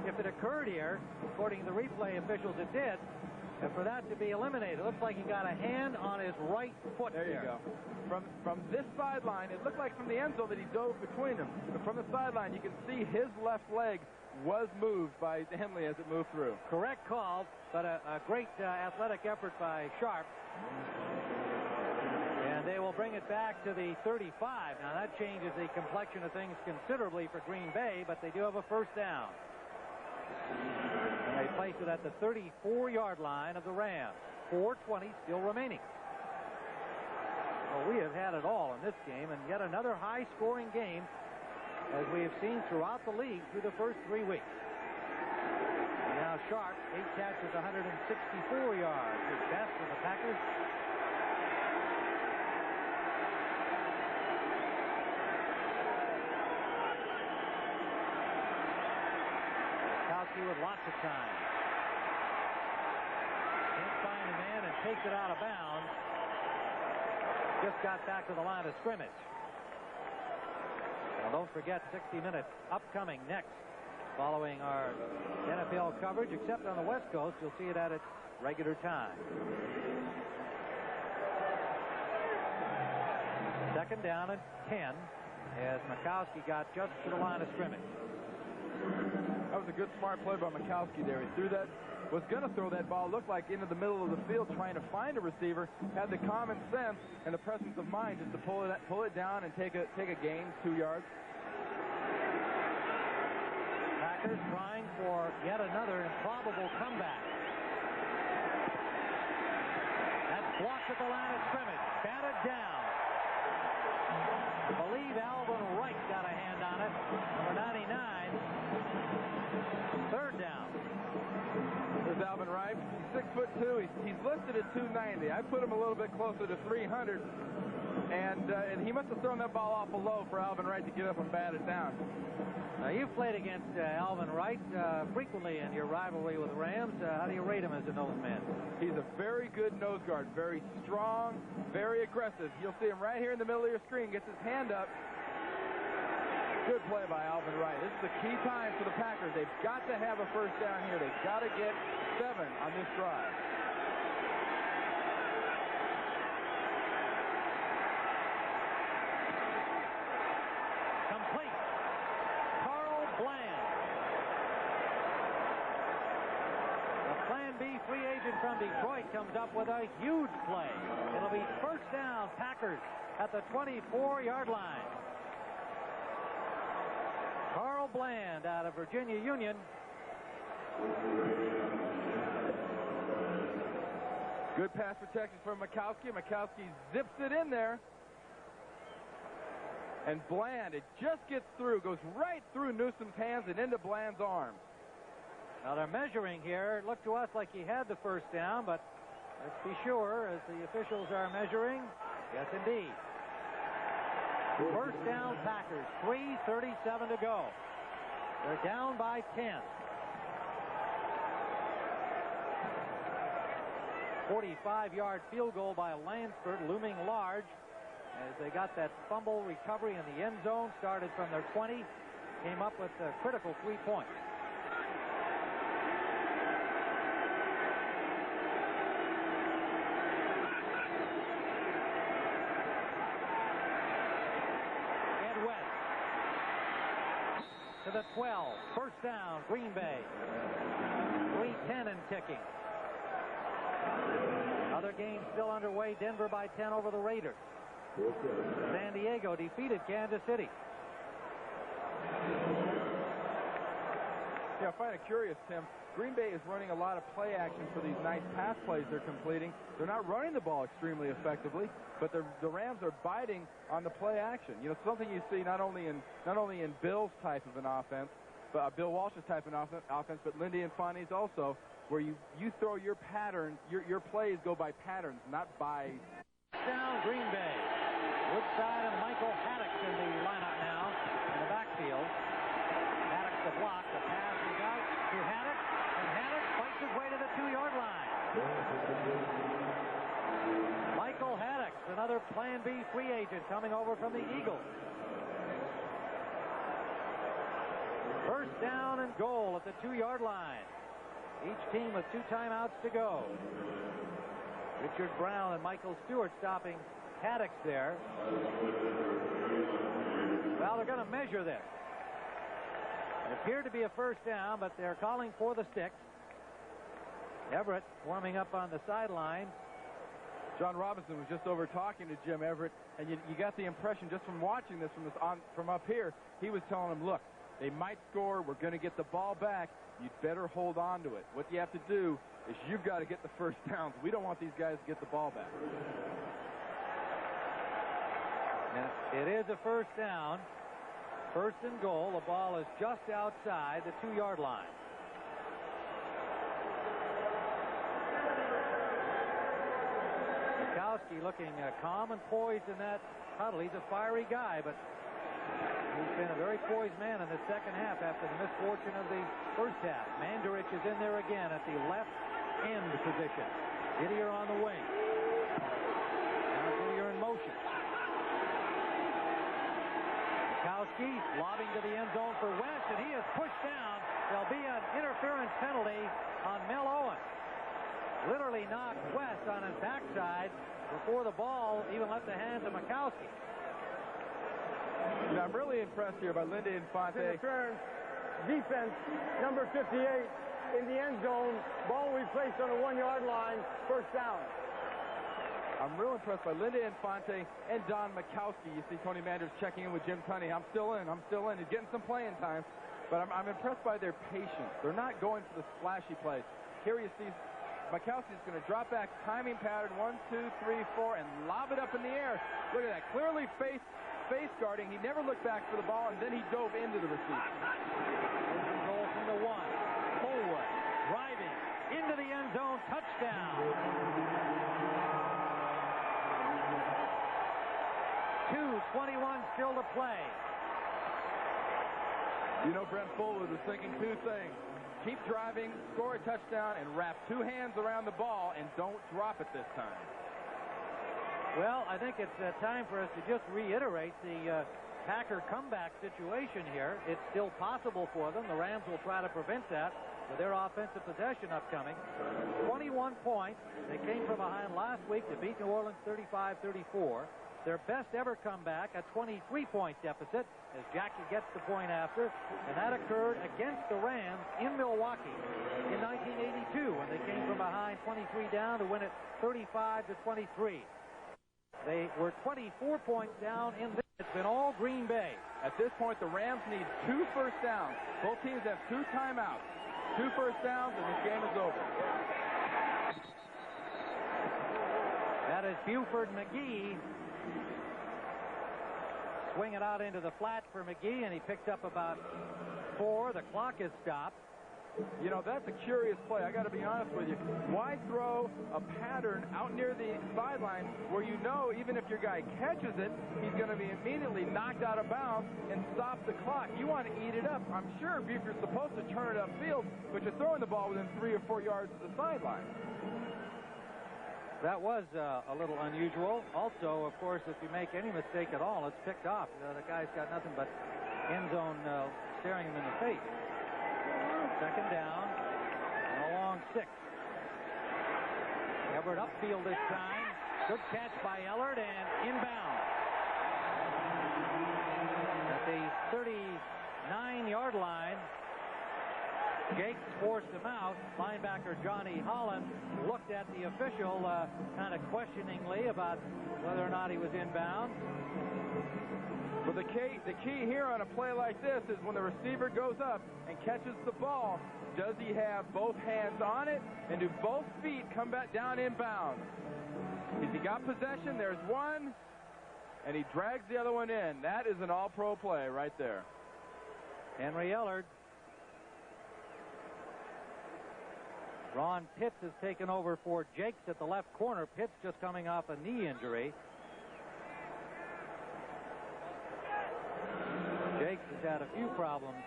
if it occurred here, according to the replay officials, it did. And for that to be eliminated, it looks like he got a hand on his right foot. There you go. From this sideline, it looked like from the end zone that he dove between them. But from the sideline, you can see his left leg was moved by Henley as it moved through. Correct call, but a great athletic effort by Sharp. And they will bring it back to the 35. Now that changes the complexion of things considerably for Green Bay, but they do have a first down. And they place it at the 34-yard line of the Rams. 4:20 still remaining. Well, we have had it all in this game, and yet another high-scoring game, as we have seen throughout the league through the first 3 weeks. And now Sharp, 8 catches, 164 yards. His best for the Packers. With lots of time. Can't find a man and takes it out of bounds. Just got back to the line of scrimmage. Now don't forget 60 Minutes upcoming next. Following our NFL coverage, except on the West Coast, you'll see it at its regular time. Second down and 10 as Makowski got just to the line of scrimmage. That was a good, smart play by Makowski there. He threw that, was going to throw that ball, looked like into the middle of the field, trying to find a receiver, had the common sense and the presence of mind just to pull it down and take a gain, 2 yards. Packers trying for yet another improbable comeback. That's blocked at the line of scrimmage. Batted down. I believe Alvin Wright got a hand on it. Number 99. Third down. There's Alvin Wright. He's 6'2". He's listed at 290. I put him a little bit closer to 300. And he must have thrown that ball awful low for Alvin Wright to get up and bat it down. Now, you've played against Alvin Wright frequently in your rivalry with the Rams. How do you rate him as a nose man? He's a very good nose guard, very strong, very aggressive. You'll see him right here in the middle of your screen, gets his hand up. Good play by Alvin Wright. This is the key time for the Packers. They've got to have a first down here. They've got to get 7 on this drive. Free agent from Detroit comes up with a huge play. It'll be first down, Packers at the 24-yard line. Carl Bland out of Virginia Union. Good pass protection from Mikowski. Mikowski zips it in there. And Bland, it just gets through, goes right through Newsom's hands and into Bland's arms. Now they're measuring here. It looked to us like he had the first down, but let's be sure as the officials are measuring. Yes, indeed. First down, Packers. 3:37 to go. They're down by 10. 45-yard field goal by Lansford looming large as they got that fumble recovery in the end zone. Started from their 20, came up with a critical 3 points. To the 12. First down, Green Bay. 3:10 and ticking. Another game still underway. Denver by 10 over the Raiders. San Diego defeated Kansas City. Yeah, I find it curious, Tim. Green Bay is running a lot of play action for these nice pass plays they're completing. They're not running the ball extremely effectively, but the Rams are biting on the play action. You know, something you see not only in Bill's type of an offense, but Bill Walsh's type of an offense, but Lindy Infante's also, where you throw your pattern, your plays go by patterns, not by. Down Green Bay. Woodside and Michael Haddock in the lineup now in the backfield. Haddock the block. The pass is out to Haddock, and Haddock fights his way to the 2-yard line. Michael Haddock, another Plan B free agent coming over from the Eagles. First down and goal at the 2-yard line. Each team with 2 timeouts to go. Richard Brown and Michael Stewart stopping Haddock there. Well, they're going to measure this. It appeared to be a first down, but they're calling for the sticks. Everett warming up on the sideline. John Robinson was just over talking to Jim Everett, and you got the impression just from watching this from up here, he was telling him, look, they might score. We're going to get the ball back. You'd better hold on to it. What you have to do is you've got to get the first downs. We don't want these guys to get the ball back. Now, it is a first down. First and goal. The ball is just outside the 2-yard line. Mikowski looking calm and poised in that huddle. He's a fiery guy, but he's been a very poised man in the second half after the misfortune of the first half. Mandarich is in there again at the left end position. Didier on the wing. Now Didier in motion. Mikowski lobbing to the end zone for West, and he is pushed down. There'll be an interference penalty on Mel Owen. Literally knocked West on his backside before the ball even left the hands of Mikowski. I'm really impressed here by Lindy Infante. Interference, defense, number 58 in the end zone. Ball we placed on the 1-yard line. First down. I'm real impressed by Lindy Infante and Don Mikowski. You see Tony Manders checking in with Jim Tunney. I'm still in. He's getting some playing time. But I'm impressed by their patience. They're not going for the splashy plays. Here you see Mikowski's going to drop back, timing pattern, 1, 2, 3, 4, and lob it up in the air. Look at that. Clearly face guarding. He never looked back for the ball, and then he dove into the receiver. Goal from the 1. Fullwood driving, into the end zone, touchdown. 2:21 still to play. You know, Brent Fullwood was thinking two things. Keep driving, score a touchdown, and wrap two hands around the ball, and don't drop it this time. Well, I think it's time for us to just reiterate the Packer comeback situation here. It's still possible for them. The Rams will try to prevent that with their offensive possession upcoming. 21 points. They came from behind last week to beat New Orleans 35-34. Their best ever comeback, a 23-point deficit, as Jackie gets the point after, and that occurred against the Rams in Milwaukee in 1982 when they came from behind 23 down to win it 35-23. They were 24 points down in this. It's been all Green Bay. At this point, the Rams need 2 first downs. Both teams have 2 timeouts. 2 first downs, and this game is over. That is Buford McGee. Swing it out into the flat for McGee, and he picked up about 4. The clock is stopped. You know, that's a curious play. I got to be honest with you. Why throw a pattern out near the sideline where you know even if your guy catches it, he's going to be immediately knocked out of bounds and stop the clock? You want to eat it up. I'm sure Buford's supposed to turn it upfield, but you're throwing the ball within 3 or 4 yards of the sideline. That was a little unusual. Also, of course, if you make any mistake at all, it's picked off. The guy's got nothing but end zone staring him in the face. Second down, and a long 6. Everett upfield this time. Good catch by Ellard, and inbound. At the 39-yard line, Jakes forced him out. Linebacker Johnny Holland looked at the official kind of questioningly about whether or not he was inbound. But the key here on a play like this is when the receiver goes up and catches the ball, does he have both hands on it, and do both feet come back down inbound? If he got possession, there's one, and he drags the other one in. That is an all-pro play right there. Henry Ellard. Ron Pitts has taken over for Jakes at the left corner. Pitts just coming off a knee injury. Jakes has had a few problems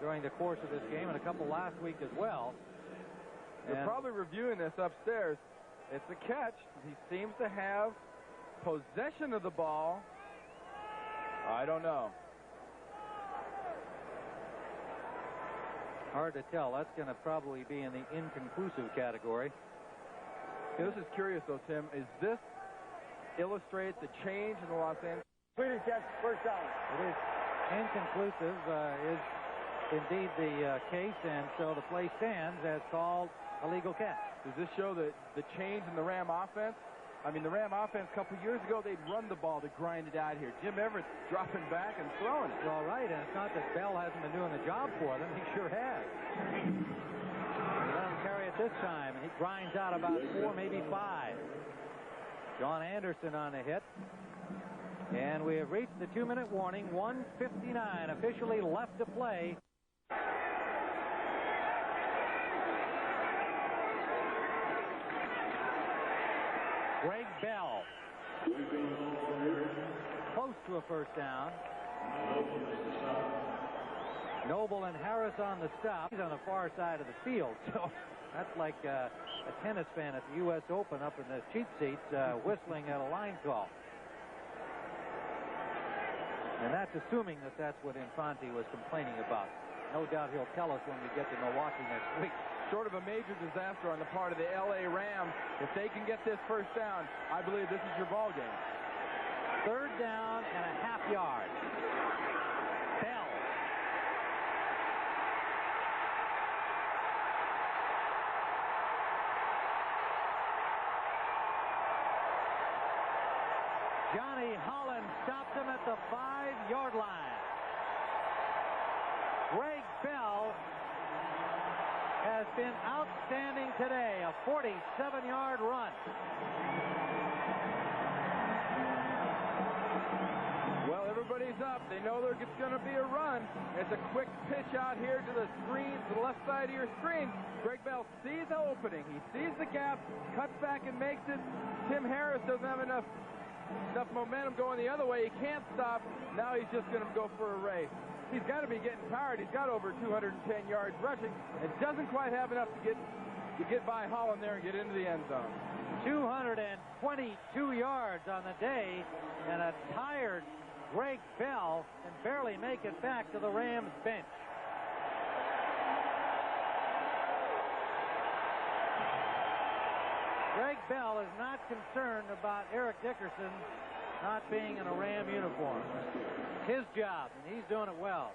during the course of this game, and a couple last week as well. They're probably reviewing this upstairs. It's a catch. He seems to have possession of the ball. I don't know. Hard to tell. That's going to probably be in the inconclusive category. This is curious, though, Tim. Is this illustrate the change in the Los Angeles? Completed catch, first down. It is inconclusive, is indeed the case, and so the play stands as called a legal catch. Does this show the change in the Ram offense? I mean, the Ram offense a couple years ago, they'd run the ball to grind it out here. Jim Everett's dropping back and throwing it. Well, right, and it's not that Bell hasn't been doing the job for them. He sure has. He let him carry it this time, and he grinds out about 4, maybe 5. John Anderson on the hit. And we have reached the 2-minute warning. 1:59 officially left to play. Greg Bell. Close to a first down. Noble and Harris on the stop. He's on the far side of the field, so that's like a tennis fan at the U.S. Open up in the cheap seats whistling at a line call. And that's assuming that that's what Infante was complaining about. No doubt he'll tell us when we get to Milwaukee next week. Short of a major disaster on the part of the L.A. Rams, if they can get this first down, I believe this is your ball game. 3rd down and a half yard. Bell. Johnny Holland stopped him at the 5-yard line. Greg Bell has been outstanding today. A 47-yard run. Well, Everybody's up. They know there's going to be a run. It's a quick pitch out here to the screen, to the left side of your screen. Greg Bell sees the opening. He sees the gap, cuts back and makes it. Tim Harris doesn't have enough momentum going the other way. He can't stop. Now he's just going to go for a race. He's got to be getting tired. He's got over 210 yards rushing. It doesn't quite have enough to get by Holland there and get into the end zone. 222 yards on the day, and a tired Greg Bell can barely make it back to the Rams bench. Greg Bell is not concerned about Eric Dickerson not being in a Ram uniform. His job, and he's doing it well.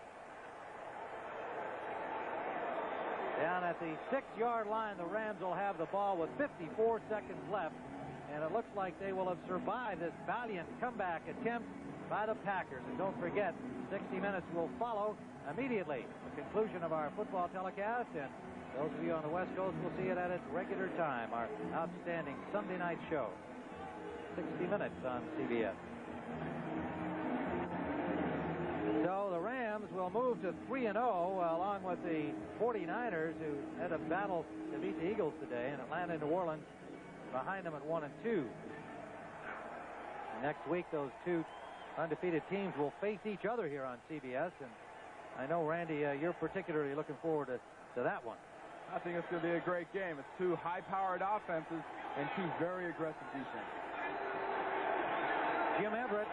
Down at the 6-yard line, the Rams will have the ball with 54 seconds left, and it looks like they will have survived this valiant comeback attempt by the Packers. And don't forget, 60 Minutes will follow immediately. The conclusion of our football telecast, and those of you on the West Coast will see it at its regular time, our outstanding Sunday night show. 60 Minutes on CBS. So the Rams will move to 3-0 along with the 49ers, who had a battle to beat the Eagles today, and Atlanta and New Orleans behind them at 1-2. Next week, those two undefeated teams will face each other here on CBS, and I know, Randy, you're particularly looking forward to that one. I think it's going to be a great game. It's two high-powered offenses and two very aggressive defenses. Jim Everett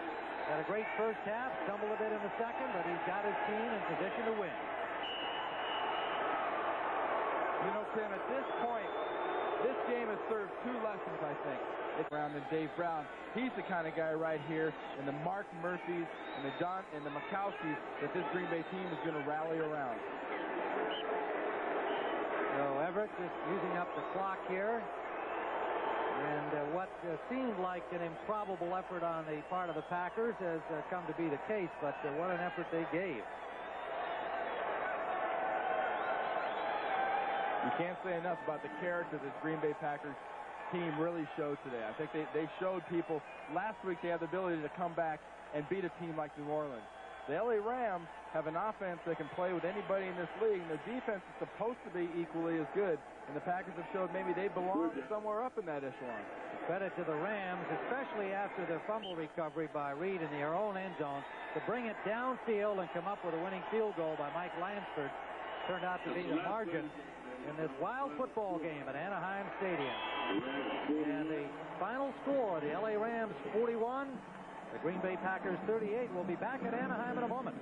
had a great first half, stumbled a bit in the second, but he's got his team in position to win. You know, Tim, at this point, this game has served two lessons, I think. Brown and Dave Brown. He's the kind of guy right here, and the Mark Murphys and the Mikowskis that this Green Bay team is going to rally around. So Everett just using up the clock here. And what seemed like an improbable effort on the part of the Packers has come to be the case, but what an effort they gave. You can't say enough about the character this Green Bay Packers team really showed today. I think they showed people last week they have the ability to come back and beat a team like New Orleans. The LA Rams have an offense that can play with anybody in this league, and their defense is supposed to be equally as good, and the Packers have showed maybe they belong somewhere up in that echelon. Credit to the Rams, especially after their fumble recovery by Reed in their own end zone, to bring it downfield and come up with a winning field goal by Mike Lansford. Turned out to be the margin in this wild football game at Anaheim Stadium. And the final score, the LA Rams 41, the Green Bay Packers 38. We'll be back at Anaheim in a moment.